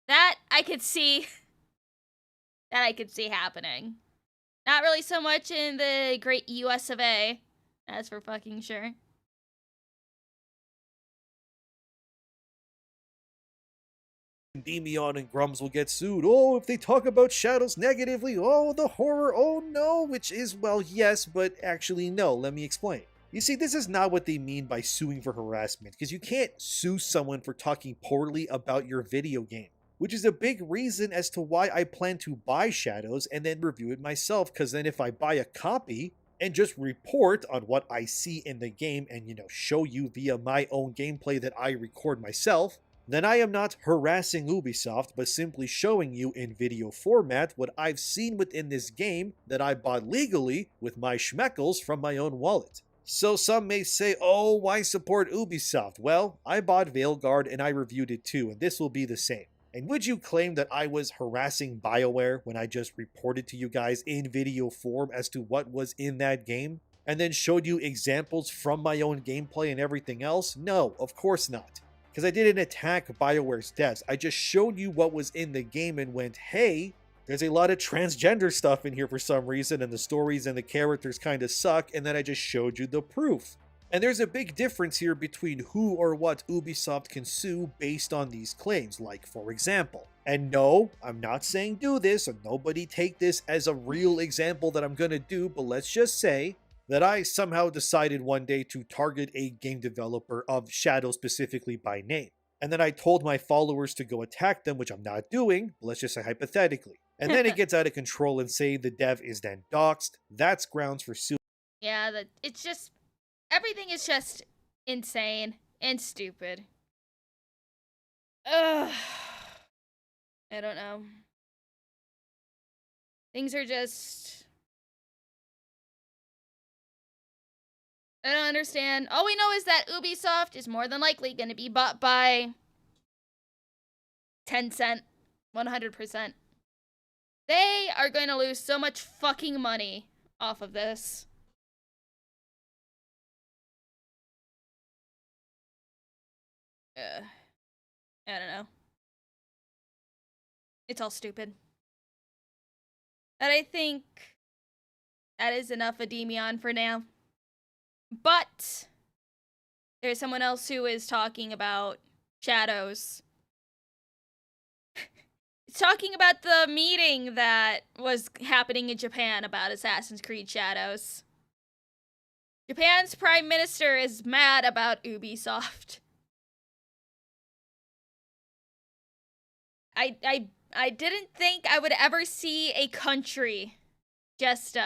That I could see happening. Not really so much in the great US of A, that's for fucking sure.
Demion and Grums will get sued. Oh, if they talk about Shadows negatively, oh, the horror, oh no, which is, well, yes, but actually no, let me explain. You see, this is not what they mean by suing for harassment, because you can't sue someone for talking poorly about your video game, which is a big reason as to why I plan to buy Shadows and then review it myself, because then if I buy a copy and just report on what I see in the game and, you know, show you via my own gameplay that I record myself, then I am not harassing Ubisoft, but simply showing you in video format what I've seen within this game that I bought legally with my schmeckles from my own wallet. So some may say, oh, why support Ubisoft? Well, I bought Veilguard and I reviewed it too, and this will be the same. And would you claim that I was harassing BioWare when I just reported to you guys in video form as to what was in that game? And then showed you examples from my own gameplay and everything else? No, of course not. Because I didn't attack BioWare's devs. I just showed you what was in the game and went, hey, there's a lot of transgender stuff in here for some reason, and the stories and the characters kind of suck, and then I just showed you the proof. And there's a big difference here between who or what Ubisoft can sue based on these claims, like, for example. And no, I'm not saying do this, and nobody take this as a real example that I'm gonna do, but let's just say that I somehow decided one day to target a game developer of Shadow specifically by name. And then I told my followers to go attack them, which I'm not doing, but let's just say hypothetically. And then it gets out of control and say the dev is then doxxed. That's grounds for suing.
Yeah, it's just, everything is just insane and stupid. Ugh. I don't know. Things are just, I don't understand. All we know is that Ubisoft is more than likely going to be bought by Tencent, 100%. They are going to lose so much fucking money off of this. I don't know. It's all stupid. But I think that is enough of Demion for now. But there's someone else who is talking about Shadows. talking about the meeting that was happening in Japan about Assassin's Creed Shadows. Japan's prime minister is mad about Ubisoft. I didn't think I would ever see a country just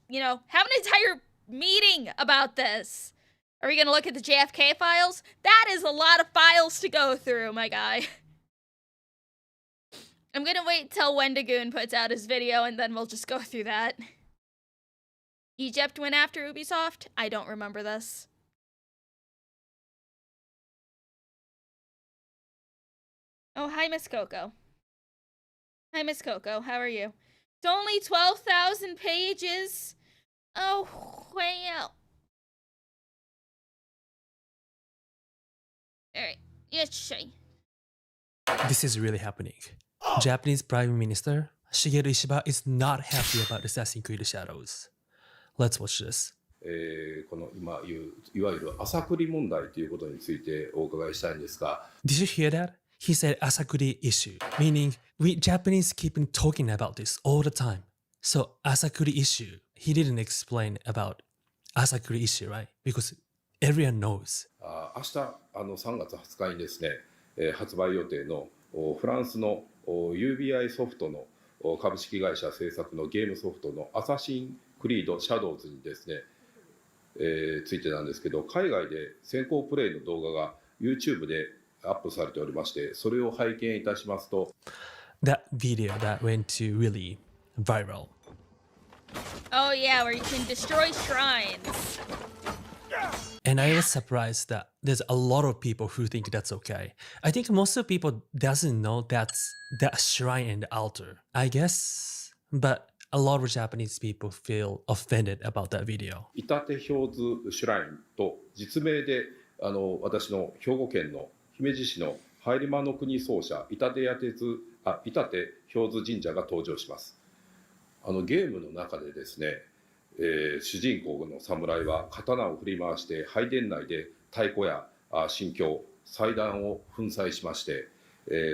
you know, have an entire meeting about this. Are we gonna look at the JFK files? That is a lot of files to go through, my guy. I'm gonna wait till Wendigoon puts out his video and then we'll just go through that. Egypt went after Ubisoft? I don't remember this. Oh, hi, Miss Coco. Hi, Miss Coco. How are you? It's only 12,000 pages. Oh, wow. Alright, let's see.
This is really happening. Japanese Prime Minister Shigeru Ishiba is not happy about Assassin's Creed Shadows. Let's watch this.
この今言ういわゆる朝栗問題ということについてお伺いしたいんですが、
Did you hear that? He said Asakuri issue, meaning we Japanese keep talking about this all the time. So Asakuri issue, he didn't explain about Asakuri issue, right? Because everyone knows.
明日3月20日にですね、発売予定のフランスの UBI ソフトの株式会社制作のゲームソフトのアサシンクリードシャドウズにですね、ついてなんですけど、海外で先行プレイの動画が YouTube でアップされておりまして、それを拝見いたしますと、
That video that went to really viral.
Oh yeah, where you can destroy shrines.
And I was surprised that there's a lot of people who think that's okay. I think most of people doesn't know that's that shrine and altar. I guess, but a lot of Japanese people feel offended about that video.
板手氷津シュラインと実名で私の兵庫県の姫路市の入間の国奏者板手氷津神社が登場します。ゲームの中でですね、主人公の侍は刀を振り回して拝殿内で太鼓や神経祭壇を粉砕しまして、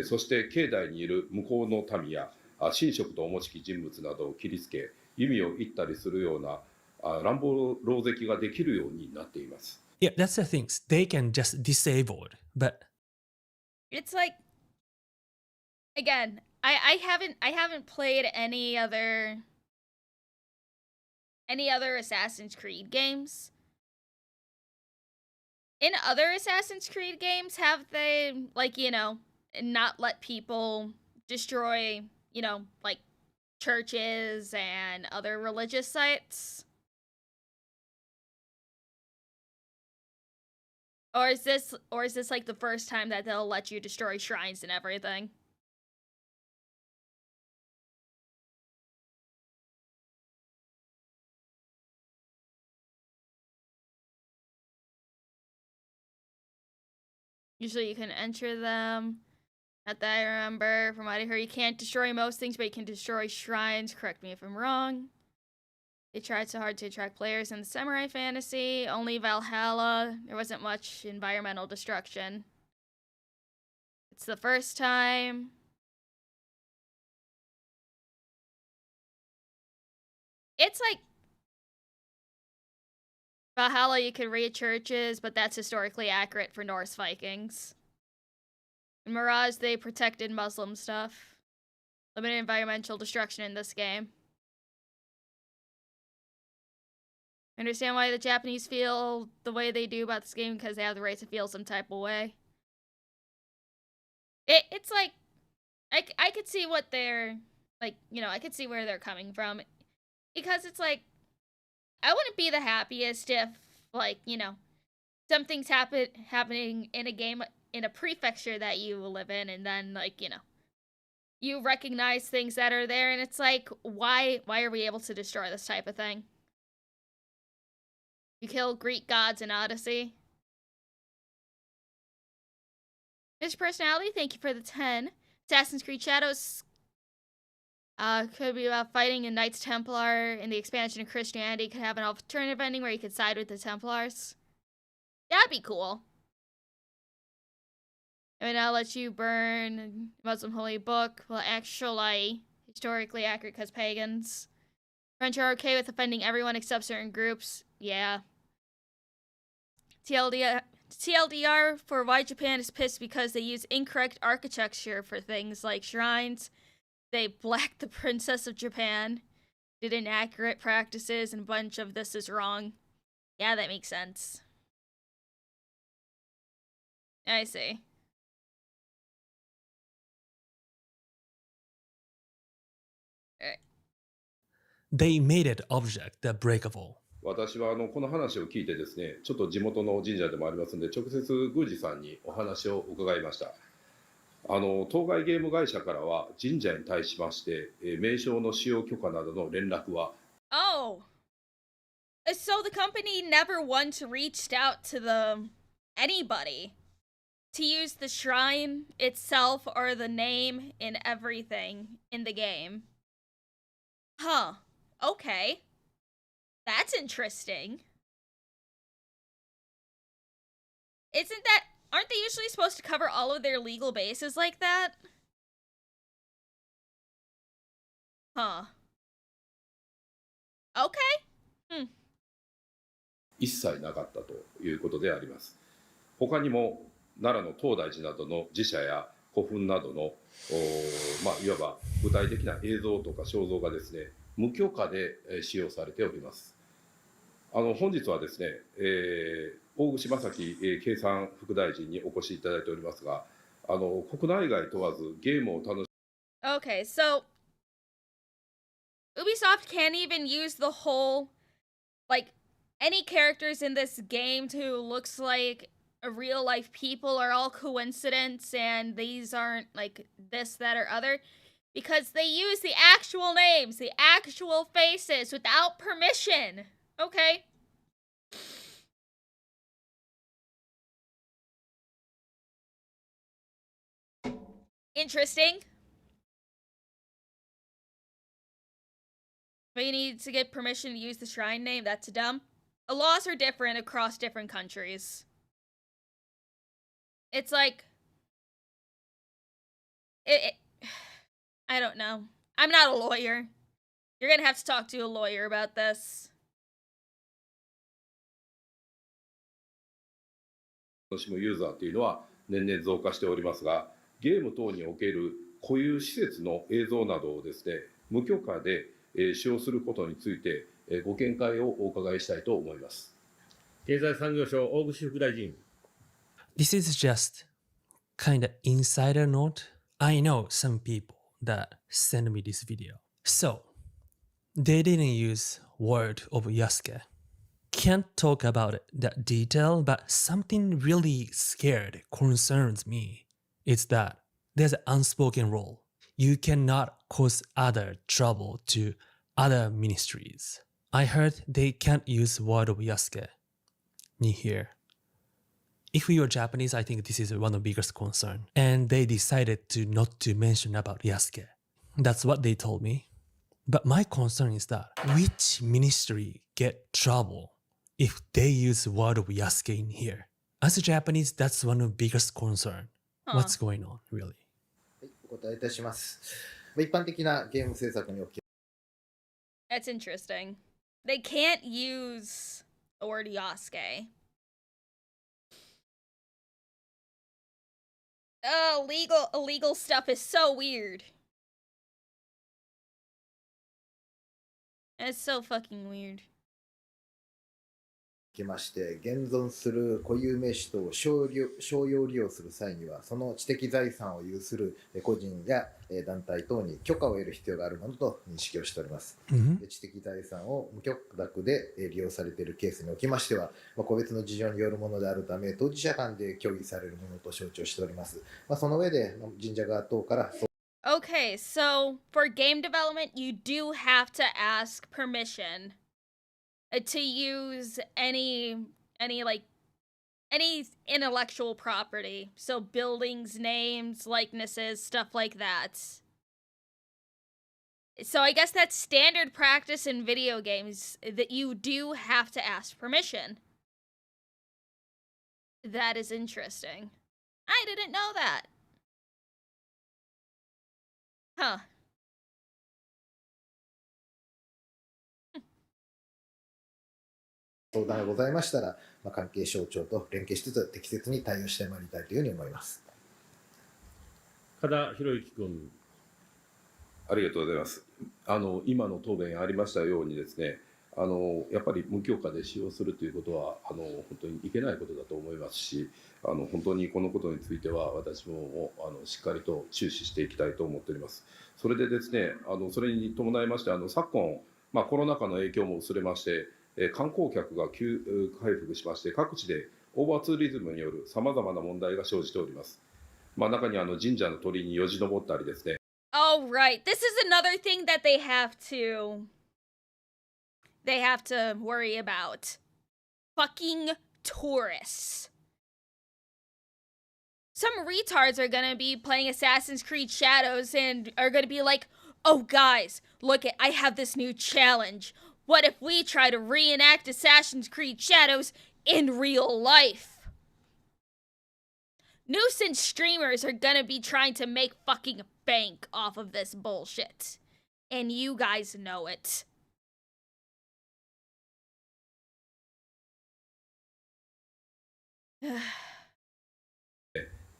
そして境内にいる向こうの民や神職とおもしき人物などを切りつけ弓を射ったりするような乱暴狼藉ができるようになっています。
Yeah, that's the thing. They can just disable it, but
It's like, again, I haven't played any other Assassin's Creed games. In other Assassin's Creed games, have they, like, you know, not let people destroy, you know, like churches and other religious sites? Or is this like the first time that they'll let you destroy shrines and everything? Usually you can enter them. Not that I remember. From what I heard, you can't destroy most things, but you can destroy shrines. Correct me if I'm wrong. They tried so hard to attract players in the samurai fantasy. Only Valhalla. There wasn't much environmental destruction. It's the first time. It's like Valhalla, you could raid churches, but that's historically accurate for Norse Vikings. In Mirage, they protected Muslim stuff. Limited environmental destruction in this game. I understand why the Japanese feel the way they do about this game, because they have the right to feel some type of way. It's like, I could see what they're, like, you know, I could see where they're coming from. Because it's like, I wouldn't be the happiest if, like, you know, something's happening in a game, in a prefecture that you live in, and then, like, you know, you recognize things that are there, and it's like, why are we able to destroy this type of thing? You kill Greek gods in Odyssey. Mr. Personality, thank you for the 10. Assassin's Creed Shadows could be about fighting a Knights Templar in the expansion of Christianity. Could have an alternative ending where you could side with the Templars. That'd be cool. I mean, I'll let you burn Muslim holy book. Well, actually, historically accurate because pagans. French are okay with offending everyone except certain groups. Yeah. TLDR for why Japan is pissed because they use incorrect architecture for things like shrines. They blacked the Princess of Japan, did inaccurate practices, and a bunch of this is wrong. Yeah, that makes sense. I see.
They made it object that breakable.
私はこの話を聞いてですね、ちょっと地元の神社でもありますので、直接宮司さんにお話を伺いました。当該ゲーム会社からは神社に対しまして、名称の使用許可などの連絡は
Oh. So the company never once reached out to anybody to use the shrine itself or the name in everything in the game. Huh. Okay. That's interesting. Aren't they usually supposed to cover all of their legal bases like that? Huh. Okay.
一切なかったということであります。他にも奈良の東大寺などの寺社や古墳などのいわば具体的な映像とか肖像がですね、無許可で使用されております。本日はですね、大串正樹経産副大臣にお越しいただいておりますが、国内外問わずゲームを楽し
Okay, so Ubisoft can't even use the whole, like, any characters in this game who looks like a real life people are all coincidence and these aren't like this, that, or other, because they use the actual names, the actual faces without permission. Okay. Interesting. But you need to get permission to use the shrine name? That's dumb. The laws are different across different countries. It's like... I don't know. I'm not a lawyer. You're gonna have to talk to a lawyer about this.
しむユーザーというのは年々増加しておりますが、ゲーム等における固有施設の映像などをですね、無許可で使用することについてご見解をお伺いしたいと思います。
経済産業省大串副大臣。
This is just kind of insider note. I know some people that send me this video. So, they didn't use word of Yasuke. Can't talk about it that detail, but something really scared concerns me. It's that there's an unspoken rule. You cannot cause other trouble to other ministries. I heard they can't use word of Yasuke in here. If we were Japanese, I think this is one of the biggest concern. And they decided to not to mention about Yasuke. That's what they told me. But my concern is that which ministry get trouble if they use word of Yasuke in here? As a Japanese, that's one of the biggest concern. What's going on, really?
お答えいたします。一般的なゲーム制作におき
That's interesting. They can't use the word Yasuke. Oh, illegal stuff is so weird. It's so fucking weird.
きまして、現存する固有名詞等を商用利用する際には、その知的財産を有する個人や団体等に許可を得る必要があるものと認識をしております。知的財産を無許諾で利用されているケースにおきましては、個別の事情によるものであるため、当事者間で協議されるものと承知をしております。その上で、神社側等から、
Okay, so for game development, you do have to ask permission to use any intellectual property. So buildings, names, likenesses, stuff like that. So I guess that's standard practice in video games, that you do have to ask permission. That is interesting. I didn't know that. Huh.
相談がございましたら、関係省庁と連携しつつ適切に対応してまいりたいというふうに思います。
加田博之君。
ありがとうございます。今の答弁ありましたようにですね、やっぱり無許可で使用するということは本当にいけないことだと思いますし、本当にこのことについては私もしっかりと注視していきたいと思っております。それでですね、それに伴いまして昨今、コロナ禍の影響も薄れまして、観光客が急回復しまして、各地でオーバーツーリズムによるさまざまな問題が生じております。中に神社の鳥居によじ登ったりですね。
Oh, right. This is another thing that they have to worry about. Fucking tourists. Some retards are gonna be playing Assassin's Creed Shadows and are gonna be like, oh guys, look I have this new challenge. What if we try to reenact Assassin's Creed Shadows in real life? Nuisance streamers are gonna be trying to make fucking bank off of this bullshit. And you guys know it.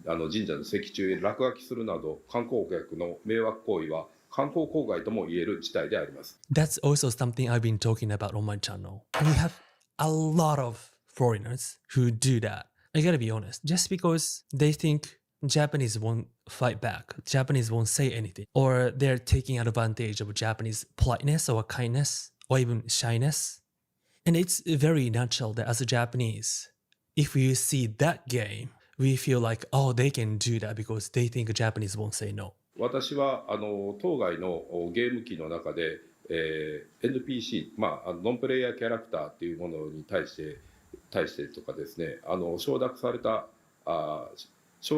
神社の石柱へ落書きするなど観光客の迷惑行為は観光公害とも言える事態であります。
That's also something I've been talking about on my channel. We have a lot of foreigners who do that. I gotta be honest, just because they think Japanese won't fight back, Japanese won't say anything, or they're taking advantage of Japanese politeness or kindness, or even shyness. And it's very natural that as a Japanese, if you see that game, we feel like, oh, they can do that because they think Japanese won't say no.
私は当該のゲーム機の中で、NPC、ノンプレイヤーキャラクターっていうものに対してとかですね、承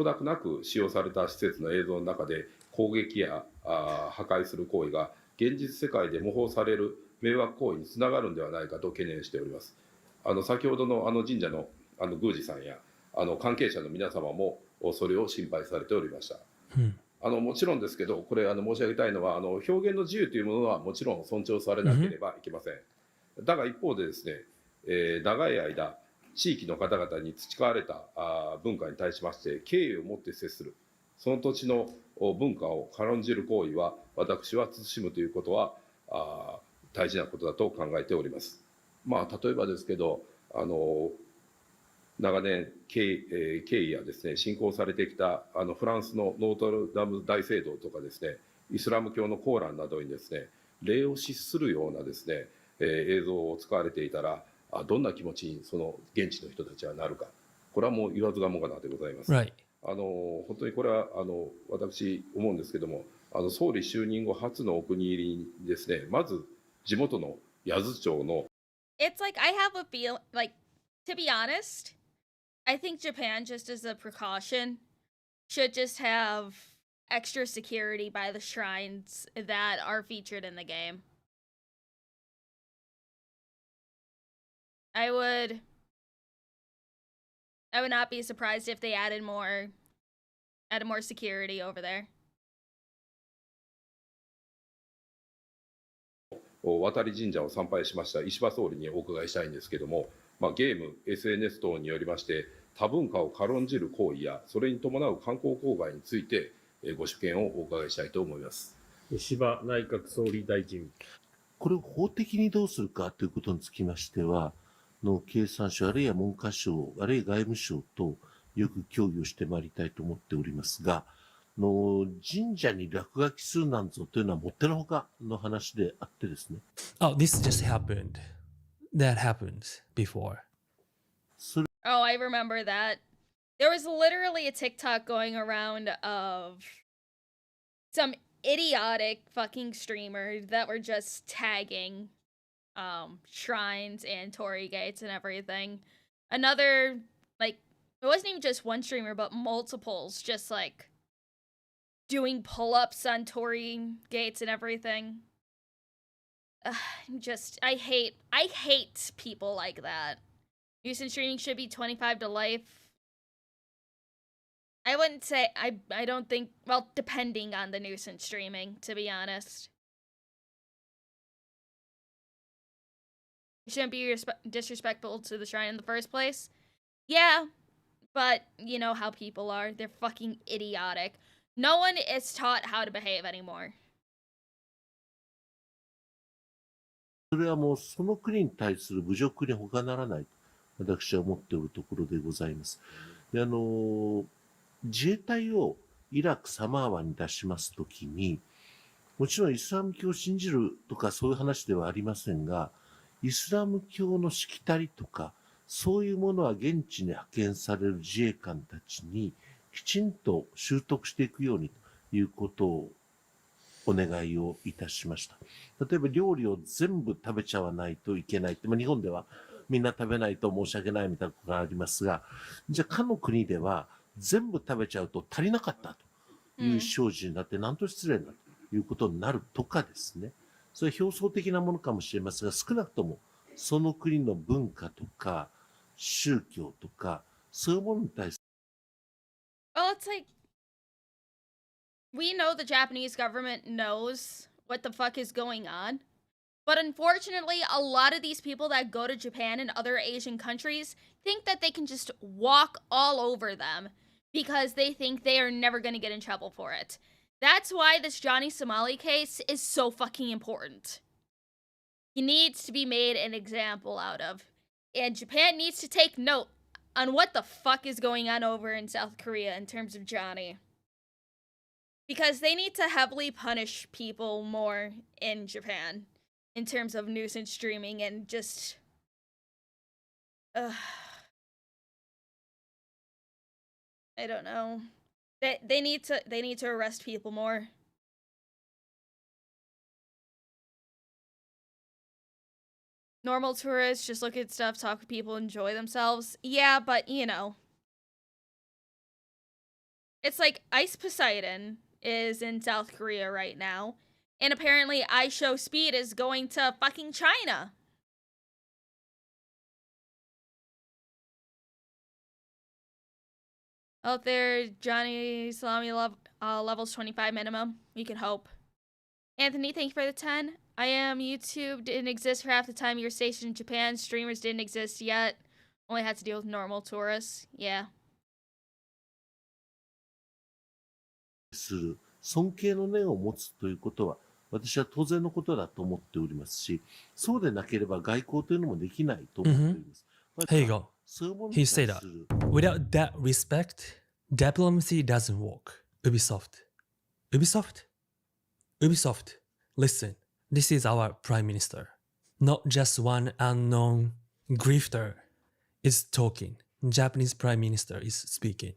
諾なく使用された施設の映像の中で攻撃や破壊する行為が現実世界で模倣される迷惑行為につながるんではないかと懸念しております。先ほどの神社の宮司さんや関係者の皆様もそれを心配されておりました。もちろんですけど、これ申し上げたいのは表現の自由というものはもちろん尊重されなければいけません。だが一方でですね、長い間地域の方々に培われた文化に対しまして敬意を持って接する、その土地の文化を軽んじる行為は私は慎むということは大事なことだと考えております。例えばですけど長年経緯やですね信仰されてきたフランスのノートルダム大聖堂とかですね、イスラム教のコーランなどにですね礼を失するようなですね、映像を使われていたらどんな気持ちにその現地の人たちはなるか、これはもう言わずがもがなでございます。
Right.
本当にこれは私思うんですけども、総理就任後初のお国入りにですね、まず地元の八頭町の
It's like I have a feel like, to be honest, I think Japan, just as a precaution, should just have extra security by the shrines that are featured in the game. I would not be surprised if they added more security over there.
渡り神社を参拝しました石破総理にお伺いしたいんですけども、ゲーム SNS 等によりまして多文化を軽んじる行為やそれに伴う観光公害についてご所見をお伺いしたいと思います。
石破内閣総理大臣。
これを法的にどうするかということにつきましては経産省あるいは文科省あるいは外務省とよく協議をしてまいりたいと思っておりますが、神社に落書きするなんぞというのはもってのほかの話であってですね。
Oh, this just happened. That happened before.
Oh, I remember that. There was literally a TikTok going around of some idiotic fucking streamers that were just tagging shrines and torii gates and everything. Another, like, it wasn't even just one streamer, but multiples just like doing pull-ups on torii gates and everything. I hate people like that. Nuisance streaming should be 25 to life. I wouldn't say I don't think, well, depending on the nuisance streaming, to be honest. You shouldn't be disrespectful to the shrine in the first place. Yeah, but you know how people are. They're fucking idiotic. No one is taught how to behave anymore.
それはもうその国に対する侮辱に他ならないと私は思っておるところでございます。で自衛隊をイラクサマーワに出しますときに、もちろんイスラム教を信じるとかそういう話ではありませんが、イスラム教のしきたりとか、そういうものは現地に派遣される自衛官たちにきちんと習得していくようにということをお願いをいたしました。例えば料理を全部食べちゃわないといけないって、日本ではみんな食べないと申し訳ないみたいなことがありますが、じゃあかの国では全部食べちゃうと足りなかったという生じになって、なんと失礼だということになるとかですね。それは表層的なものかもしれませんが、少なくともその国の文化とか宗教とかそういうものに対する
Well, it's like, we know the Japanese government knows what the fuck is going on. But unfortunately, a lot of these people that go to Japan and other Asian countries think that they can just walk all over them because they think they are never going to get in trouble for it. That's why this Johnny Somali case is so fucking important. He needs to be made an example out of. And Japan needs to take note on what the fuck is going on over in South Korea in terms of Johnny. Because they need to heavily punish people more in Japan in terms of nuisance streaming and just... I don't know. They need to arrest people more. Normal tourists just look at stuff, talk to people, enjoy themselves. Yeah, but you know. It's like Ice Poseidon is in South Korea right now. And apparently I Show Speed is going to fucking China. Out there, Johnny Salami levels 25 minimum. We can hope. Anthony, thank you for the 10. I am YouTube didn't exist for half the time you were stationed in Japan. Streamers didn't exist yet. Only had to deal with normal tourists. Yeah.
する尊敬の念を持つということは私は当然のことだと思っておりますし、そうでなければ外交というのもできないと思っております。
Here you go.
そういうものに
He
対
said
す
that
る
without that respect, diplomacy doesn't work. Ubisoft. Listen, this is our prime minister. Not just one unknown grifter is talking. Japanese prime minister is speaking.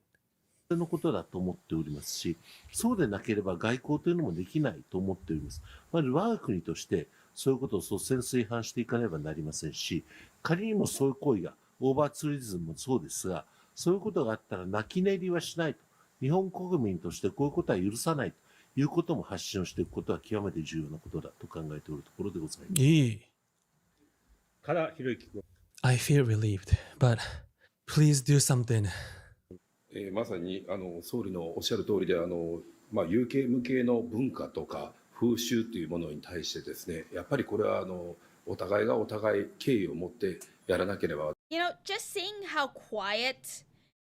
のことだと思っておりますし、そうでなければ外交というのもできないと思っております。まず我が国としてそういうことを率先垂範していかねばなりませんし、仮にもそういう行為がオーバーツーリズムもそうですが、そういうことがあったら泣き寝入りはしないと。日本国民としてこういうことは許さないということも発信をしていくことは極めて重要なことだと考えておるところでございます。
からひろゆき君。
I feel relieved, but please do something.
まさに総理のおっしゃる通りで有形無形の文化とか風習というものに対してですね、やっぱりこれはお互いがお互い敬意を持ってやらなければ。
You know, just seeing how quiet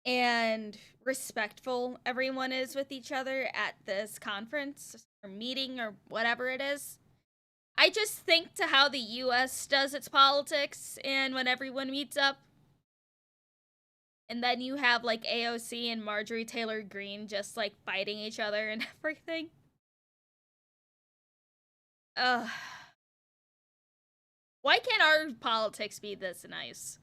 and respectful everyone is with each other at this conference or meeting or whatever it is. I just think to how the US does its politics and when everyone meets up. And then you have like AOC and Marjorie Taylor Greene just like fighting each other and everything. Why can't our politics be this nice?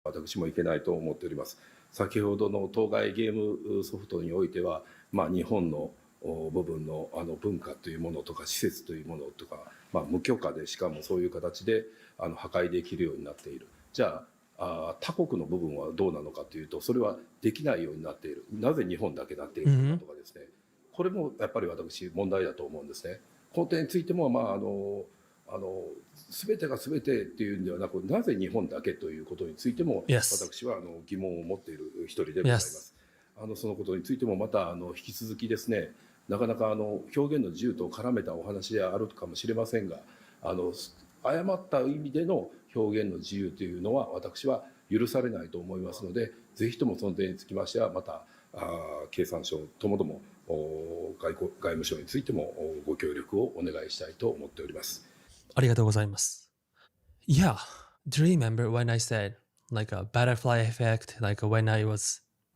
私もいけないと思っております。先ほどの当該ゲームソフトにおいては、日本の部分の文化というものとか施設というものとか、無許可でしかもそういう形で破壊できるようになっている。じゃあ他国の部分はどうなのかというと、それはできないようになっている。なぜ日本だけなっているのかとかですね、これもやっぱり私問題だと思うんですね。この点についても全てが全てっていうんではなく、なぜ日本だけということについても、
Yes.
私は疑問を持っている一人でございま
Yes.
す。そのことについてもまた引き続きですね、なかなか表現の自由と絡めたお話であるかもしれませんが、誤った意味での表現の自由というのは私は許されないと思いますので、ぜひともその点につきましてはまた経産省ともども外務省についてもご協力をお願いしたいと思っております。
ありがとうございます。Yeah. Do you remember when I said like a butterfly effect, like when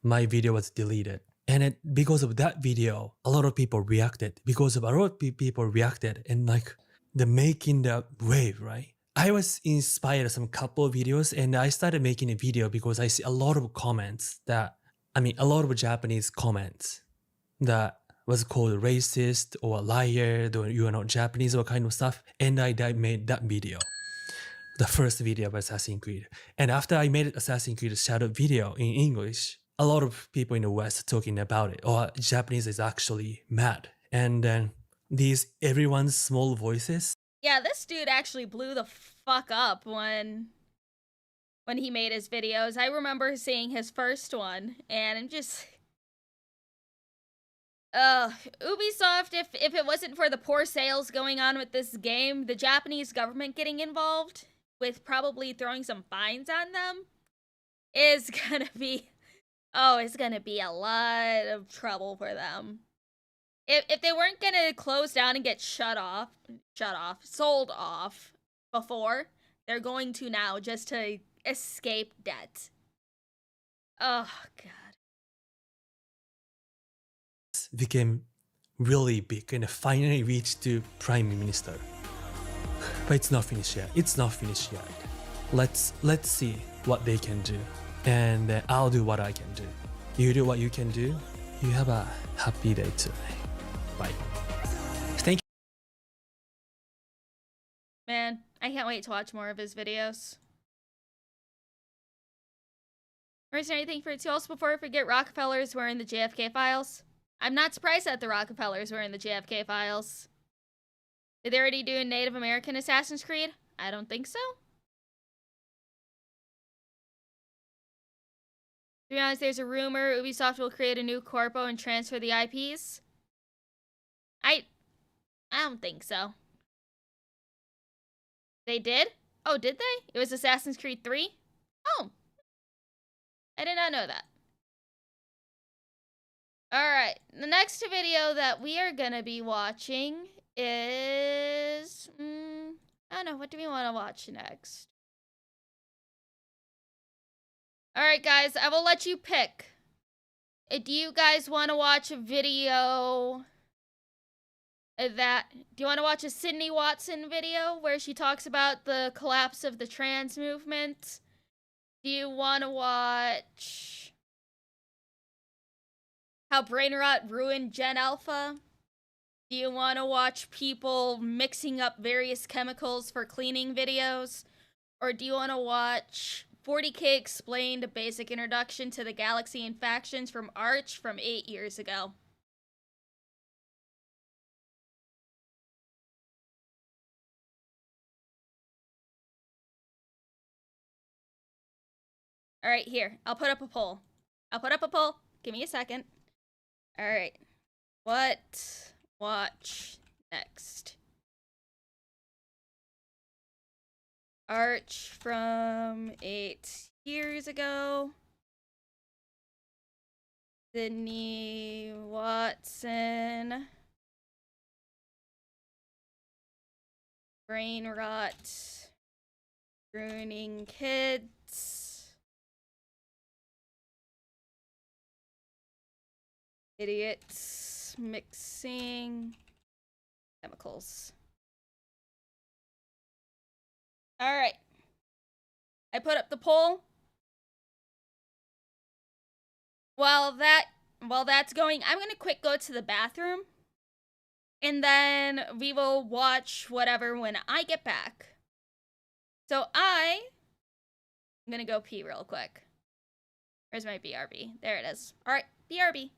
my video was deleted? And because of that video, a lot of people reacted. Because of a lot of people reacted and like the making the wave, right? I was inspired some couple of videos and I started making a video because I see a lot of comments a lot of Japanese comments that was called racist or liar, or you are not Japanese or kind of stuff. And I made that video, the first video of Assassin's Creed. And after I made Assassin's Creed Shadow video in English, a lot of people in the West talking about it. Or Japanese is actually mad. And then these everyone's small voices.
Yeah, this dude actually blew the fuck up when he made his videos. I remember seeing his first one, and I'm just... Ubisoft, if it wasn't for the poor sales going on with this game, the Japanese government getting involved with probably throwing some fines on them is gonna be... Oh, it's gonna be a lot of trouble for them. If they weren't gonna close down and get sold off before, they're going to now just to escape debt. Oh, God.
Became really big and finally reached to Prime Minister. But it's not finished yet. It's not finished yet. Let's see what they can do. And I'll do what I can do. You do what you can do. You have a happy day today. Bye. Thank you.
Man, I can't wait to watch more of his videos. Or is there anything for it too? Also, before I forget, Rockefellers were in the JFK files. I'm not surprised that the Rockefellers were in the JFK files. Did they already do a Native American Assassin's Creed? I don't think so. To be honest, there's a rumor Ubisoft will create a new corpo and transfer the IPs. I don't think so. They did? Oh, did they? It was Assassin's Creed 3? Oh. I did not know that. Alright, the next video that we are gonna be watching is... I don't know, what do we want to watch next? Alright guys, I will let you pick. Do you guys want to watch a video do you want to watch a Sydney Watson video where she talks about the collapse of the trans movement? Do you want to watch how brain rot ruined Gen Alpha? Do you want to watch people mixing up various chemicals for cleaning videos? Or do you want to watch 40K Explained, a basic introduction to the galaxy and factions from Arch from 8 years ago? Alright, here. I'll put up a poll. Give me a second. Alright. What watch next? Arch from 8 years ago. Sydney Watson. Brain rot. Ruining kids. Idiots mixing chemicals. Alright. I put up the poll. While that's going, I'm gonna quick go to the bathroom. And then we will watch whatever when I get back. So I'm gonna go pee real quick. Where's my BRB? There it is. Alright, BRB.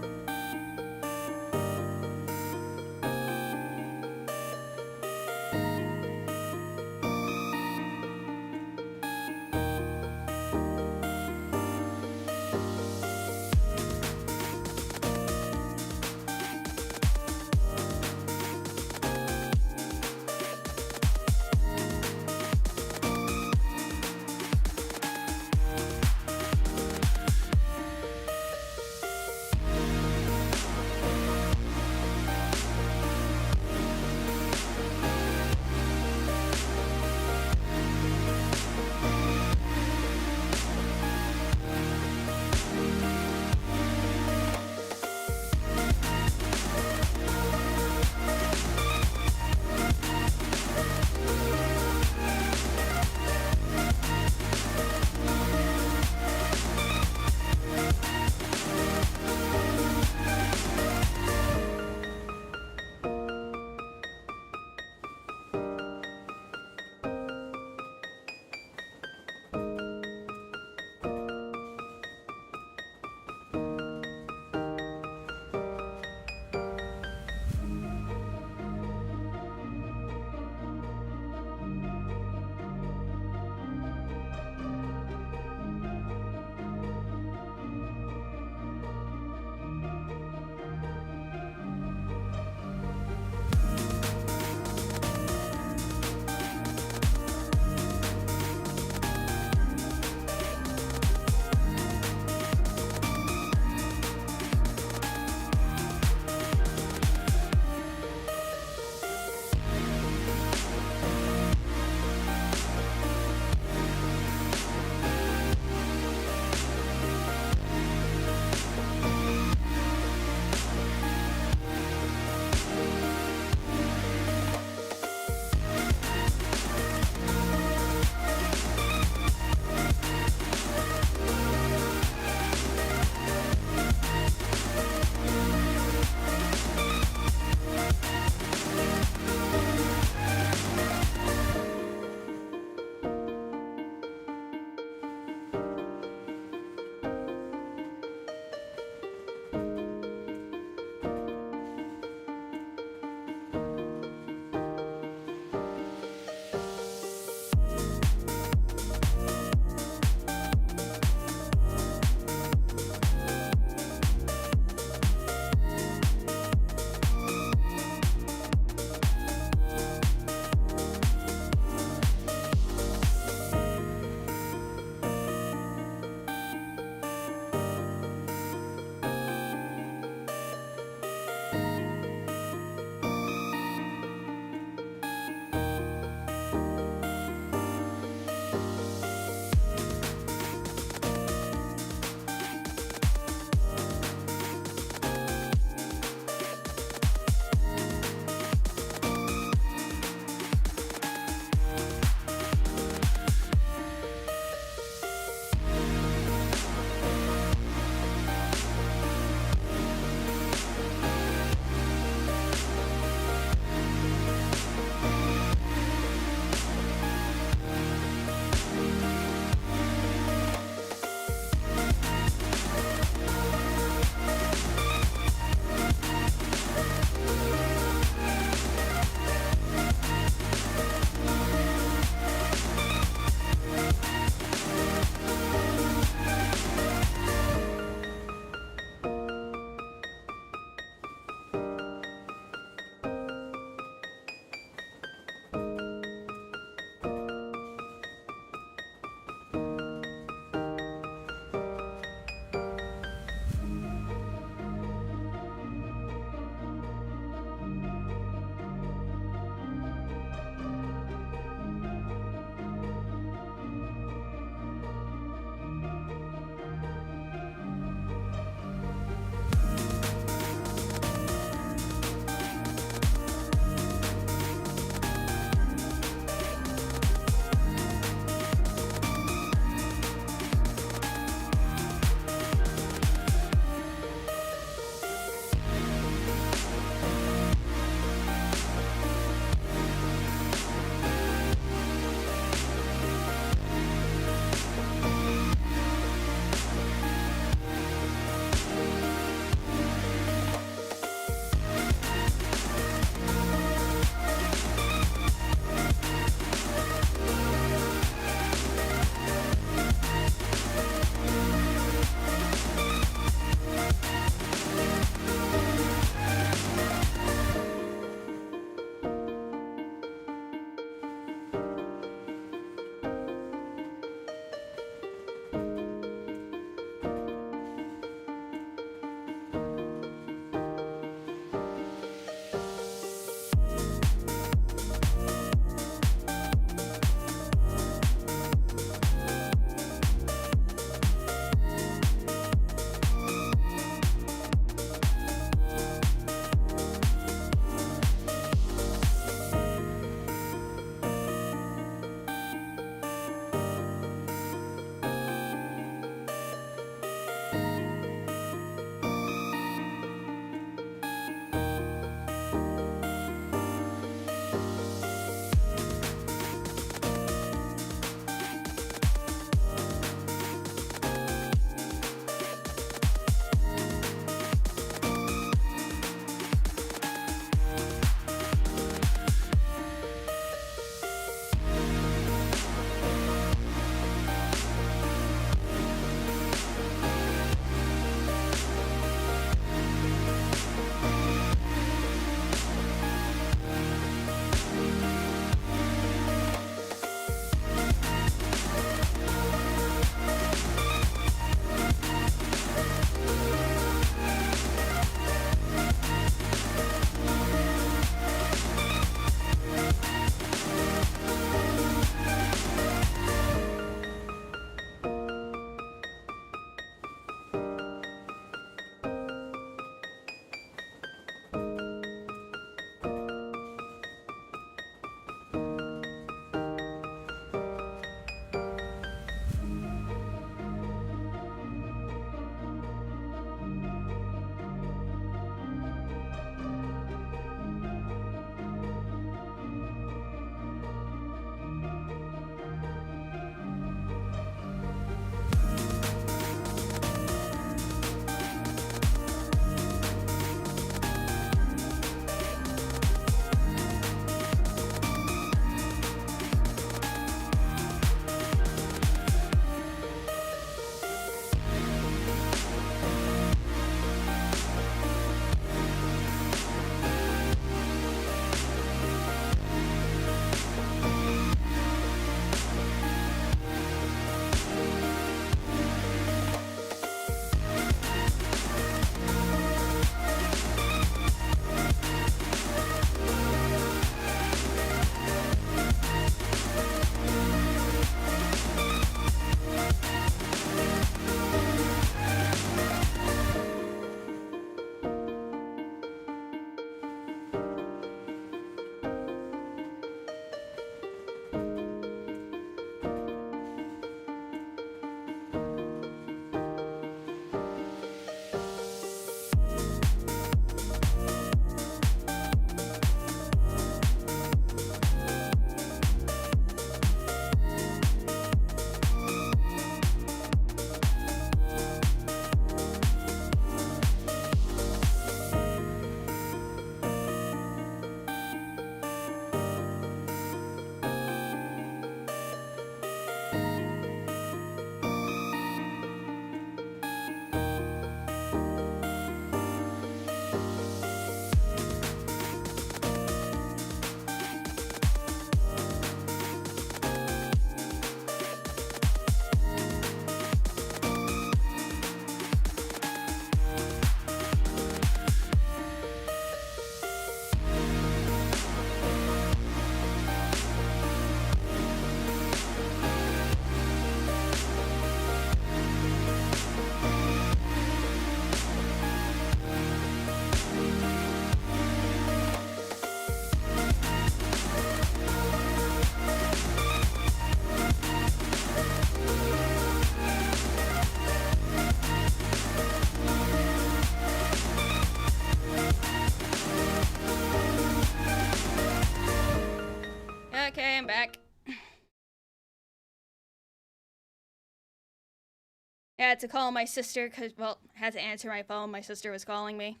I had to call my sister because, well, I had to answer my phone. My sister was calling me.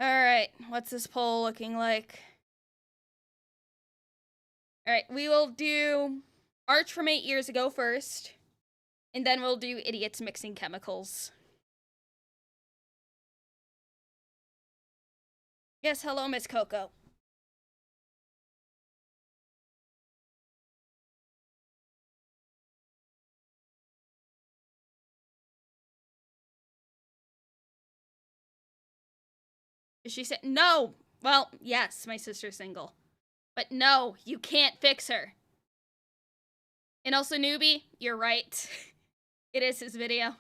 Alright, what's this poll looking like? Alright, we will do Arch from 8 years ago first. And then we'll do idiots mixing chemicals. Yes, hello, Miss Coco. She said, no. Well, yes, my sister's single. But no, you can't fix her. And also, newbie, you're right. It is his video.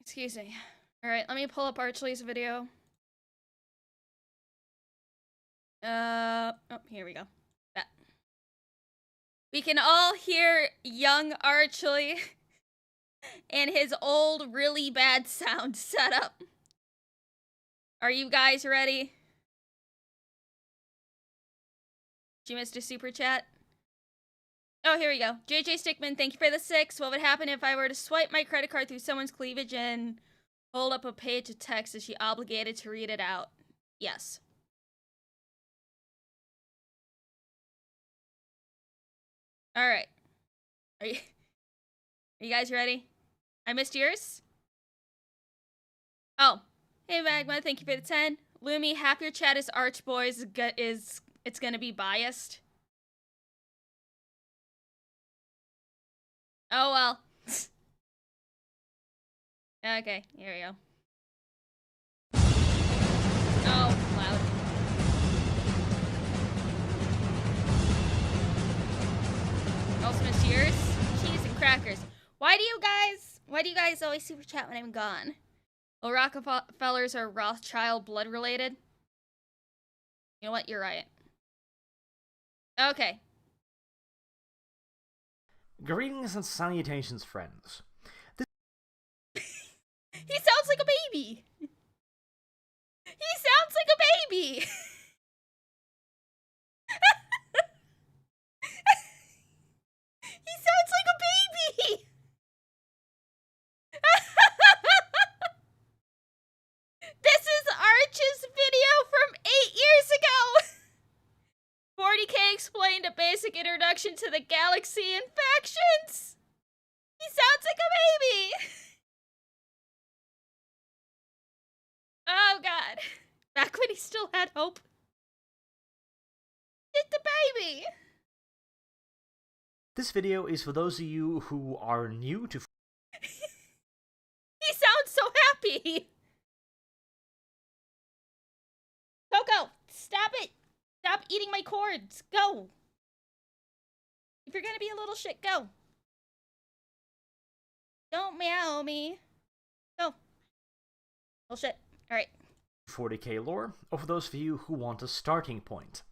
Excuse me. Alright, let me pull up Archley's video. Oh, here we go. That. We can all hear young Archley and his old, really bad sound setup. Are you guys ready? Did you miss a super chat? Oh, here we go. JJ Stickman, thank you for the 6. What would happen if I were to swipe my credit card through someone's cleavage and hold up a page of text? Is she obligated to read it out? Yes. Alright. Are you guys ready? I missed yours? Oh. Hey Magma, thank you for the 10. Lumi, half your chat is Arch Boys it's gonna be biased. Oh well. Okay, here we go. Oh, loud. Also missed yours? Cheese and crackers. Why do you guys always super chat when I'm gone? Well, Rockefellers are Rothschild blood related. You know what? You're right. Okay.
Greetings and salutations, friends.
He sounds like a baby. He sounds like a baby. He sounds like a baby. This is Arch's video from 8 years ago. 40K explained a basic introduction to the galaxy and factions. He sounds like a baby. Oh god. Back when he still had hope. It's the baby.
This video is for those of you who are new to...
He sounds so happy. Coco, stop it. Stop eating my cords. Go. If you're gonna be a little shit, go. Don't meow me. Go. Little shit. Alright.
40K lore, or for those of you who want a starting point.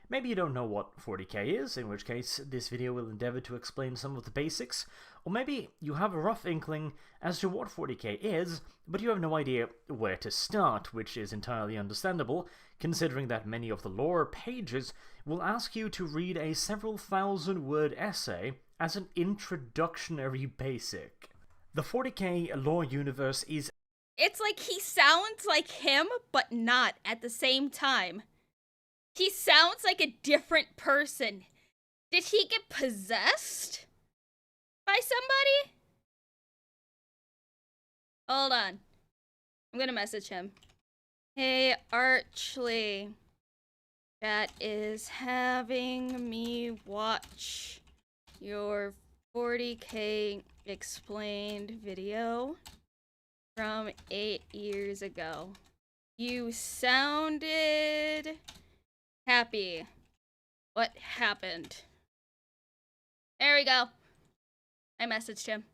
Maybe you don't know what 40K is, in which case this video will endeavor to explain some of the basics, or maybe you have a rough inkling as to what 40K is, but you have no idea where to start, which is entirely understandable, considering that many of the lore pages will ask you to read a several thousand-word essay as an introductionary basic. The 40K lore universe is...
It's like he sounds like him, but not at the same time. He sounds like a different person. Did he get possessed by somebody? Hold on. I'm gonna message him. Hey, Archley. That is having me watch your 40K explained video from 8 years ago. You sounded happy. What happened? There we go. I messaged him.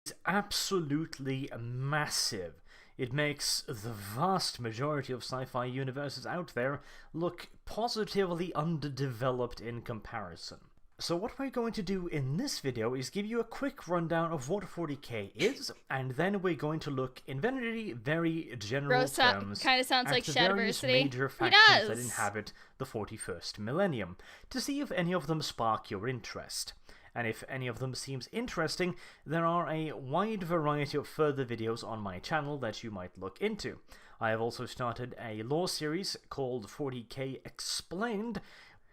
It's absolutely massive. It makes the vast majority of sci-fi universes out there look positively underdeveloped in comparison. So what we're going to do in this video is give you a quick rundown of what 40k is, and then we're going to look in very general terms
kind of sounds
at
like
the various
Shadiversity.
major
He
factions that
does.
inhabit the 41st millennium, to see if any of them spark your interest. And if any of them seems interesting, there are a wide variety of further videos on my channel that you might look into. I have also started a lore series called 40k Explained,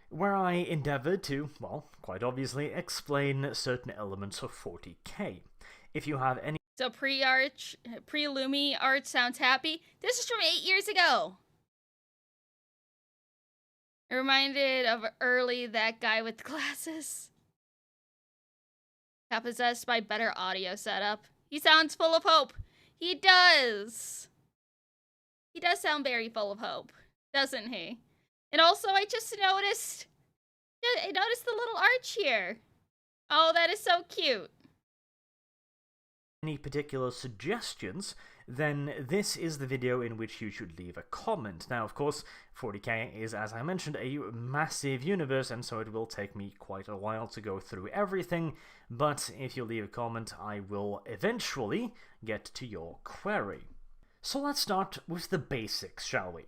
where I endeavoured to, well, quite obviously, explain certain elements of 40k. If you have any...
So pre-Lumi art sounds happy. This is from 8 years ago. It reminded of early that guy with glasses. Got possessed by better audio setup. He sounds full of hope. He does. He does sound very full of hope, doesn't he? And also, I just noticed the little arch here. Oh, that is so cute.
Any particular suggestions, then this is the video in which you should leave a comment. Now, of course, 40k is, as I mentioned, a massive universe, and so it will take me quite a while to go through everything, but if you leave a comment, I will eventually get to your query. So let's start with the basics, shall we?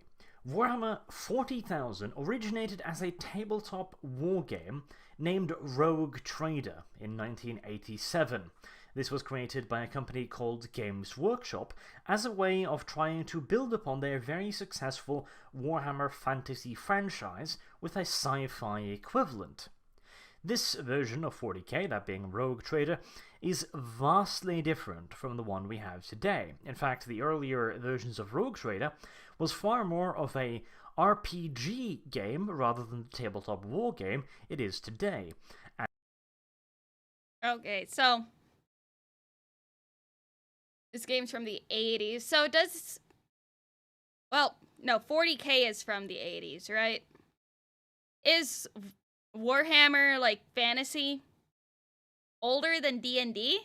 Warhammer 40,000 originated as a tabletop wargame named Rogue Trader in 1987. This was created by a company called Games Workshop as a way of trying to build upon their very successful Warhammer Fantasy franchise with a sci-fi equivalent. This version of 40k, that being Rogue Trader, is vastly different from the one we have today. In fact, the earlier versions of Rogue Trader was far more of a RPG game rather than the tabletop war game it is today.
Okay, so this game's from the 80s. So does... Well, no, 40k is from the 80s, right? Is Warhammer, like, fantasy older than D&D?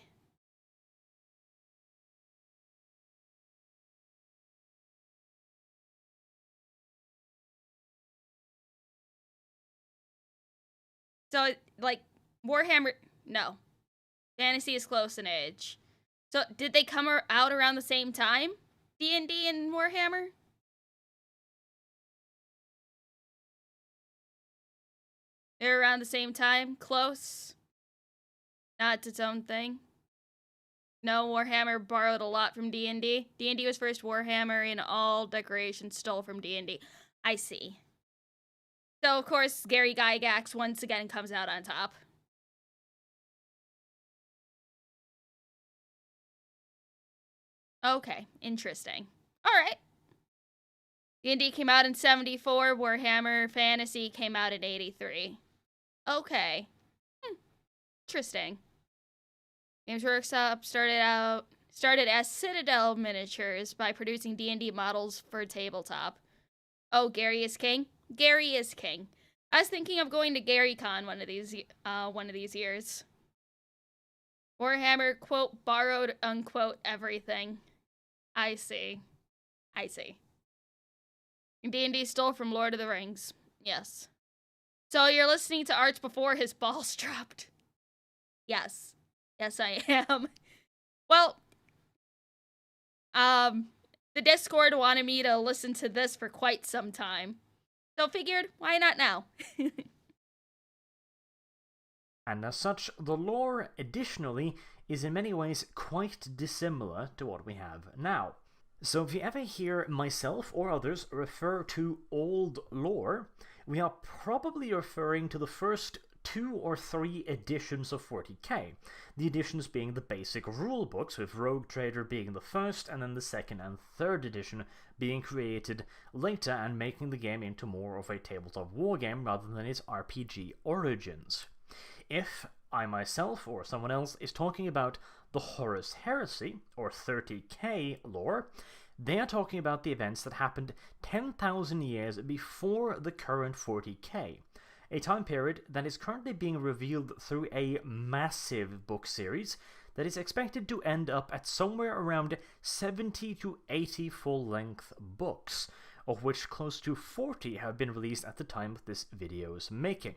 So, like, Warhammer... No. Fantasy is close in age. So, did they come out around the same time? D&D and Warhammer? They're around the same time? Close? Not its own thing? No, Warhammer borrowed a lot from D&D. D&D was first Warhammer, and all decorations stole from D&D. I see. So, of course, Gary Gygax once again comes out on top. Okay, interesting. Alright. D&D came out in 74, Warhammer Fantasy came out in 83. Okay. Interesting. Games Workshop started as Citadel Miniatures by producing D&D models for tabletop. Oh, Gary is king? Gary is king. I was thinking of going to GaryCon one of these years. Warhammer, quote, borrowed, unquote, everything. I see. I see. D&D stole from Lord of the Rings. Yes. So you're listening to Arch before his balls dropped. Yes. Yes, I am. Well, the Discord wanted me to listen to this for quite some time. So figured, why not now?
And as such, the lore, additionally, is in many ways quite dissimilar to what we have now. So if you ever hear myself or others refer to old lore, we are probably referring to the first 2 or 3 editions of 40k, the editions being the basic rule books, with Rogue Trader being the first, and then the 2nd and 3rd edition being created later and making the game into more of a tabletop wargame rather than its RPG origins. If I myself or someone else is talking about the Horus Heresy, or 30k lore, they are talking about the events that happened 10,000 years before the current 40k, a time period that is currently being revealed through a massive book series that is expected to end up at somewhere around 70 to 80 full-length books, of which close to 40 have been released at the time of this video's making.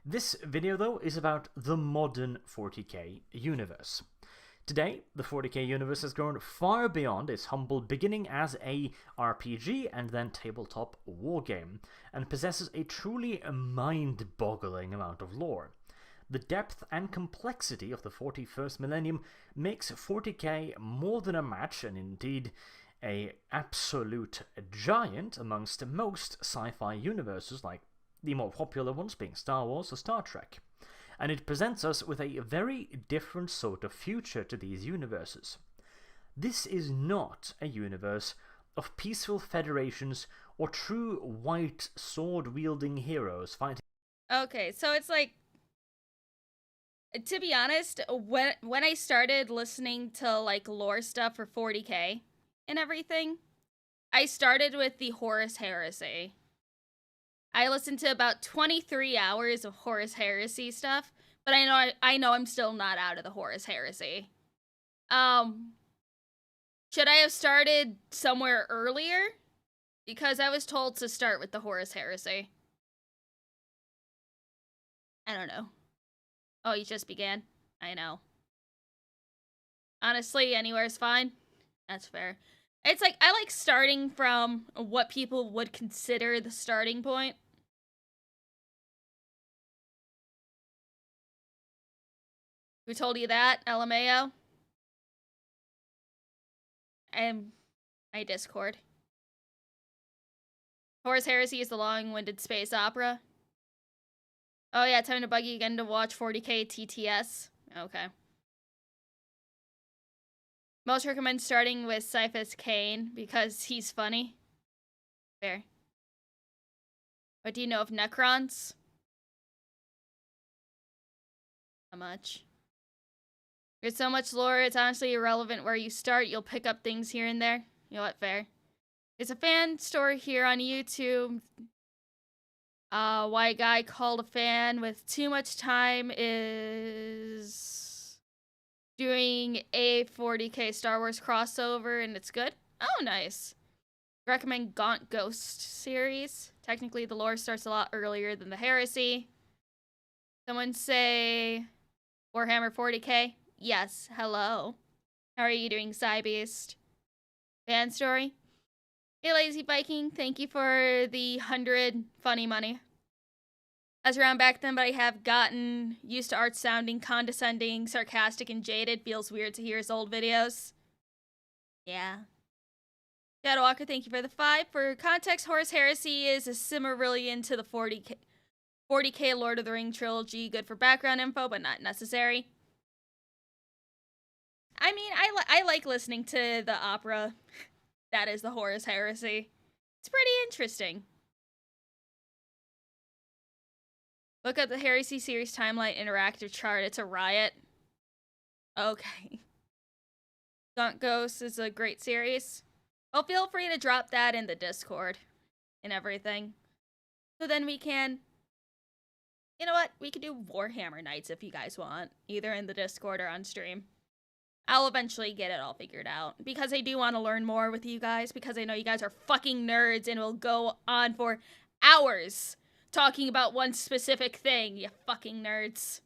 This video, though, is about the modern 40k universe. Today, the 40k universe has grown far beyond its humble beginning as a RPG and then tabletop wargame, and possesses a truly mind-boggling amount of lore. The depth and complexity of the 41st millennium makes 40k more than a match, and indeed an absolute giant amongst most sci-fi universes, like the more popular ones being Star Wars or Star Trek. And it presents us with a very different sort of future to these universes. This is not a universe of peaceful federations or true white sword-wielding heroes fighting.
Okay, so it's like, to be honest, when I started listening to like lore stuff for 40k and everything, I started with the Horus Heresy. I listened to about 23 hours of Horus Heresy stuff, but I know I'm still not out of the Horus Heresy. Should I have started somewhere earlier? Because I was told to start with the Horus Heresy. I don't know. Oh, you just began? I know. Honestly, anywhere's fine. That's fair. It's like, I like starting from what people would consider the starting point. Who told you that, LMAO? My Discord. Horus Heresy is the long-winded space opera. Oh yeah, time to bug you again to watch 40k TTS. Okay. Most recommend starting with Cyphus Cain because he's funny. Fair. What do you know of Necrons? Not much. There's so much lore, it's honestly irrelevant where you start. You'll pick up things here and there. You know what? Fair. There's a fan story here on YouTube. Why a guy called a fan with too much time is doing a 40k Star Wars crossover, and it's good. Oh, nice. Recommend Gaunt Ghost series. Technically, the lore starts a lot earlier than the Heresy. Someone say Warhammer 40k. Yes, hello. How are you doing, Psybeast? Fan story? Hey, Lazy Viking, thank you for the 100 funny money. I was around back then, but I have gotten used to art sounding condescending, sarcastic, and jaded. Feels weird to hear his old videos. Yeah. Shadow Walker, thank you for the 5. For context, Horus Heresy is a Silmarillion to the 40k Lord of the Ring trilogy. Good for background info, but not necessary. I mean, I like listening to the opera that is the Horus Heresy. It's pretty interesting. Look up the Heresy series timeline interactive chart. It's a riot. Okay. Gaunt Ghost is a great series. Well, feel free to drop that in the Discord and everything. So then we can... You know what? We could do Warhammer nights if you guys want. Either in the Discord or on stream. I'll eventually get it all figured out. Because I do want to learn more with you guys. Because I know you guys are fucking nerds and will go on for hours talking about one specific thing, you fucking nerds.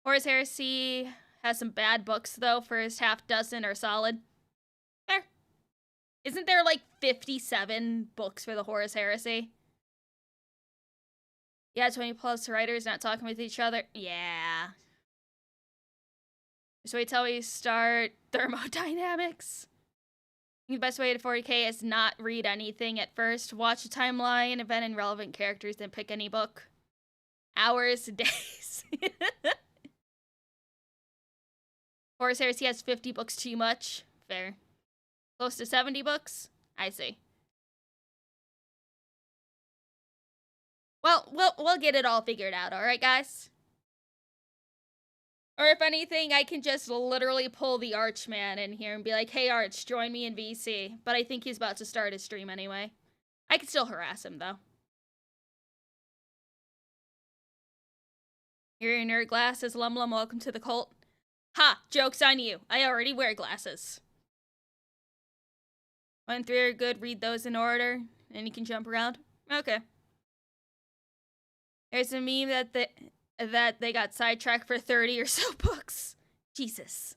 Horus Heresy has some bad books, though. First half dozen are solid. Fair. Isn't there like 57 books for the Horus Heresy? Yeah, 20 plus writers not talking with each other. Yeah. So wait till we start thermodynamics. The best way to 40k is not read anything at first. Watch a timeline, event, and relevant characters, then pick any book. Hours, days. Horus Heresy has 50 books too much. Fair. Close to 70 books? I see. Well, we'll get it all figured out, alright, guys? Or if anything, I can just literally pull the Archman in here and be like, hey, Arch, join me in VC. But I think he's about to start his stream anyway. I can still harass him, though. You're in nerd glasses, LumLum, welcome to the cult. Ha! Joke's on you. I already wear glasses. 1 and 3 are good, read those in order, and you can jump around. Okay. There's a meme that they got sidetracked for 30 or so books. Jesus.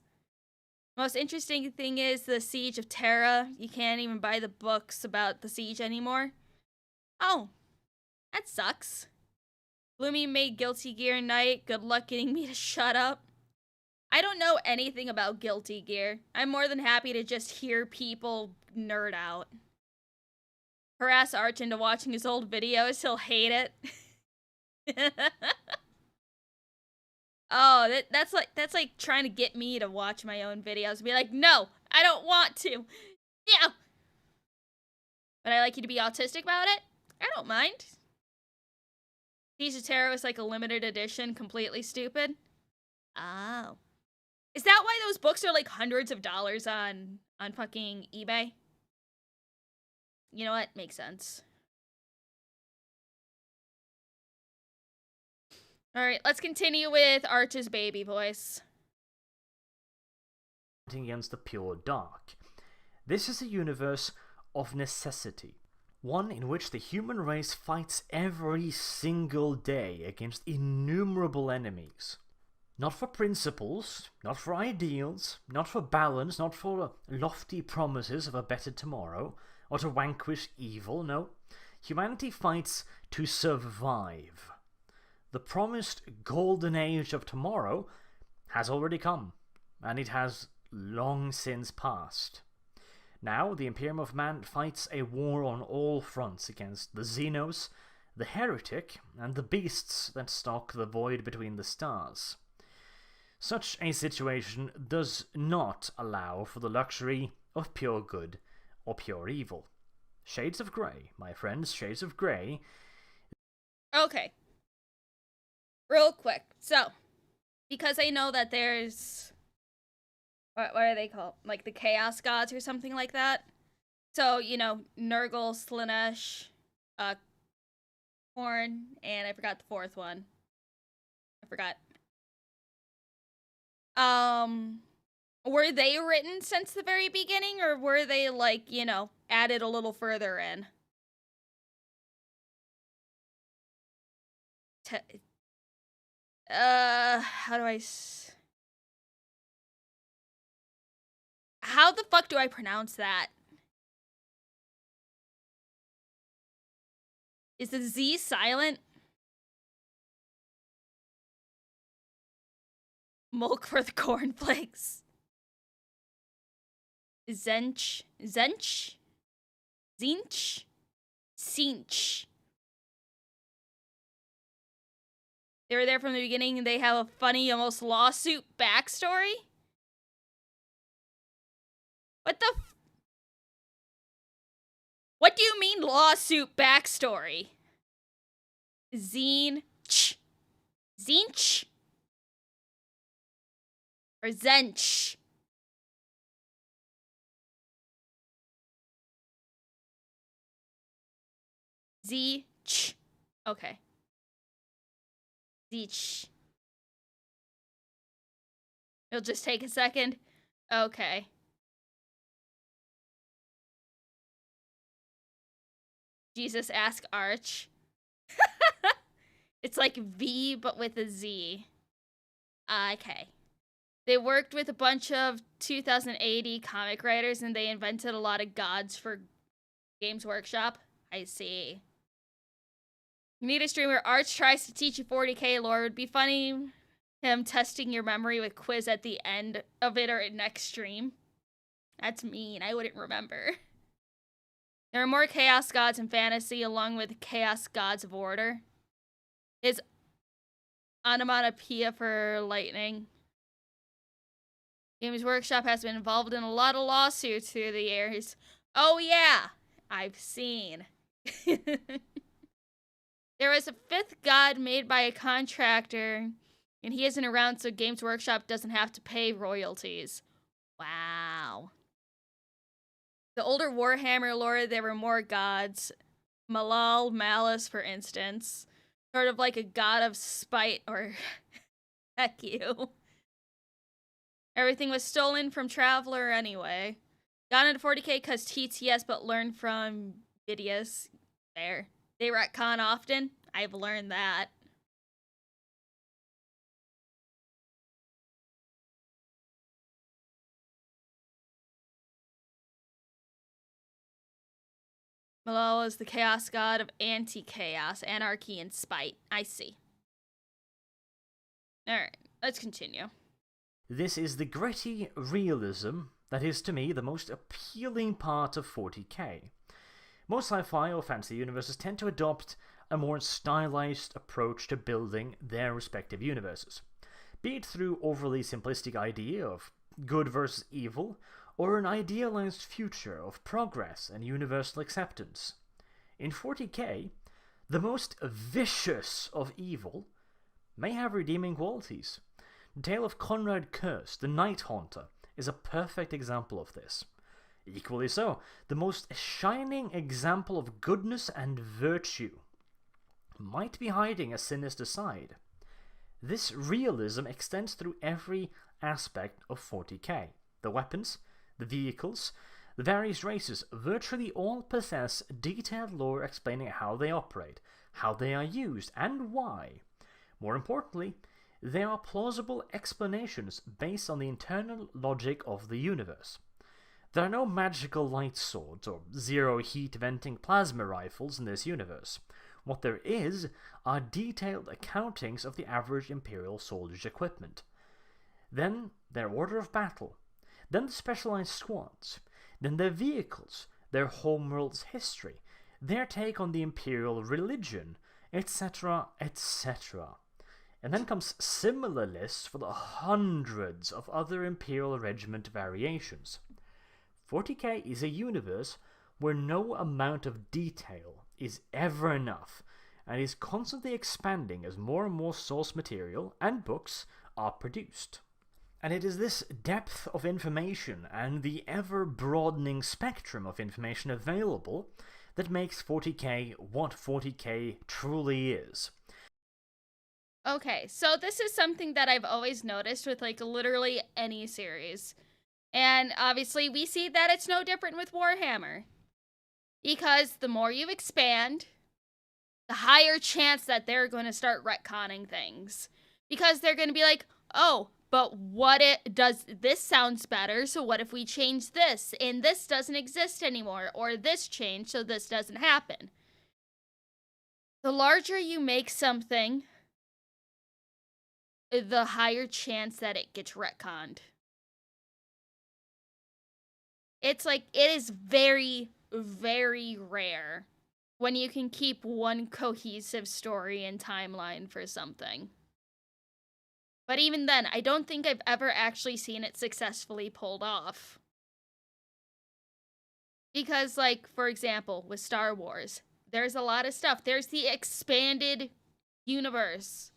Most interesting thing is the Siege of Terra. You can't even buy the books about the siege anymore. Oh, that sucks. Lumi made Guilty Gear Night. Good luck getting me to shut up. I don't know anything about Guilty Gear. I'm more than happy to just hear people nerd out. Harass Arch into watching his old videos. He'll hate it. Oh, that's like trying to get me to watch my own videos and be like, no, I don't want to. Yeah. But I like you to be autistic about it? I don't mind. Siege of Terror was like a limited edition, completely stupid. Oh. Is that why those books are like hundreds of dollars on fucking eBay? You know what? Makes sense. Alright, let's continue with Arch's baby voice.
Against the pure dark. This is a universe of necessity. One in which the human race fights every single day against innumerable enemies. Not for principles, not for ideals, not for balance, not for lofty promises of a better tomorrow, or to vanquish evil, no. Humanity fights to survive. The promised golden age of tomorrow has already come, and it has long since passed. Now, the Imperium of Man fights a war on all fronts against the Xenos, the Heretic, and the beasts that stalk the void between the stars. Such a situation does not allow for the luxury of pure good or pure evil. Shades of grey, my friends, shades of grey.
Okay. Real quick. So, because I know that there's... What are they called? Like the Chaos Gods or something like that? So, you know, Nurgle, Slaanesh, Khorne, and I forgot the fourth one. I forgot. Were they written since the very beginning, or were they, like, you know, added a little further in? How do I... How the fuck do I pronounce that? Is the Z silent? Milk for the cornflakes. Zench? Zench? Zinch? Cinch. They were there from the beginning and they have a funny, almost lawsuit backstory? What the What do you mean lawsuit backstory? Zinch? Zinch? Or Zench? Z-ch. Okay. Z-ch. It'll just take a second. Okay. Jesus, ask Arch. It's like V, but with a Z. Okay. They worked with a bunch of 2080 comic writers, and they invented a lot of gods for Games Workshop. I see. You need a streamer. Arch tries to teach you 40k lore. It would be funny him testing your memory with quiz at the end of it or next stream. That's mean. I wouldn't remember. There are more Chaos Gods in fantasy, along with Chaos Gods of Order. His onomatopoeia for lightning. Games Workshop has been involved in a lot of lawsuits through the years. Oh yeah, I've seen. There was a fifth god made by a contractor, and he isn't around, so Games Workshop doesn't have to pay royalties. Wow. The older Warhammer lore, there were more gods. Malal, Malice, for instance. Sort of like a god of spite, or heck you. Everything was stolen from Traveler anyway. Got into 40k because TTS, but learned from Vidius. There. They retcon often. I've learned that. Malal is the chaos god of anti-chaos, anarchy, and spite. I see. Alright, let's continue.
This is the gritty realism that is to me the most appealing part of 40k. Most sci-fi or fantasy universes tend to adopt a more stylized approach to building their respective universes, be it through overly simplistic idea of good versus evil, or an idealized future of progress and universal acceptance. In 40k, the most vicious of evil may have redeeming qualities. The tale of Conrad Curse, the Night Haunter, is a perfect example of this. Equally so, the most shining example of goodness and virtue might be hiding a sinister side. This realism extends through every aspect of 40k. The weapons, the vehicles, the various races virtually all possess detailed lore explaining how they operate, how they are used, and why. More importantly, there are plausible explanations based on the internal logic of the universe. There are no magical light swords or zero heat venting plasma rifles in this universe. What there is are detailed accountings of the average Imperial soldier's equipment. Then their order of battle, then the specialized squads, then their vehicles, their homeworld's history, their take on the Imperial religion, etc., etc. And then comes similar lists for the hundreds of other Imperial Regiment variations. 40k is a universe where no amount of detail is ever enough, and is constantly expanding as more and more source material and books are produced. And it is this depth of information and the ever-broadening spectrum of information available that makes 40k what 40k truly is.
Okay, so this is something that I've always noticed with, like, literally any series. And obviously we see that it's no different with Warhammer. Because the more you expand, the higher chance that they're going to start retconning things. Because they're going to be like, oh, but what it does, this sounds better, so what if we change this? And this doesn't exist anymore, or this changed, so this doesn't happen. The larger you make something, the higher chance that it gets retconned. It's like, it is very, very rare when you can keep one cohesive story and timeline for something. But even then, I don't think I've ever actually seen it successfully pulled off. Because, like, for example, with Star Wars, there's a lot of stuff. There's the expanded universe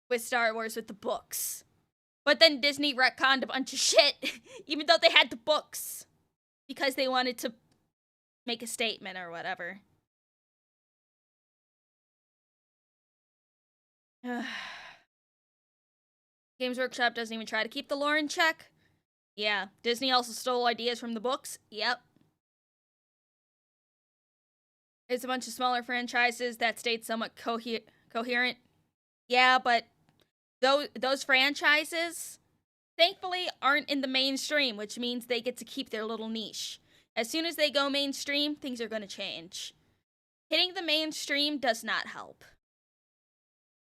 with Star Wars with the books. But then Disney retconned a bunch of shit, even though they had the books. Because they wanted to make a statement or whatever. Games Workshop doesn't even try to keep the lore in check. Yeah, Disney also stole ideas from the books. Yep. It's a bunch of smaller franchises that stayed somewhat coherent. Yeah, but those franchises, thankfully, aren't in the mainstream, which means they get to keep their little niche. As soon as they go mainstream, things are going to change. Hitting the mainstream does not help.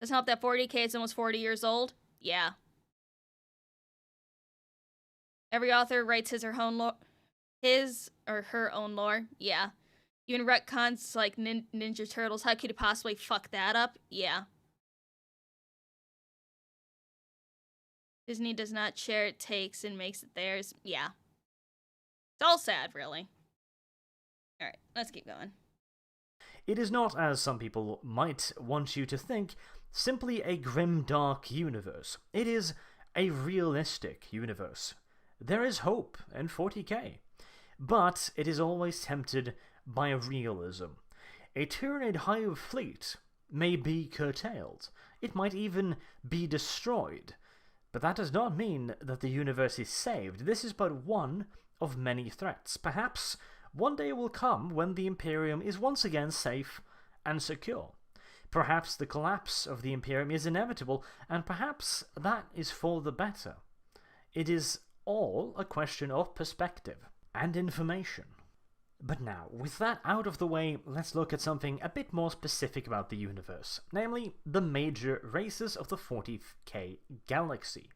Doesn't help that 40k is almost 40 years old. Yeah. Every author writes his or her own lore. Yeah. Even retcons like Ninja Turtles, how could you possibly fuck that up? Yeah. Disney does not share it takes and makes it theirs. Yeah. It's all sad, really. Alright, let's keep going.
It is not, as some people might want you to think, simply a grim, dark universe. It is a realistic universe. There is hope in 40k, but it is always tempted by realism. A Tyranid hive fleet may be curtailed. It might even be destroyed. But that does not mean that the universe is saved. This is but one of many threats. Perhaps one day will come when the Imperium is once again safe and secure. Perhaps the collapse of the Imperium is inevitable, and perhaps that is for the better. It is all a question of perspective and information. But now, with that out of the way, let's look at something a bit more specific about the universe, namely the major races of the 40K galaxy.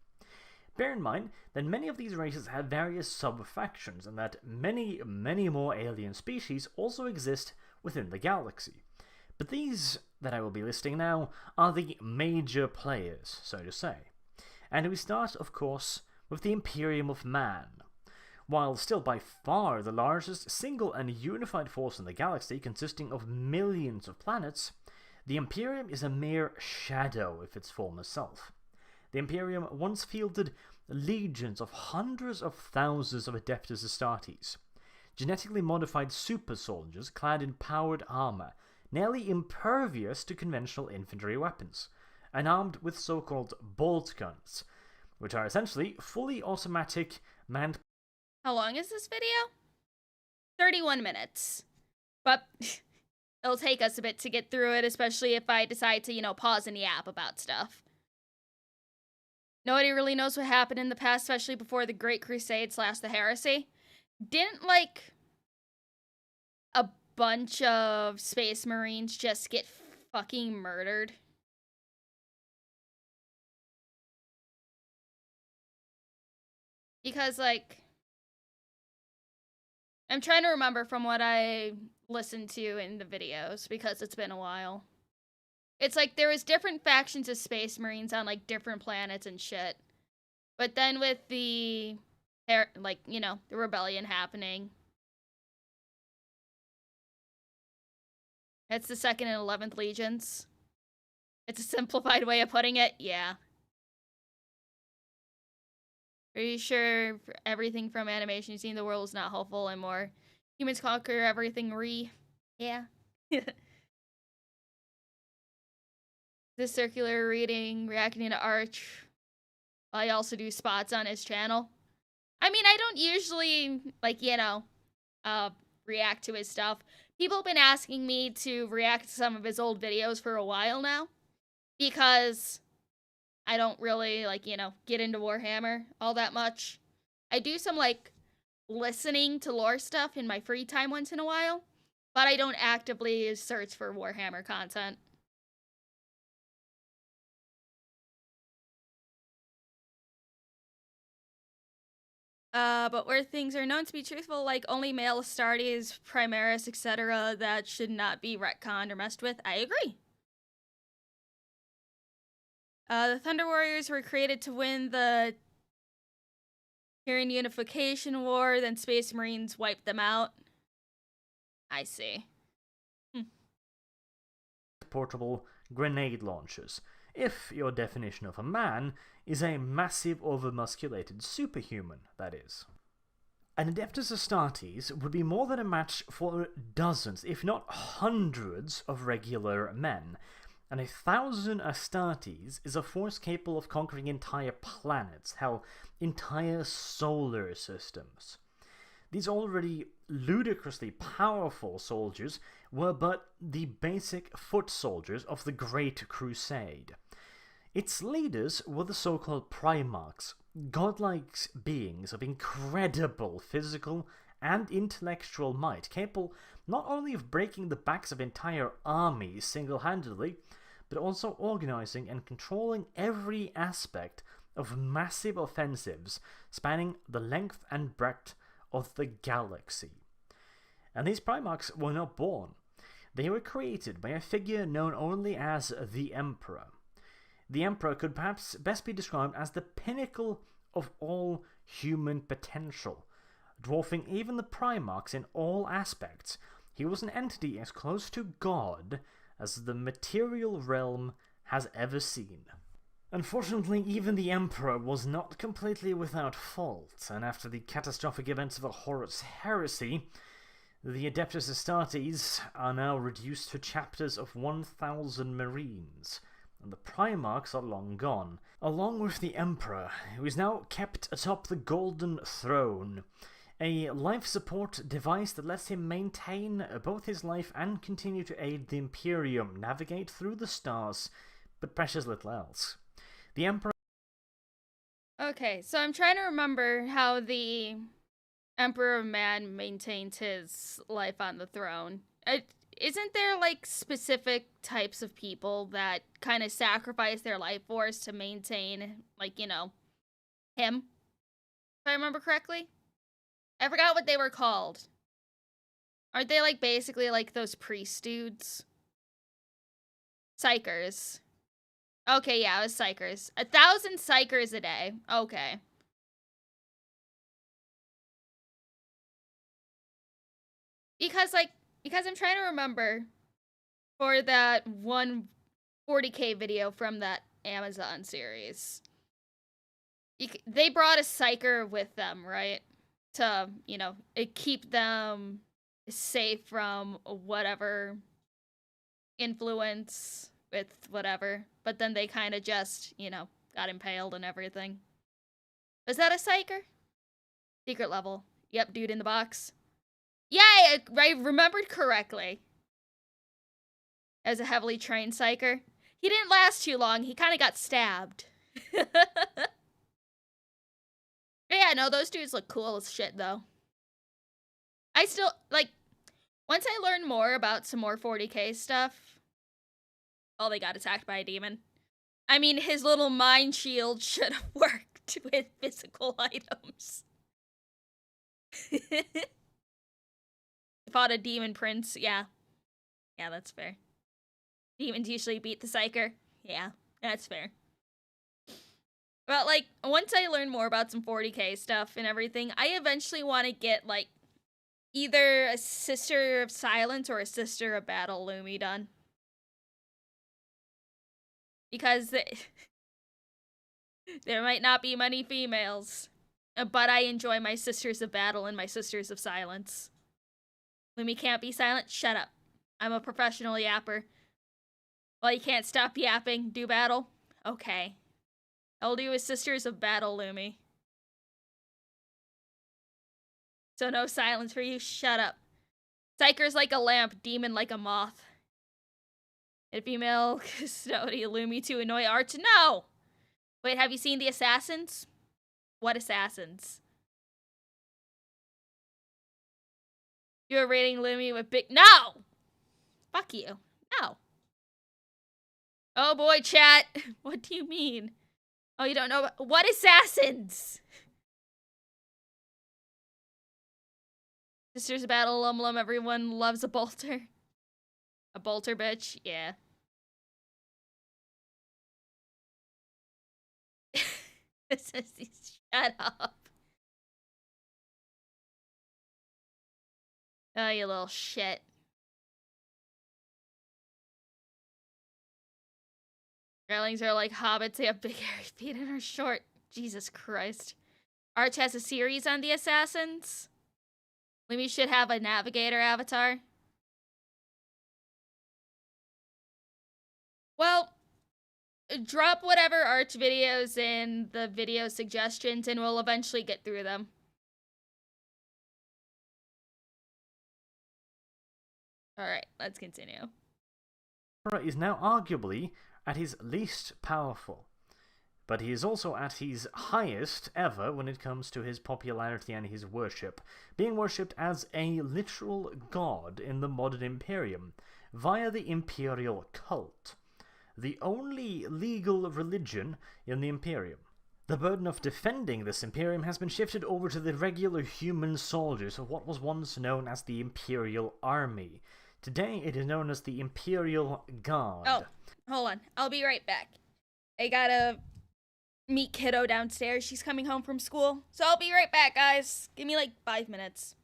Bear in mind that many of these races have various sub-factions, and that many more alien species also exist within the galaxy. But these that I will be listing now are the major players, so to say. And we start, of course, with the Imperium of Man. While still by far the largest single and unified force in the galaxy, consisting of millions of planets, the Imperium is a mere shadow of its former self. The Imperium once fielded legions of hundreds of thousands of Adeptus Astartes, genetically modified super soldiers clad in powered armor, nearly impervious to conventional infantry weapons, and armed with so-called bolt guns, which are essentially fully automatic manned.
How long is this video? 31 minutes. But it'll take us a bit to get through it, especially if I decide to, pause and yap about stuff. Nobody really knows what happened in the past, especially before the Great Crusade / the Heresy. Didn't, a bunch of Space Marines just get fucking murdered? Because, I'm trying to remember from what I listened to in the videos, because it's been a while. It's there was different factions of Space Marines on, different planets and shit. But then with the, the rebellion happening. It's the 2nd and 11th Legions. It's a simplified way of putting it, yeah. Pretty sure everything from animation you've seen, the world is not hopeful anymore. Humans conquer everything yeah. This circular reading, reacting to Arch. I also do spots on his channel. I mean, I don't usually, react to his stuff. People have been asking me to react to some of his old videos for a while now. Because I don't really, get into Warhammer all that much. I do some, listening to lore stuff in my free time once in a while. But I don't actively search for Warhammer content. But where things are known to be truthful, like only male Astartes, Primaris, etc., that should not be retconned or messed with, I agree. The Thunder Warriors were created to win the Tyrian Unification War, then Space Marines wiped them out. I see.
Portable grenade launchers, if your definition of a man is a massive overmusculated superhuman, that is. An Adeptus Astartes would be more than a match for dozens, if not hundreds, of regular men, and 1,000 Astartes is a force capable of conquering entire planets, hell, entire solar systems. These already ludicrously powerful soldiers were but the basic foot soldiers of the Great Crusade. Its leaders were the so-called Primarchs, godlike beings of incredible physical and intellectual might, capable not only of breaking the backs of entire armies single-handedly, but also organizing and controlling every aspect of massive offensives spanning the length and breadth of the galaxy. And these Primarchs were not born. They were created by a figure known only as the Emperor. The Emperor could perhaps best be described as the pinnacle of all human potential, dwarfing even the Primarchs in all aspects. He was an entity as close to God as the material realm has ever seen. Unfortunately, even the Emperor was not completely without fault, and after the catastrophic events of the Horus Heresy, the Adeptus Astartes are now reduced to chapters of 1,000 Marines, and the Primarchs are long gone, along with the Emperor, who is now kept atop the Golden Throne, a life support device that lets him maintain both his life and continue to aid the Imperium navigate through the stars, but precious little else. The Emperor...
Okay, so I'm trying to remember how the Emperor of Man maintains his life on the throne. Isn't there, like, specific types of people that kind of sacrifice their life force to maintain, like, you know, him? If I remember correctly? I forgot what they were called. Aren't they, like, basically, like, those priest dudes? Psychers. Okay, yeah, it was psychers. 1,000 psychers a day. Okay. Because I'm trying to remember for that one 40K video from that Amazon series. They brought a psyker with them, right? To, you know, keep them safe from whatever influence with whatever. But then they kind of just, you know, got impaled and everything. Was that a psyker? Secret level. Yep, dude in the box. Yeah, I remembered correctly. As a heavily trained psyker. He didn't last too long. He kind of got stabbed. Yeah, no, those dudes look cool as shit, though. I still, like, once I learn more about some more 40K stuff... Oh, they got attacked by a demon. I mean, his little mind shield should have worked with physical items. Fought a demon prince, yeah. Yeah, that's fair. Demons usually beat the psyker. Yeah, that's fair. But, like, once I learn more about some 40K stuff and everything, I eventually want to get, like, either a Sister of Silence or a Sister of Battle Lumi done. Because there might not be many females. But I enjoy my Sisters of Battle and my Sisters of Silence. Lumi can't be silent? Shut up. I'm a professional yapper. Well, you can't stop yapping. Do battle? Okay. I'll do a Sisters of Battle, Lumi. So no silence for you? Shut up. Psyker's like a lamp, demon like a moth. And female custodian Lumi to annoy Arch? No! Wait, have you seen the assassins? What assassins? You're rating Lumi with big... No! Fuck you. No. Oh boy, chat. What do you mean? Oh, you don't know about... What assassins? Sisters of Battle, LumLum, everyone loves a bolter. A bolter bitch, yeah. Shut up. Oh, you little shit. Growlings are like hobbits, they have big hairy feet and are short. Jesus Christ. Arch has a series on the assassins. Lumi should have a navigator avatar. Well, drop whatever Arch videos in the video suggestions and we'll eventually get through them. Alright, let's continue.
Is now arguably at his least powerful, but he is also at his highest ever when it comes to his popularity and his worship, being worshipped as a literal god in the modern Imperium via the Imperial cult, the only legal religion in the Imperium. The burden of defending this Imperium has been shifted over to the regular human soldiers of what was once known as the Imperial Army. Today, it is known as the Imperial Guard.
Oh, hold on. I'll be right back. I gotta meet kiddo downstairs. She's coming home from school. So I'll be right back, guys. Give me like 5 minutes.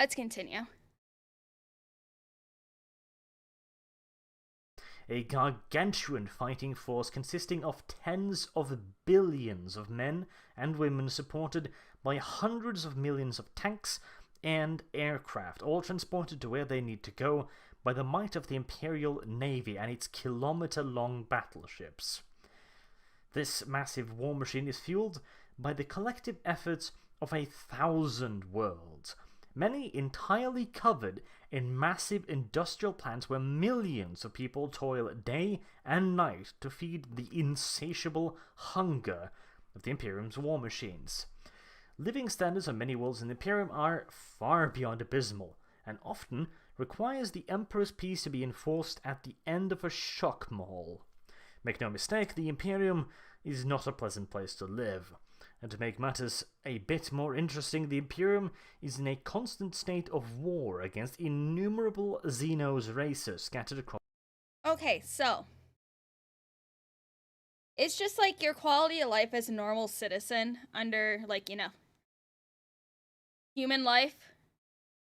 Let's continue.
A gargantuan fighting force consisting of tens of billions of men and women supported by hundreds of millions of tanks and aircraft, all transported to where they need to go by the might of the Imperial Navy and its kilometer-long battleships. This massive war machine is fueled by the collective efforts of 1,000 worlds, many entirely covered in massive industrial plants where millions of people toil day and night to feed the insatiable hunger of the Imperium's war machines. Living standards on many worlds in the Imperium are far beyond abysmal, and often requires the Emperor's peace to be enforced at the end of a shock mall. Make no mistake, the Imperium is not a pleasant place to live. And to make matters a bit more interesting, the Imperium is in a constant state of war against innumerable Xenos races scattered across.
Okay, so it's just like your quality of life as a normal citizen under, like, you know, human life.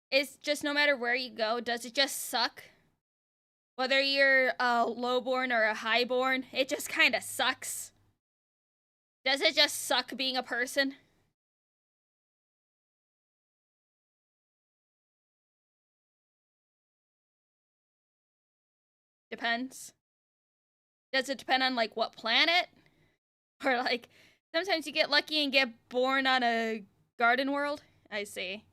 It's just no matter where you go, does it just suck? Whether you're a lowborn or a highborn, it just kind of sucks. Does it just suck being a person? Depends. Does it depend on, like, what planet? Or, like, sometimes you get lucky and get born on a garden world? I see.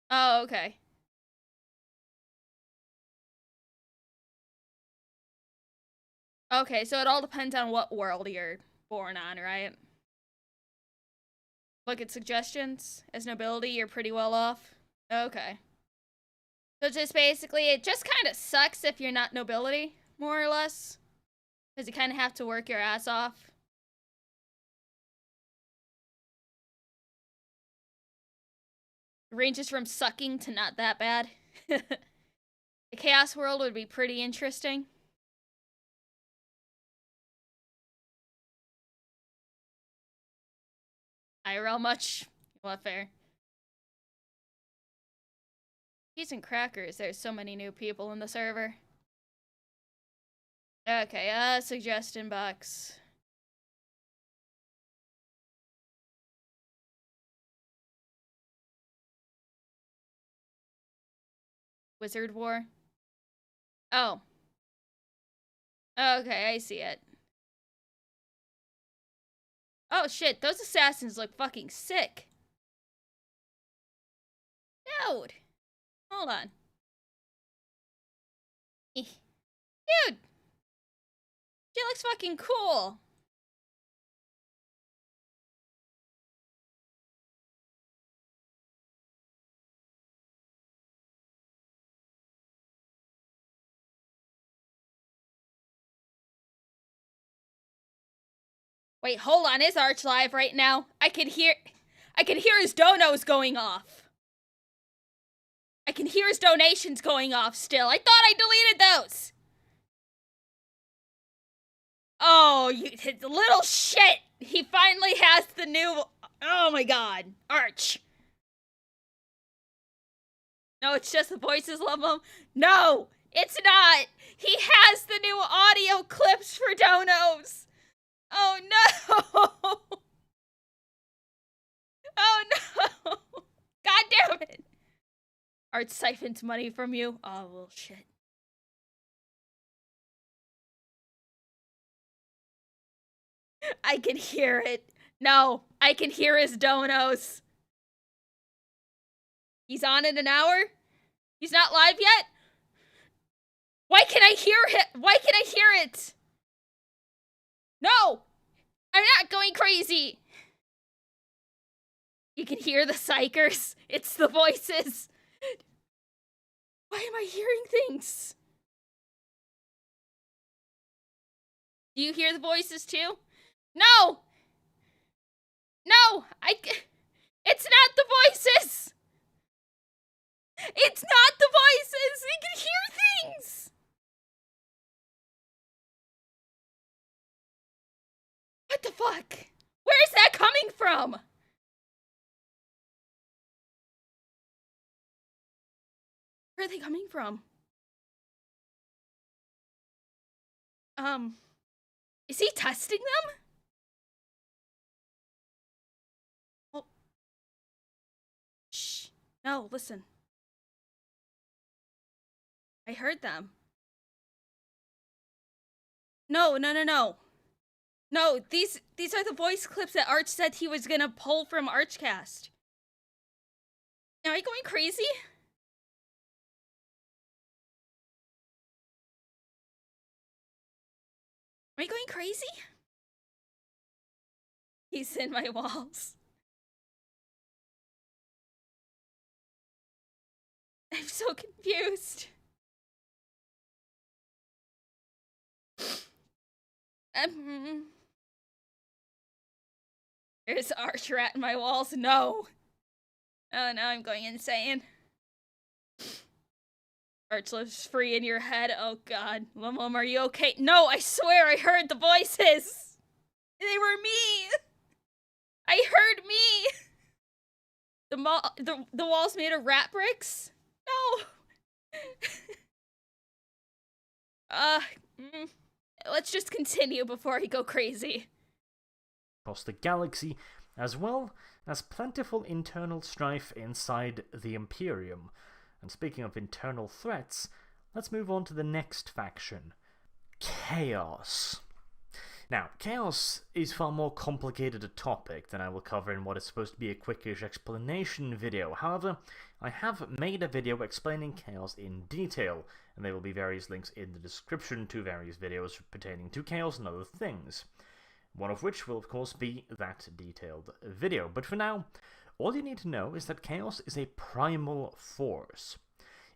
Oh, okay. Okay, so it all depends on what world you're born on, right? Look at suggestions. As nobility, you're pretty well off. Okay. So just basically, it just kind of sucks if you're not nobility, more or less. Because you kind of have to work your ass off. It ranges from sucking to not that bad. The Chaos World would be pretty interesting. IRL much? What, fair? Cheese and crackers, there's so many new people in the server. Okay, suggestion box. Wizard War? Oh. Okay, I see it. Oh shit, those assassins look fucking sick. Dude. Hold on. Dude. She looks fucking cool. Wait, hold on, is Arch live right now? I can hear his donos going off. I can hear his donations going off still. I thought I deleted those. Oh, you little shit. He finally has the new... Oh my god. Arch. No, it's just the voices, LumLum. No, it's not. He has the new audio clips for donos. Oh no! Oh no! God damn it! Art siphons money from you? Oh, well, shit. I can hear it. No, I can hear his donos. He's on in an hour? He's not live yet? Why can I hear it? Why can I hear it? No! I'm not going crazy! You can hear the psychers. It's the voices. Why am I hearing things? Do you hear the voices too? No! No! It's not the voices! It's not the voices! We can hear things! What the fuck? Where coming from? Where are they coming from? Is he testing them? Oh. Shh. No, listen. I heard them. No. No, these are the voice clips that Arch said he was gonna pull from Archcast. Am I going crazy? Am I going crazy? He's in my walls. I'm so confused. There's Arch Rat in my walls. No. Oh, now I'm going insane. Arch lives free in your head. Oh god. LumLum, are you okay? No, I swear I heard the voices. They were me. I heard me. The walls made of rat bricks? No. Let's just continue before I go crazy.
Across the galaxy, as well as plentiful internal strife inside the Imperium. And speaking of internal threats, let's move on to the next faction. Chaos. Now, chaos is far more complicated a topic than I will cover in what is supposed to be a quickish explanation video. However, I have made a video explaining chaos in detail, and there will be various links in the description to various videos pertaining to chaos and other things. One of which will of course be that detailed video. But for now, all you need to know is that chaos is a primal force.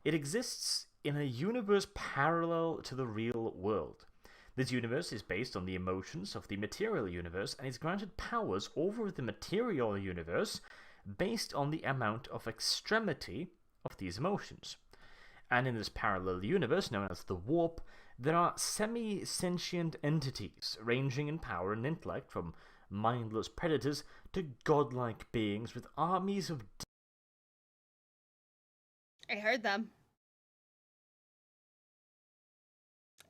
It exists in a universe parallel to the real world. This universe is based on the emotions of the material universe and is granted powers over the material universe based on the amount of extremity of these emotions. And in this parallel universe, known as the Warp, there are semi-sentient entities, ranging in power and intellect from mindless predators to godlike beings with armies of...
I heard them.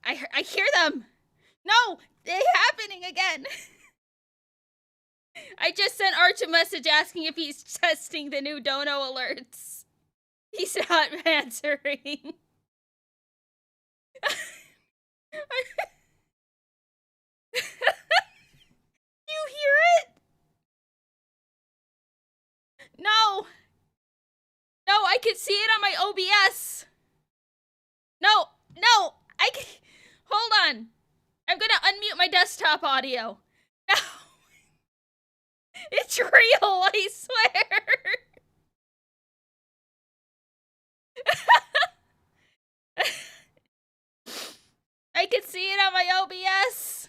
I hear them! No! They're happening again! I just sent Arch a message asking if he's testing the new dono alerts. He's not answering. You hear it? No! No, I can see it on my OBS! No! Hold on! I'm gonna unmute my desktop audio. No! It's real, I swear! I can see it on my OBS!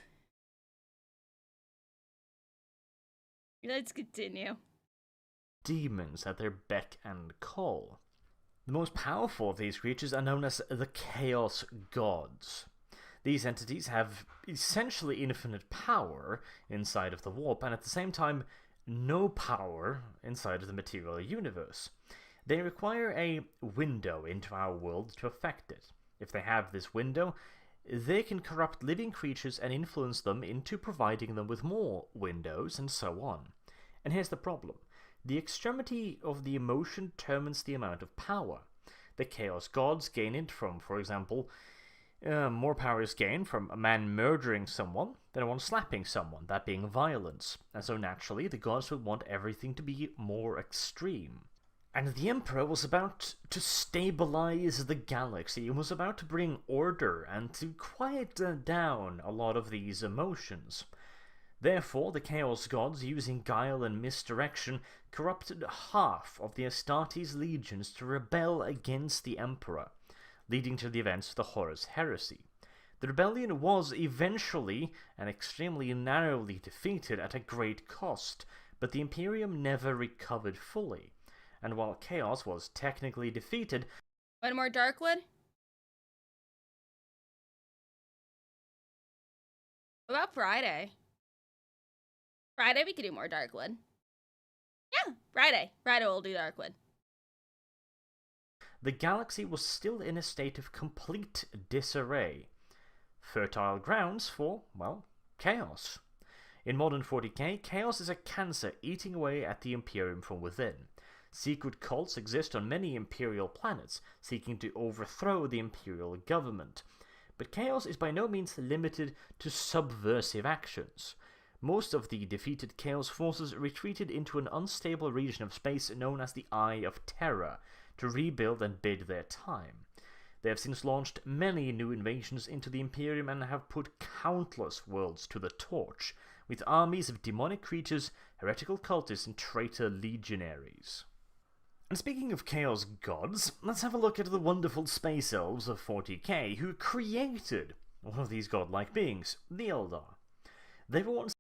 Let's continue.
demons at their beck and call. The most powerful of these creatures are known as the Chaos Gods. These entities have essentially infinite power inside of the warp, and at the same time, no power inside of the material universe. They require a window into our world to affect it. If they have this window, they can corrupt living creatures and influence them into providing them with more windows, and so on. And here's the problem. The extremity of the emotion determines the amount of power. The Chaos Gods gain it from, for example, more power is gained from a man murdering someone than one slapping someone, that being violence. And so naturally, the gods would want everything to be more extreme. And the Emperor was about to stabilize the galaxy, and was about to bring order and to quiet down a lot of these emotions. Therefore, the Chaos Gods, using guile and misdirection, corrupted half of the Astartes legions to rebel against the Emperor, leading to the events of the Horus Heresy. The rebellion was eventually and extremely narrowly defeated at a great cost, but the Imperium never recovered fully. And while Chaos was technically defeated...
One more Darkwood? What about Friday? Friday, we could do more Darkwood. Yeah, Friday. Friday we'll do Darkwood.
The galaxy was still in a state of complete disarray. Fertile grounds for, well, chaos. In modern 40k, chaos is a cancer eating away at the Imperium from within. Secret cults exist on many Imperial planets, seeking to overthrow the Imperial government. But chaos is by no means limited to subversive actions. Most of the defeated Chaos forces retreated into an unstable region of space known as the Eye of Terror, to rebuild and bid their time. They have since launched many new invasions into the Imperium and have put countless worlds to the torch, with armies of demonic creatures, heretical cultists, and traitor legionaries. And speaking of Chaos gods, let's have a look at the wonderful space elves of 40k who created one of these godlike beings, the Eldar. They were once...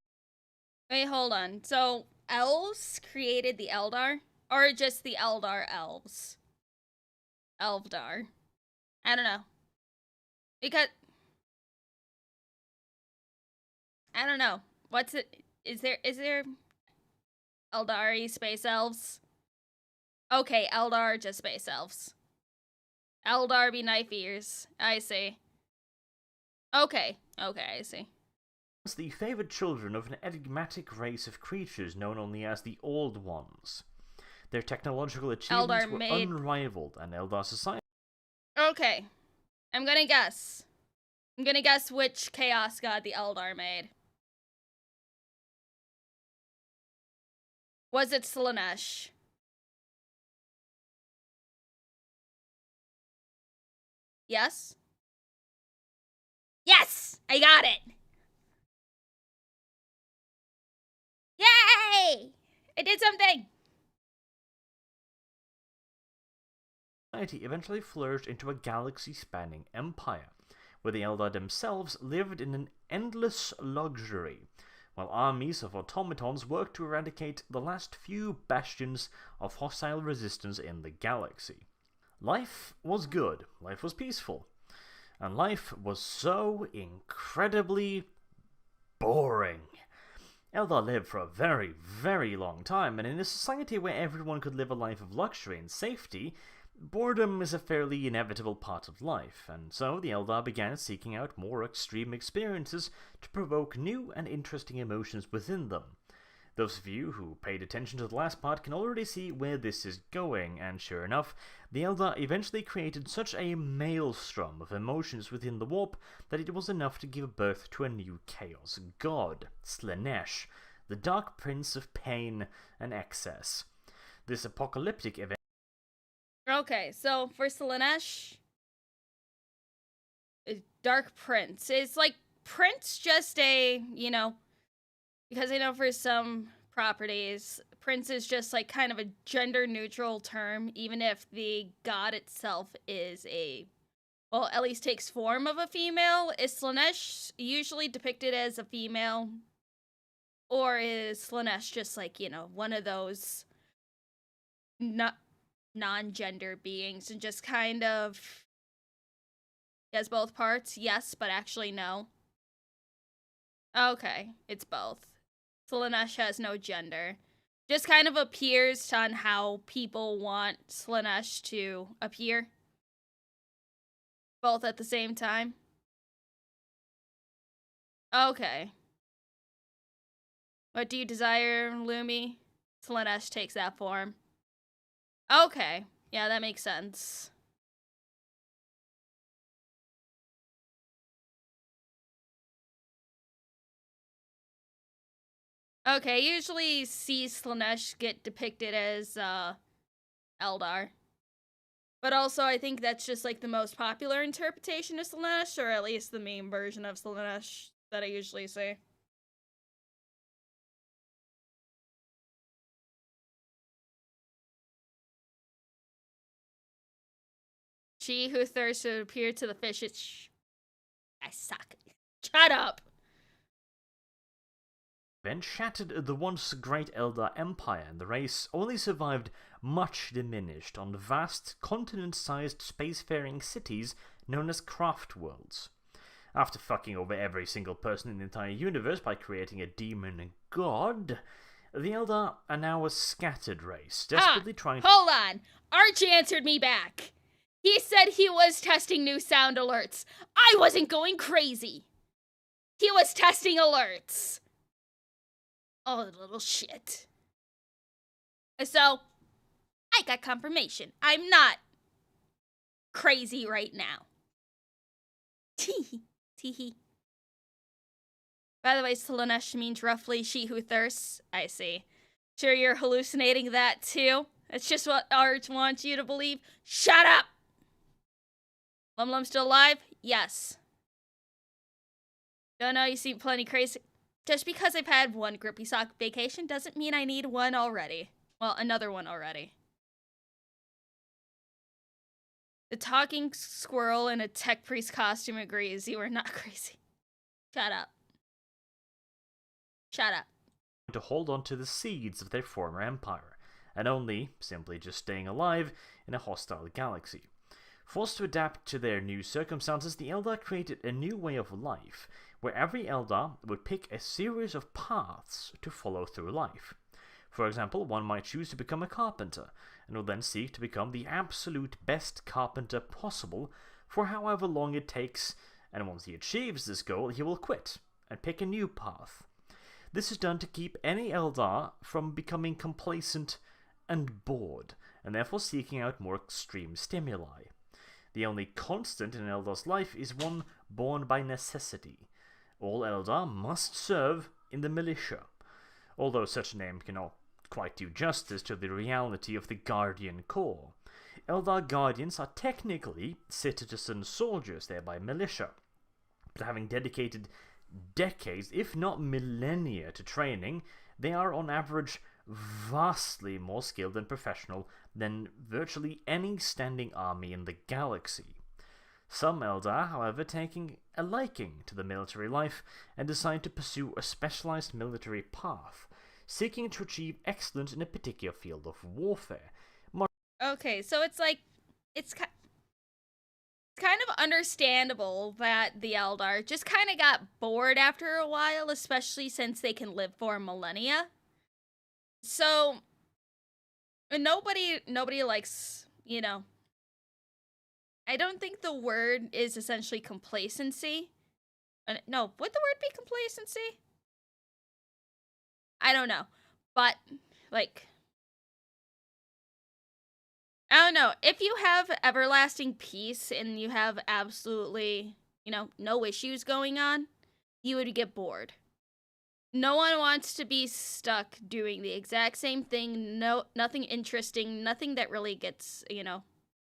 Wait, hold on. So, elves created the Eldar? Or just the Eldar elves? Elvdar. I don't know. Because... I don't know. What's it... Is there... Eldari space elves? Okay, Eldar just space elves. Eldar be knife ears. I see. Okay, I see.
The favoured children of an enigmatic race of creatures known only as the Old Ones. Their technological achievements were unrivaled, and Eldar society...
Okay. I'm gonna guess. I'm gonna guess which Chaos God the Eldar made. Was it Slaanesh? Yes? Yes! I got it! Yay! I did something!
Society eventually flourished into a galaxy-spanning empire, where the Eldar themselves lived in an endless luxury, while armies of automatons worked to eradicate the last few bastions of hostile resistance in the galaxy. Life was good, life was peaceful, and life was so incredibly boring. Eldar lived for a very, very long time, and in a society where everyone could live a life of luxury and safety, boredom is a fairly inevitable part of life, and so the Eldar began seeking out more extreme experiences to provoke new and interesting emotions within them. Those of you who paid attention to the last part can already see where this is going, and sure enough, the Eldar eventually created such a maelstrom of emotions within the warp that it was enough to give birth to a new Chaos God, Slaanesh, the Dark Prince of Pain and Excess. This apocalyptic event...
Okay, so for Slaanesh, Dark Prince. Is like Prince just a, you know, because I know for some properties, Prince is just like kind of a gender neutral term, even if the god itself is a, well, at least takes form of a female. Is Slaanesh usually depicted as a female? Or is Slaanesh just like, you know, one of those non-gender beings and just kind of has both parts? Yes, but actually no. Okay, it's both. Slaanesh has no gender. Just kind of appears on how people want Slaanesh to appear. Both at the same time. Okay. What do you desire, Lumi? Slaanesh takes that form. Okay. Yeah, that makes sense. Okay, usually see Slaanesh get depicted as, Eldar. But also, I think that's just, like, the most popular interpretation of Slaanesh, or at least the meme version of Slaanesh that I usually see. She who thirsts to appear to the fish, I suck. Shut up!
Event shattered the once great Eldar Empire, and the race only survived much diminished on vast continent-sized spacefaring cities known as craft worlds. After fucking over every single person in the entire universe by creating a demon god, the Eldar are now a scattered race, desperately trying to...
Hold on. Archie answered me back. He said he was testing new sound alerts. I wasn't going crazy. He was testing alerts. Oh, little shit. So, I got confirmation. I'm not crazy right now. Teehee. Teehee. By the way, Slanesh means roughly she who thirsts. I see. Sure you're hallucinating that too? That's just what Arch wants you to believe. Shut up! LumLum still alive? Yes. Don't know, you seem plenty crazy. Just because I've had one grippy sock vacation doesn't mean I need one already. Well, another one already. The talking squirrel in a tech priest costume agrees. You are not crazy. Shut up. Shut up.
to hold on to the seeds of their former empire, and only simply just staying alive in a hostile galaxy. Forced to adapt to their new circumstances, the Eldar created a new way of life, where every Eldar would pick a series of paths to follow through life. For example, one might choose to become a carpenter, and will then seek to become the absolute best carpenter possible for however long it takes, and once he achieves this goal, he will quit, and pick a new path. This is done to keep any Eldar from becoming complacent and bored, and therefore seeking out more extreme stimuli. The only constant in an Eldar's life is one born by necessity. All Eldar must serve in the militia, although such a name cannot quite do justice to the reality of the Guardian Corps. Eldar Guardians are technically citizen soldiers, thereby militia, but having dedicated decades, if not millennia, to training, they are on average vastly more skilled and professional than virtually any standing army in the galaxy. Some Eldar, however, taking a liking to the military life and decide to pursue a specialized military path, seeking to achieve excellence in a particular field of warfare.
Okay, so it's like, it's kind of understandable that the Eldar just kind of got bored after a while, especially since they can live for millennia. So, nobody likes, you know, I don't think the word is essentially complacency. No, would the word be complacency? I don't know. But, like, I don't know. If you have everlasting peace and you have absolutely, you know, no issues going on, you would get bored. No one wants to be stuck doing the exact same thing. Nothing interesting, nothing that really gets, you know,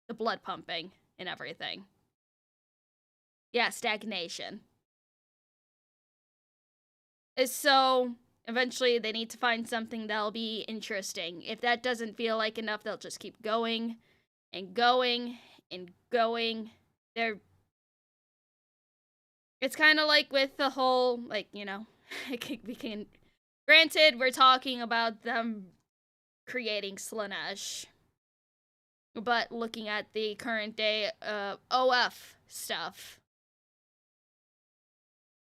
the blood pumping and everything. Yeah, stagnation. So, eventually they need to find something that'll be interesting. If that doesn't feel like enough, they'll just keep going and going and going. It's kind of like with the whole, like, you know, granted, we're talking about them creating Slanesh, but looking at the current day OF stuff,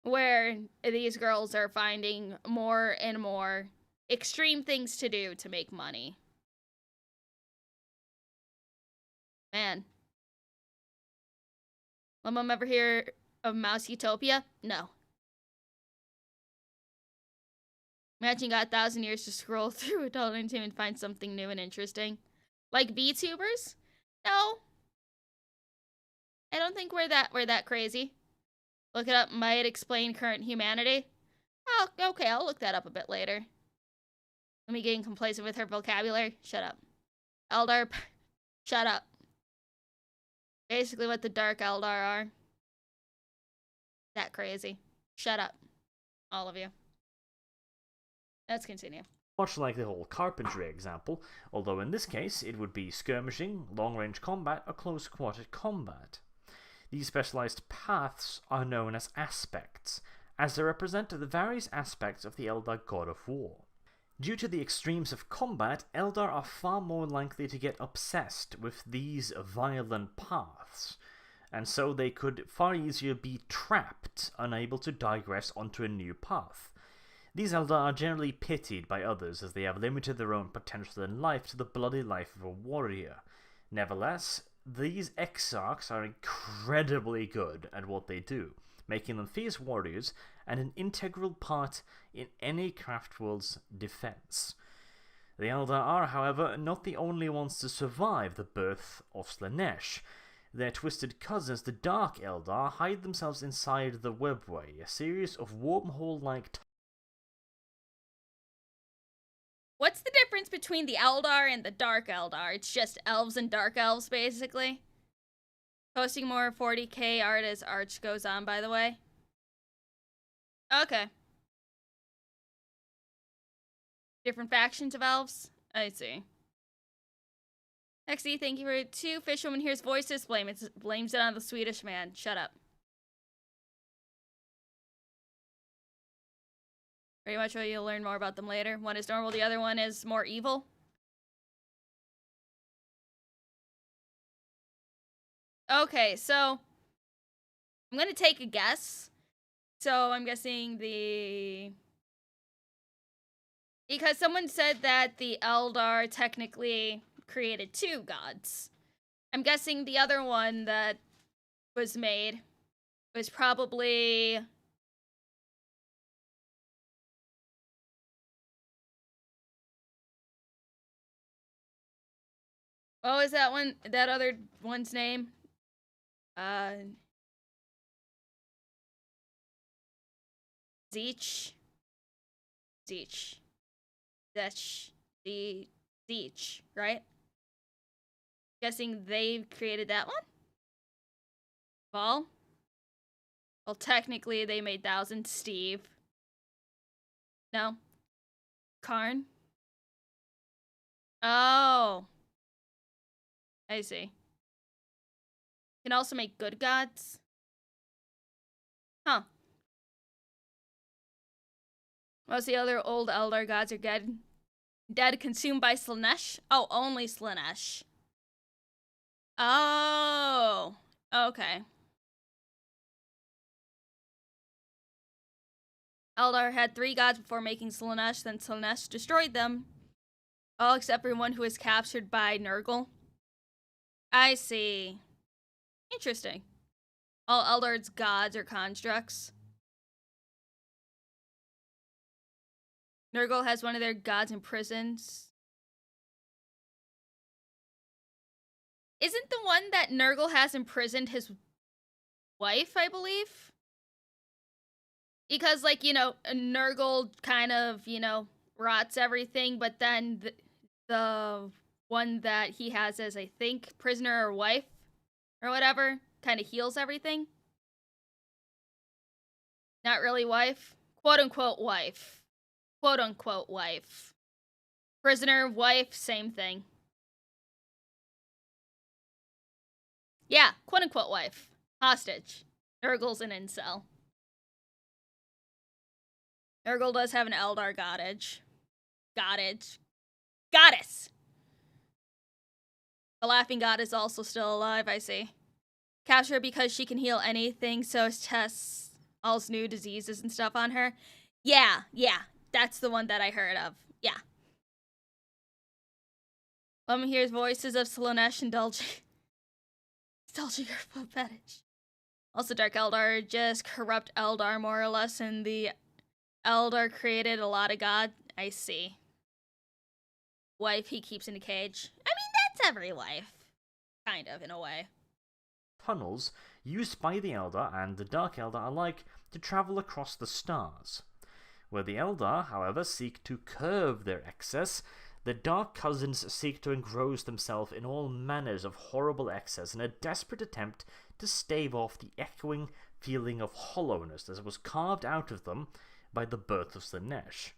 where these girls are finding more and more extreme things to do to make money. Man. LumLum ever hear of Mouse Utopia? No. Imagine you got 1,000 years to scroll through adult entertainment and find something new and interesting. Like VTubers? No. I don't think we're that crazy. Look it up, might explain current humanity. Oh, okay, I'll look that up a bit later. Let me getting complacent with her vocabulary. Shut up. Eldar, shut up. Basically what the Dark Eldar are. That crazy. Shut up. All of you. Let's continue.
Much like the whole carpentry example, although in this case it would be skirmishing, long-range combat, or close-quarter combat. These specialized paths are known as aspects, as they represent the various aspects of the Eldar God of War. Due to the extremes of combat, Eldar are far more likely to get obsessed with these violent paths, and so they could far easier be trapped, unable to digress onto a new path. These Eldar are generally pitied by others as they have limited their own potential in life to the bloody life of a warrior. Nevertheless, these Exarchs are incredibly good at what they do, making them fierce warriors and an integral part in any Craftworld's defense. The Eldar are, however, not the only ones to survive the birth of Slaanesh. Their twisted cousins, the Dark Eldar, hide themselves inside the Webway, a series of wormhole-like...
What's the difference between the Eldar and the Dark Eldar? It's just elves and dark elves, basically. Posting more 40k art as Arch goes on, by the way. Okay. Different factions of elves? I see. XD, thank you for 2. Fishwoman hears voices, blames it on the Swedish man. Shut up. Pretty much what you'll learn more about them later. One is normal, the other one is more evil. Okay, so I'm gonna take a guess. So I'm guessing because someone said that the Eldar technically created 2 gods. I'm guessing the other one that was made was probably... What was that other one's name? Zeech, right? Guessing they created that one? Well, technically they made Thousand Steve. No? Karn? Oh. I see. Can also make good gods? Huh. Most of the other old Eldar gods are dead, consumed by Slaanesh? Oh, only Slaanesh. Oh. Okay. Eldar had 3 gods before making Slaanesh, then Slaanesh destroyed them. All except for one who was captured by Nurgle. I see. Interesting. All Eldar's gods are constructs. Nurgle has one of their gods imprisoned. Isn't the one that Nurgle has imprisoned his wife, I believe? Because, like, you know, Nurgle kind of, you know, rots everything, but then the one that he has as, I think, prisoner or wife or whatever kind of heals everything. Not really wife. Quote-unquote wife. Quote-unquote wife. Prisoner, wife, same thing. Yeah, quote-unquote wife. Hostage. Nurgle's an incel. Nurgle does have an Eldar goddess. Goddess! The laughing god is also still alive, I see. Capture her because she can heal anything, so it tests all new diseases and stuff on her. Yeah. That's the one that I heard of. Yeah. LumLum hears voices of Slaanesh indulging her foot fetish. Also, Dark Eldar are just corrupt Eldar, more or less, and the Eldar created a lot of god. I see. Wife he keeps in a cage. I mean, that's every wife. Kind of, in a way.
Tunnels used by the Eldar and the Dark Eldar alike to travel across the stars. Where the Eldar, however, seek to curb their excess, the Dark Cousins seek to engross themselves in all manners of horrible excess in a desperate attempt to stave off the echoing feeling of hollowness that was carved out of them by the birth of Slaanesh.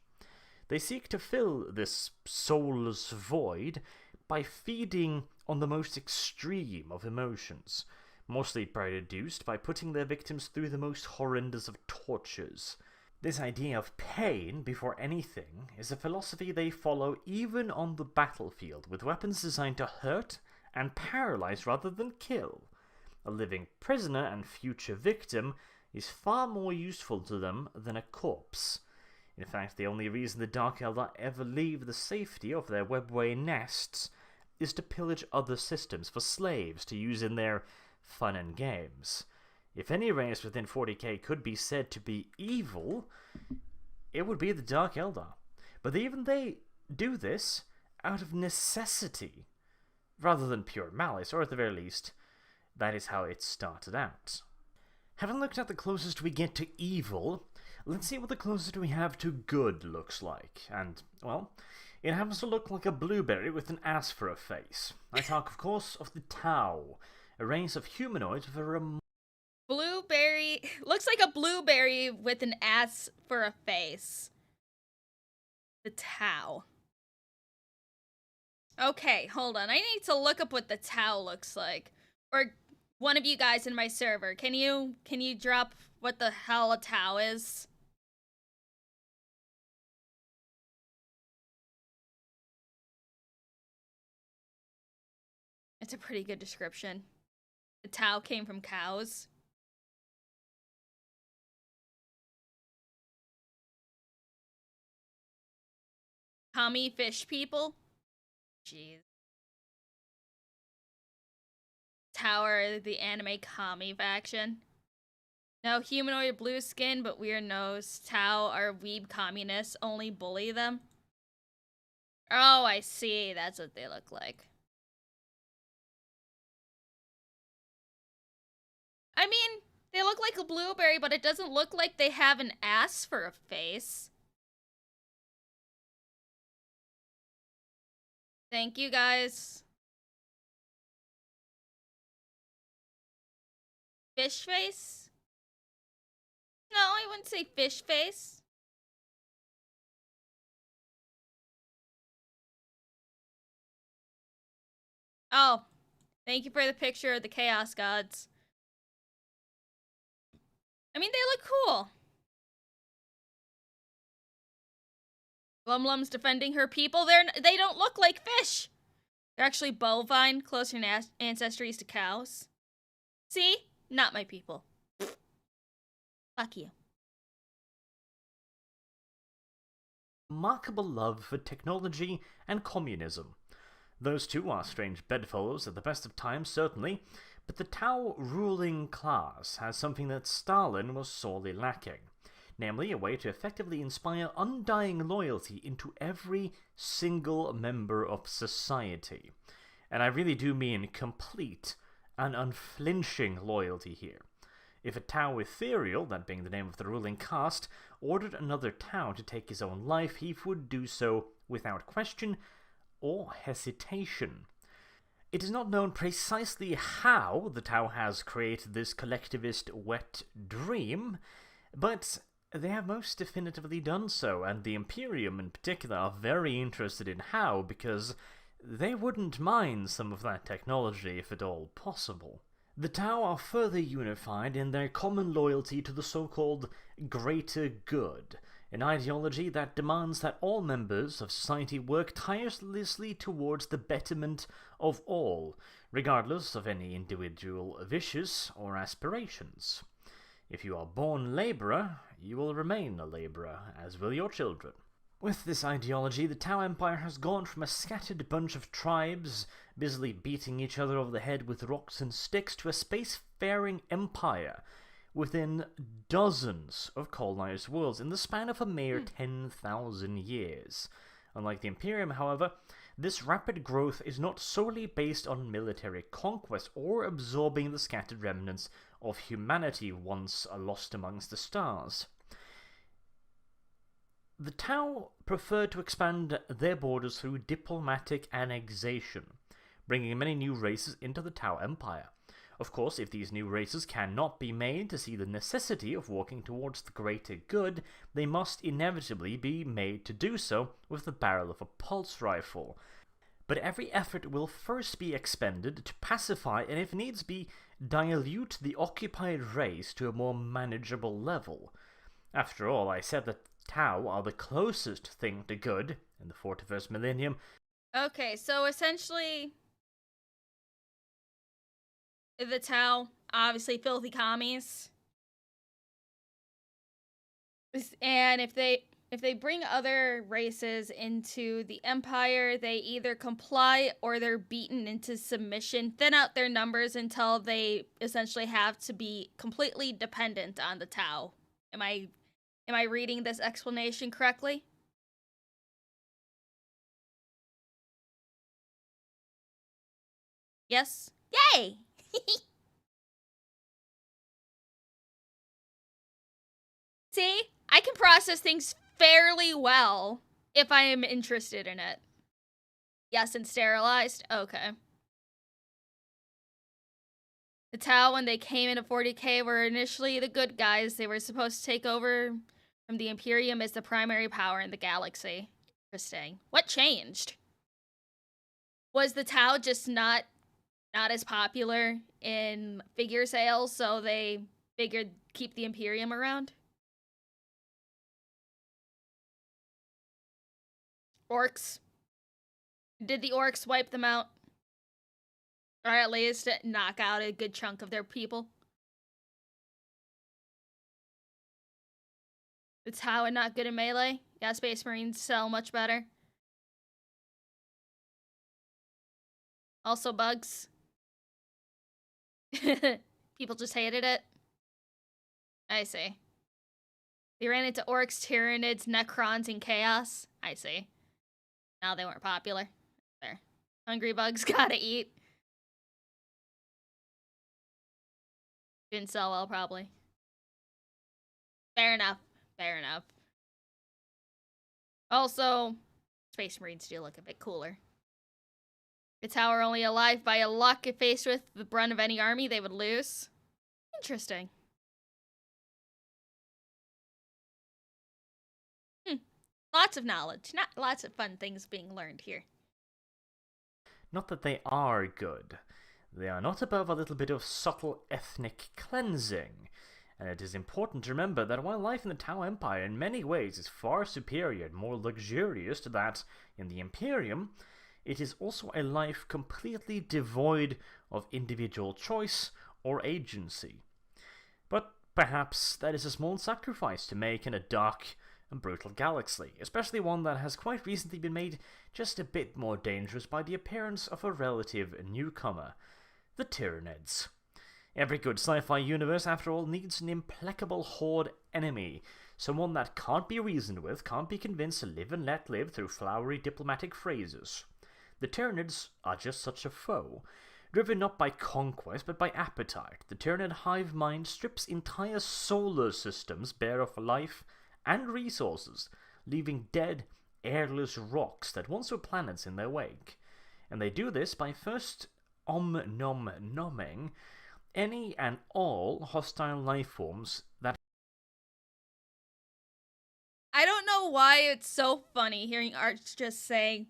They seek to fill this soulless void by feeding on the most extreme of emotions, mostly produced by putting their victims through the most horrendous of tortures. This idea of pain before anything is a philosophy they follow even on the battlefield, with weapons designed to hurt and paralyze rather than kill. A living prisoner and future victim is far more useful to them than a corpse. In fact, the only reason the Dark Eldar ever leave the safety of their webway nests is to pillage other systems for slaves to use in their fun and games. If any race within 40k could be said to be evil, it would be the Dark Eldar. But even they do this out of necessity, rather than pure malice, or at the very least, that is how it started out. Having looked at the closest we get to evil, let's see what the closest we have to good looks like. And, well, it happens to look like a blueberry with an ass for a face. I talk, of course, of the Tau, a race of humanoids with a
Blueberry looks like a blueberry with an ass for a face. The Tau. Okay, hold on. I need to look up what the Tau looks like. Or one of you guys in my server, can you drop what the hell a Tau is? It's a pretty good description. The Tau came from cows. Kami fish people? Jeez. Tower, the anime Kami faction. No, humanoid blue skin, but weird nose. Tau are weeb communists, only bully them. Oh, I see. That's what they look like. I mean, they look like a blueberry, but it doesn't look like they have an ass for a face. Thank you, guys. Fish face? No, I wouldn't say fish face. Oh, thank you for the picture of the Chaos Gods. I mean, they look cool. LumLum's defending her people. They don't look like fish. They're actually bovine, closer in ancestries to cows. See? Not my people. Fuck you.
remarkable love for technology and communism. Those two are strange bedfellows at the best of times, certainly, but the Tau ruling class has something that Stalin was sorely lacking, namely a way to effectively inspire undying loyalty into every single member of society. And I really do mean complete and unflinching loyalty here. If a Tau Ethereal, that being the name of the ruling caste, ordered another Tau to take his own life, he would do so without question or hesitation. It is not known precisely how the Tau has created this collectivist wet dream, but they have most definitively done so, and the Imperium in particular are very interested in how, because they wouldn't mind some of that technology if at all possible. The Tau are further unified in their common loyalty to the so-called greater good, an ideology that demands that all members of society work tirelessly towards the betterment of all, regardless of any individual wishes or aspirations. If you are born labourer, you will remain a labourer, as will your children. With this ideology, the Tau Empire has gone from a scattered bunch of tribes busily beating each other over the head with rocks and sticks to a spacefaring empire within dozens of colonized worlds in the span of a mere 10,000 years. Unlike the Imperium, however, this rapid growth is not solely based on military conquest or absorbing the scattered remnants of humanity once lost amongst the stars. The Tau prefer to expand their borders through diplomatic annexation, bringing many new races into the Tau Empire. Of course, if these new races cannot be made to see the necessity of working towards the greater good, they must inevitably be made to do so with the barrel of a pulse rifle. But every effort will first be expended to pacify and, if needs be, dilute the occupied race to a more manageable level. After all, I said that Tau are the closest thing to good in the 41st millennium.
Okay, so essentially, the Tau, obviously filthy commies. And if if they bring other races into the Empire, they either comply or they're beaten into submission, thin out their numbers until they essentially have to be completely dependent on the Tau. Am I reading this explanation correctly? Yes? Yay! See? I can process things fairly well if I am interested in it. Yes, and sterilized? Okay. The Tau, when they came into 40k, were initially the good guys. They were supposed to take over from the Imperium as the primary power in the galaxy. Interesting. What changed? Was the Tau just not as popular in figure sales, so they figured keep the Imperium around? Orcs. Did the orcs wipe them out? Or at least knock out a good chunk of their people? The Tau are not good in melee? Yeah, Space Marines sell much better. Also bugs. People just hated it. I see. They ran into orcs, tyranids, necrons, and chaos. I see. Now they weren't popular. There. Hungry bugs gotta eat. Didn't sell well, probably. Fair enough. Fair enough. Also, Space Marines do look a bit cooler. The Tau are only alive by a luck if faced with the brunt of any army they would lose. Interesting. Lots of knowledge. Not lots of fun things being learned here.
Not that they are good. They are not above a little bit of subtle ethnic cleansing. And it is important to remember that while life in the Tau Empire in many ways is far superior and more luxurious to that in the Imperium, it is also a life completely devoid of individual choice or agency. But perhaps that is a small sacrifice to make in a dark and brutal galaxy, especially one that has quite recently been made just a bit more dangerous by the appearance of a relative newcomer, the Tyranids. Every good sci-fi universe, after all, needs an implacable horde enemy, someone that can't be reasoned with, can't be convinced to live and let live through flowery diplomatic phrases. The Tyranids are just such a foe. Driven not by conquest, but by appetite, the Tyranid hive mind strips entire solar systems bare of life and resources, leaving dead, airless rocks that once were planets in their wake. And they do this by first nom-nomming any and all hostile life forms that...
I don't know why it's so funny hearing Arch just saying,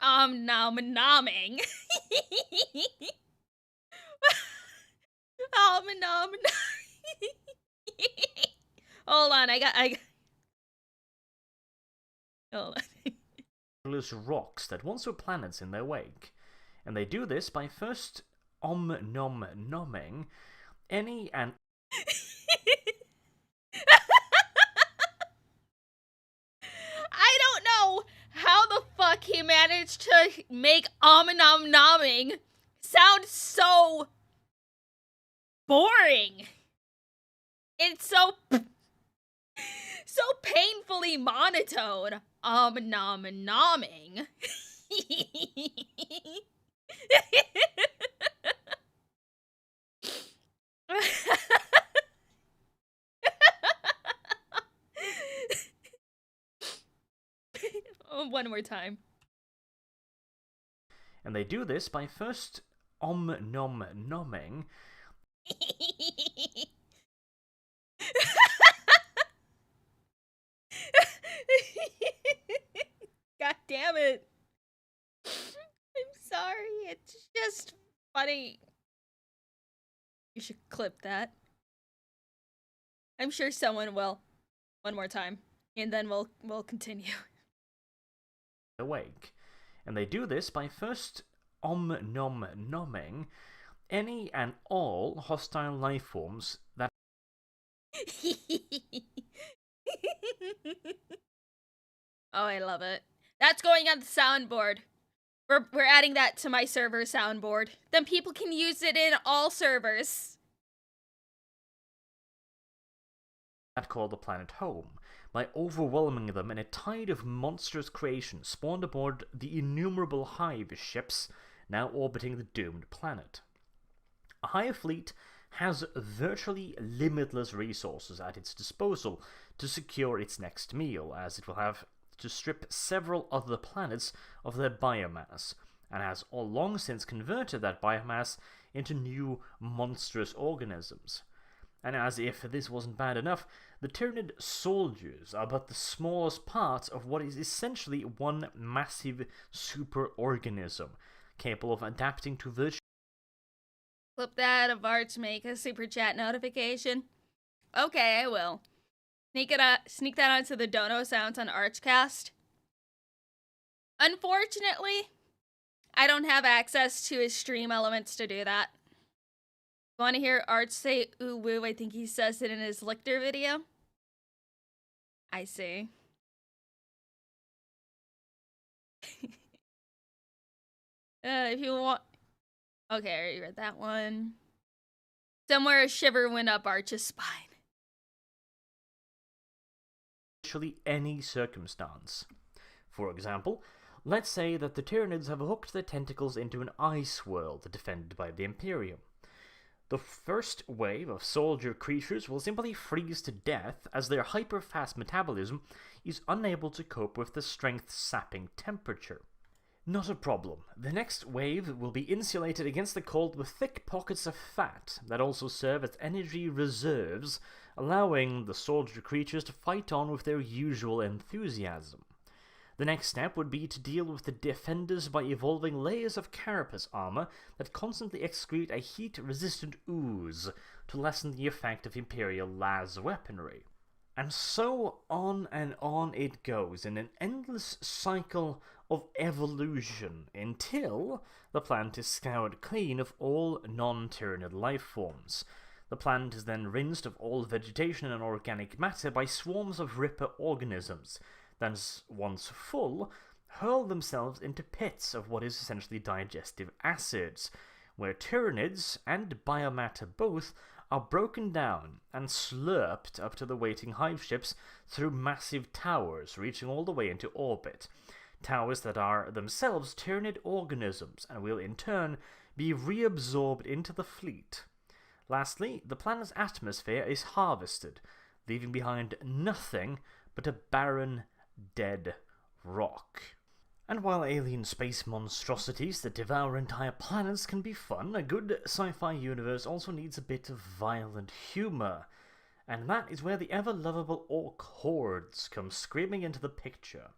nom-nomming. Nom-nomming. Hold on, I got... Hold on.
Airless rocks that once were planets in their wake. And they do this by first nom-nomming any and...
I don't know how the fuck he managed to make nom-nomming sound so boring. It's so painfully monotone. Nom-nomming. One more time.
And they do this by first nom-nomming.
God damn it. I'm sorry. It's just funny. You should clip that. I'm sure someone will. One more time. And then we'll continue.
Awake. And they do this by first nom-nomming any and all hostile life forms that
Oh, I love it. That's going on the soundboard. We're adding that to my server soundboard. Then people can use it in all servers.
That call the planet home by overwhelming them in a tide of monstrous creation spawned aboard the innumerable hive ships now orbiting the doomed planet. A hive fleet has virtually limitless resources at its disposal to secure its next meal, as it will have to strip several other planets of their biomass, and has long since converted that biomass into new monstrous organisms. And as if this wasn't bad enough, the Tyranid soldiers are but the smallest part of what is essentially one massive superorganism, capable of adapting to virtually.
Flip that of art to make a super chat notification. Okay, I will. Sneak that onto the Dono Sounds on Archcast. Unfortunately, I don't have access to his stream elements to do that. Want to hear Arch say ooh woo? I think he says it in his Lictor video. I see. If you want... Okay, I already read that one. Somewhere a shiver went up Arch's spine.
Virtually any circumstance. For example, let's say that the Tyranids have hooked their tentacles into an ice world defended by the Imperium. The first wave of soldier creatures will simply freeze to death as their hyper-fast metabolism is unable to cope with the strength-sapping temperature. Not a problem. The next wave will be insulated against the cold with thick pockets of fat that also serve as energy reserves, allowing the soldier creatures to fight on with their usual enthusiasm. The next step would be to deal with the defenders by evolving layers of carapace armor that constantly excrete a heat-resistant ooze to lessen the effect of Imperial las weaponry. And so on and on it goes in an endless cycle of evolution until the planet is scoured clean of all non-Tyranid life forms. The planet is then rinsed of all vegetation and organic matter by swarms of ripper organisms, then once full, hurl themselves into pits of what is essentially digestive acids, where Tyranids and biomatter both are broken down and slurped up to the waiting hive ships through massive towers reaching all the way into orbit. Towers that are themselves Tyranid organisms and will in turn be reabsorbed into the fleet. Lastly, the planet's atmosphere is harvested, leaving behind nothing but a barren, dead rock. And while alien space monstrosities that devour entire planets can be fun, a good sci-fi universe also needs a bit of violent humor. And that is where the ever-lovable orc hordes come screaming into the picture.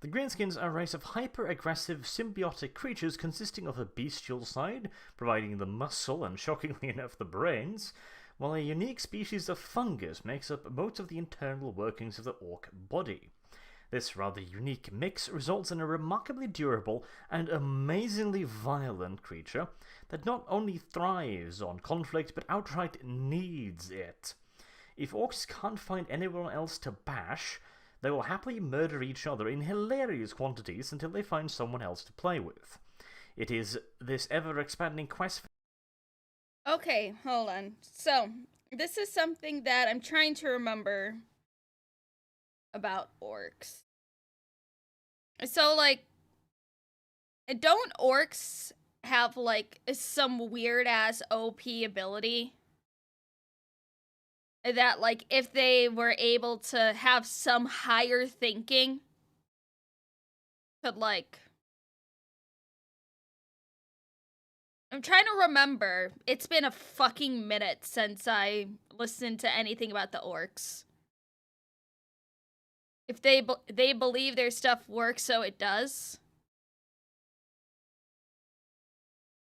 The Greenskins are a race of hyper-aggressive symbiotic creatures consisting of a bestial side, providing the muscle and, shockingly enough, the brains, while a unique species of fungus makes up most of the internal workings of the orc body. This rather unique mix results in a remarkably durable and amazingly violent creature that not only thrives on conflict but outright needs it. If orcs can't find anyone else to bash, they will happily murder each other in hilarious quantities until they find someone else to play with. It is this ever-expanding quest.
Okay, hold on. So, this is something that I'm trying to remember about orcs. So, like, don't orcs have, like, some weird-ass OP ability? That, like, if they were able to have some higher thinking, could, like... I'm trying to remember. It's been a fucking minute since I listened to anything about the orcs. If they believe their stuff works, so it does.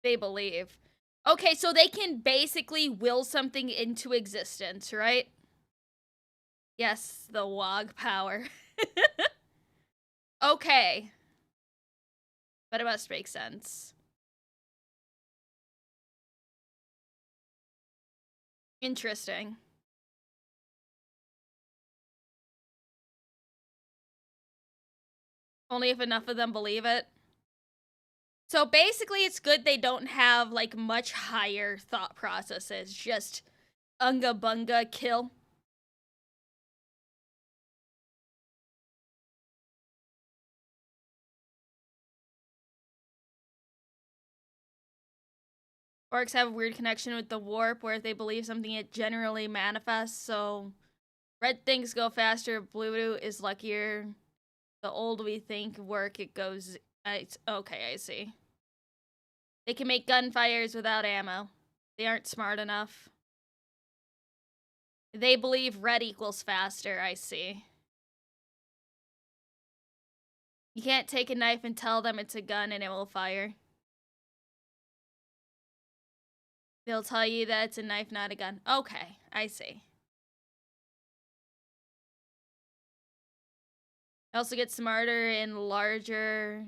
They believe. Okay, so they can basically will something into existence, right? Yes, the WOG power. Okay. But it must make sense. Interesting. Only if enough of them believe it. So basically, it's good they don't have, like, much higher thought processes. Just unga bunga kill. Orcs have a weird connection with the warp, where if they believe something, it generally manifests. So red things go faster, blue is luckier. The old we think work, it goes... okay, I see. They can make gunfires without ammo. They aren't smart enough. They believe red equals faster, I see. You can't take a knife and tell them it's a gun and it will fire. They'll tell you that it's a knife, not a gun. Okay, I see. They also get smarter and larger.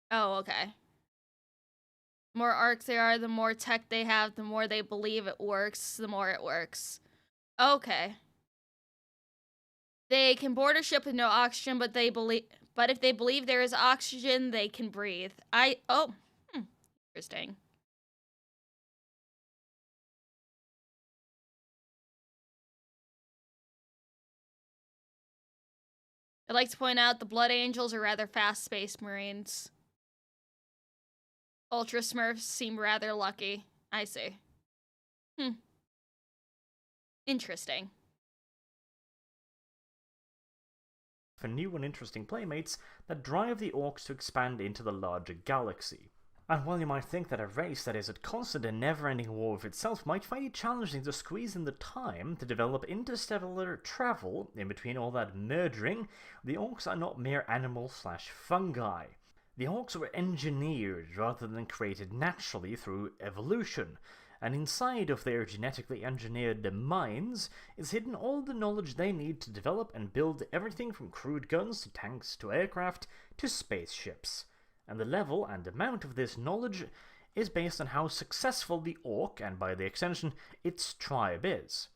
Oh, okay. The more arcs there are, the more tech they have, the more they believe it works, the more it works. Okay. They can board a ship with no oxygen, but if they believe there is oxygen, they can breathe. Interesting. I'd like to point out the Blood Angels are rather fast space marines. Ultra Smurfs seem rather lucky. I see. Interesting.
For new and interesting playmates that drive the orcs to expand into the larger galaxy. And while you might think that a race that is at constant and never-ending war with itself might find it challenging to squeeze in the time to develop interstellar travel in between all that murdering, the orcs are not mere animals/fungi. The orcs were engineered rather than created naturally through evolution, and inside of their genetically engineered minds is hidden all the knowledge they need to develop and build everything from crude guns to tanks to aircraft to spaceships. And the level and amount of this knowledge is based on how successful the orc, and by the extension, its tribe is.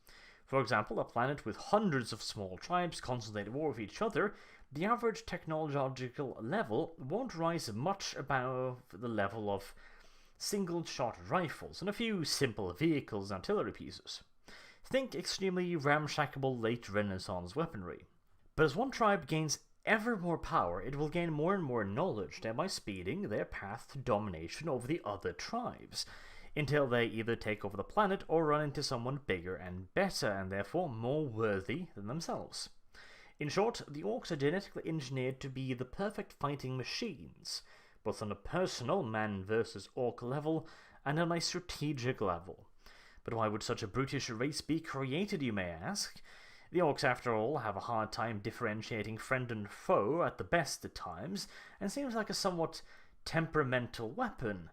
For example, a planet with hundreds of small tribes constantly at war with each other, the average technological level won't rise much above the level of single-shot rifles and a few simple vehicles and artillery pieces. Think extremely ramshackable late Renaissance weaponry. But as one tribe gains ever more power, it will gain more and more knowledge, thereby speeding their path to domination over the other tribes, until they either take over the planet or run into someone bigger and better, and therefore more worthy than themselves. In short, the orcs are genetically engineered to be the perfect fighting machines, both on a personal man versus orc level and on a strategic level. But why would such a brutish race be created, you may ask? The orcs, after all, have a hard time differentiating friend and foe at the best at times, and seems like a somewhat temperamental weapon.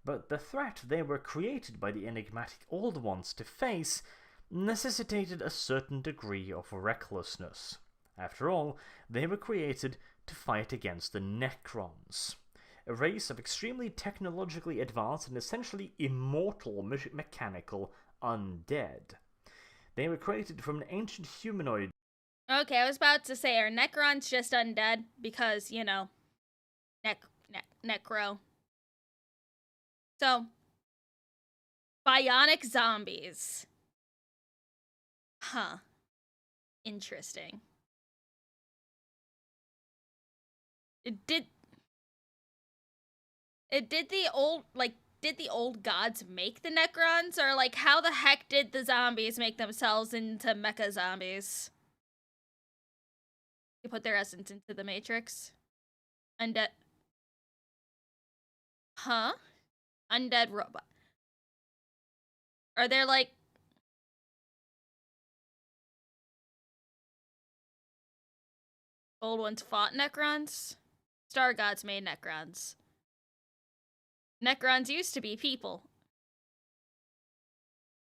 But the threat they were created by the enigmatic Old Ones to face necessitated a certain degree of recklessness. After all, they were created to fight against the Necrons, a race of extremely technologically advanced and essentially immortal mechanical undead. They were created from an ancient humanoid.
Okay, I was about to say, are Necrons just undead? Because, you know, necro. So, bionic zombies. Huh. Interesting. Did the old gods make the Necrons? Or, like, how the heck did the zombies make themselves into mecha zombies? You put their essence into the Matrix? Undead. Huh? Undead robot. Are there, like... Old ones fought Necrons? Star gods made Necrons. Necrons used to be people.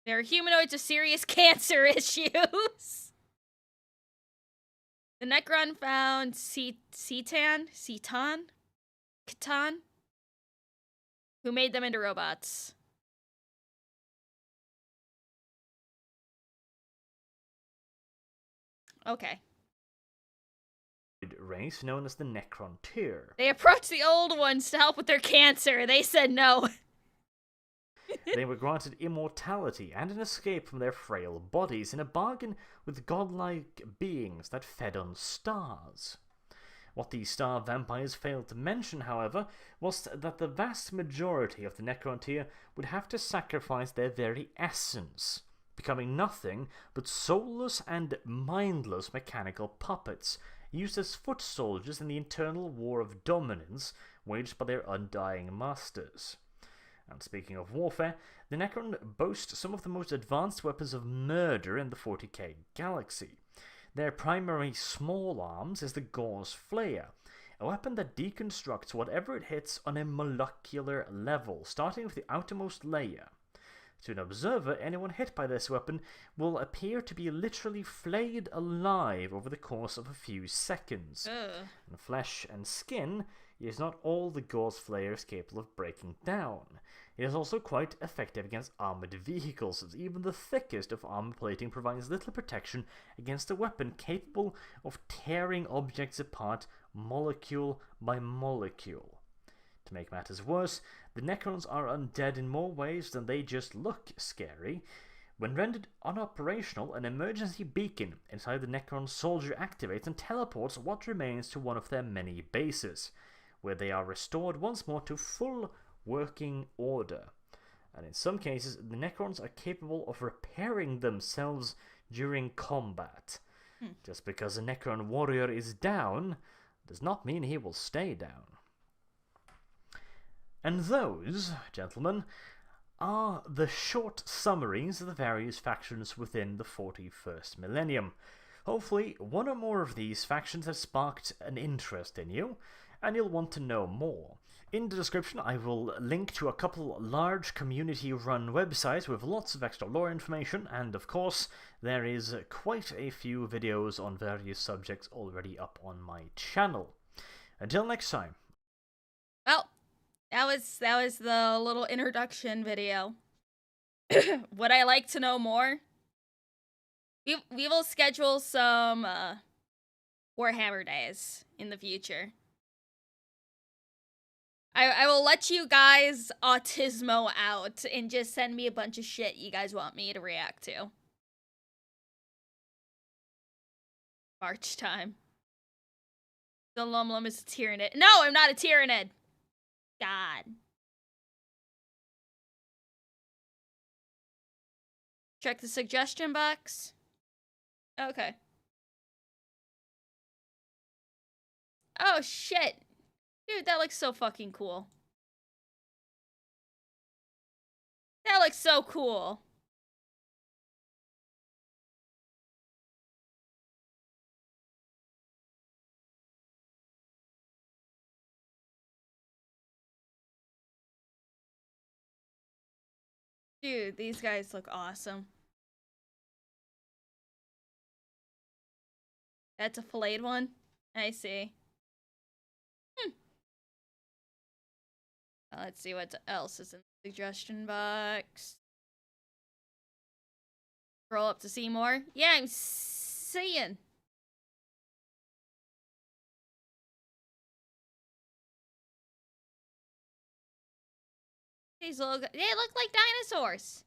They're humanoids with serious cancer issues. The Necron found Catan, who made them into robots.
Okay. race known as the Necrontyr.
They approached the old ones to help with their cancer. They said no.
They were granted immortality and an escape from their frail bodies in a bargain with godlike beings that fed on stars. What these star vampires failed to mention, however, was that the vast majority of the Necrontyr would have to sacrifice their very essence, becoming nothing but soulless and mindless mechanical puppets, used as foot soldiers in the internal war of dominance waged by their undying masters. And speaking of warfare, the Necron boast some of the most advanced weapons of murder in the 40k galaxy. Their primary small arms is the Gauze Flayer, a weapon that deconstructs whatever it hits on a molecular level, starting with the outermost layer. To an observer, anyone hit by this weapon will appear to be literally flayed alive over the course of a few seconds. And flesh and skin is not all the Gauze Flayer is capable of breaking down. It is also quite effective against armored vehicles, as even the thickest of armor plating provides little protection against a weapon capable of tearing objects apart molecule by molecule. To make matters worse, the Necrons are undead in more ways than they just look scary. When rendered unoperational, an emergency beacon inside the Necron soldier activates and teleports what remains to one of their many bases, where they are restored once more to full working order. And in some cases, the Necrons are capable of repairing themselves during combat. Just because a Necron warrior is down does not mean he will stay down. And those, gentlemen, are the short summaries of the various factions within the 41st millennium. Hopefully, one or more of these factions have sparked an interest in you, and you'll want to know more. In the description, I will link to a couple large community-run websites with lots of extra lore information, and of course, there is quite a few videos on various subjects already up on my channel. Until next time.
Well, that was the little introduction video. Would I like to know more? We will schedule some Warhammer days in the future. I will let you guys autismo out and just send me a bunch of shit you guys want me to react to. March time. The LumLum is a tyrannid. No, I'm not a tyrannid. God. Check the suggestion box. Okay. Oh, shit. Dude, that looks so fucking cool. That looks so cool. Dude, these guys look awesome. That's a filleted one? I see. Let's see what else is in the suggestion box. Scroll up to see more. Yeah, I'm seeing. These little guys, they look like dinosaurs.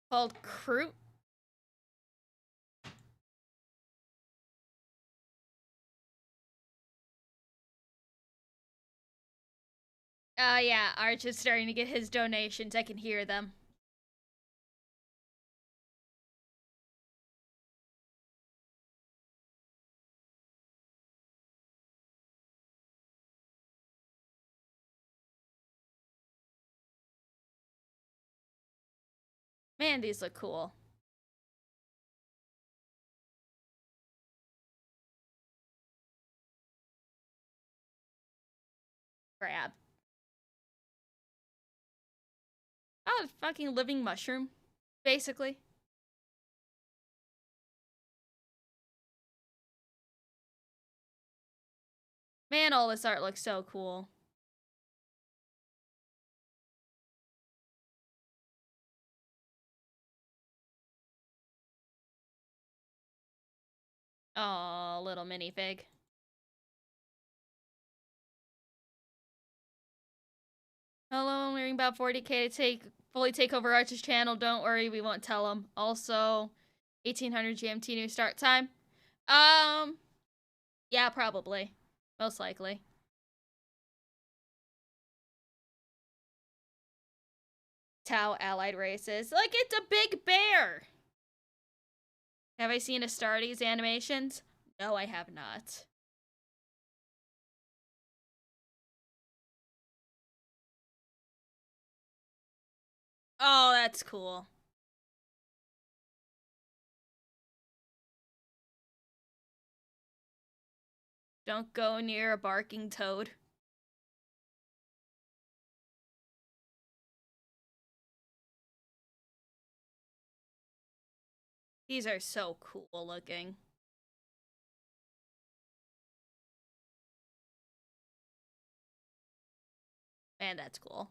Called Kroot. Yeah, Arch is starting to get his donations. I can hear them. Man, these look cool. Grab. Oh, fucking living mushroom, basically. Man, all this art looks so cool. Oh, little minifig. Hello, I'm hearing about 40k to fully take over Arch's channel. Don't worry, we won't tell him. Also, 1800 GMT new start time. Yeah, probably. Most likely. Tau allied races. Like, it's a big bear! Have I seen Astartes animations? No, I have not. Oh, that's cool. Don't go near a barking toad. These are so cool looking. Man, that's cool.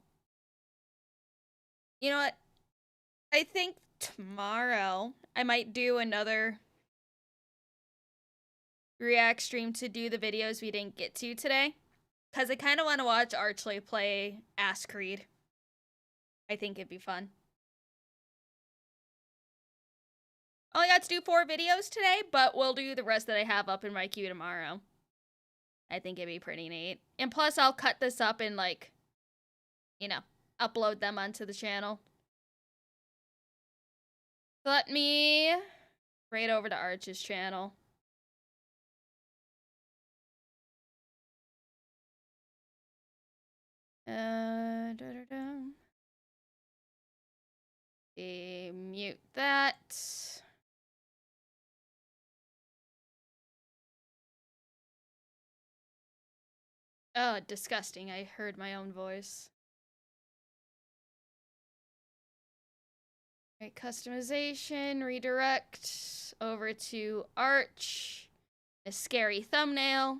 You know what? I think tomorrow I might do another react stream to do the videos we didn't get to today. Because I kind of want to watch Archley play Ass Creed. I think it'd be fun. Only got to do 4 videos today, but we'll do the rest that I have up in my queue tomorrow. I think it'd be pretty neat. And plus, I'll cut this up and, like, you know, upload them onto the channel. So let me right over to Arch's channel. Mute that. Oh, disgusting. I heard my own voice. Right, customization, redirect over to Arch. A scary thumbnail.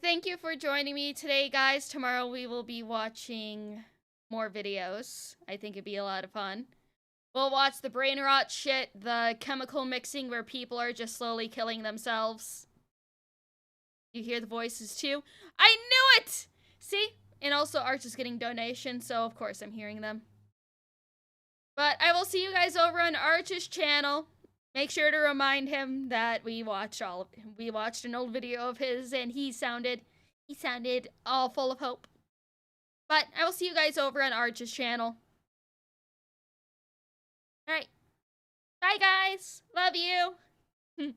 Thank you for joining me today, guys. Tomorrow we will be watching more videos. I think it'd be a lot of fun. We'll watch the brain rot shit, the chemical mixing where people are just slowly killing themselves. You hear the voices too? I knew it! See? And also Arch is getting donations, so of course I'm hearing them. But I will see you guys over on Arch's channel. Make sure to remind him that we watched an old video of his and he sounded all full of hope. But I will see you guys over on Arch's channel. Alright. Bye guys. Love you.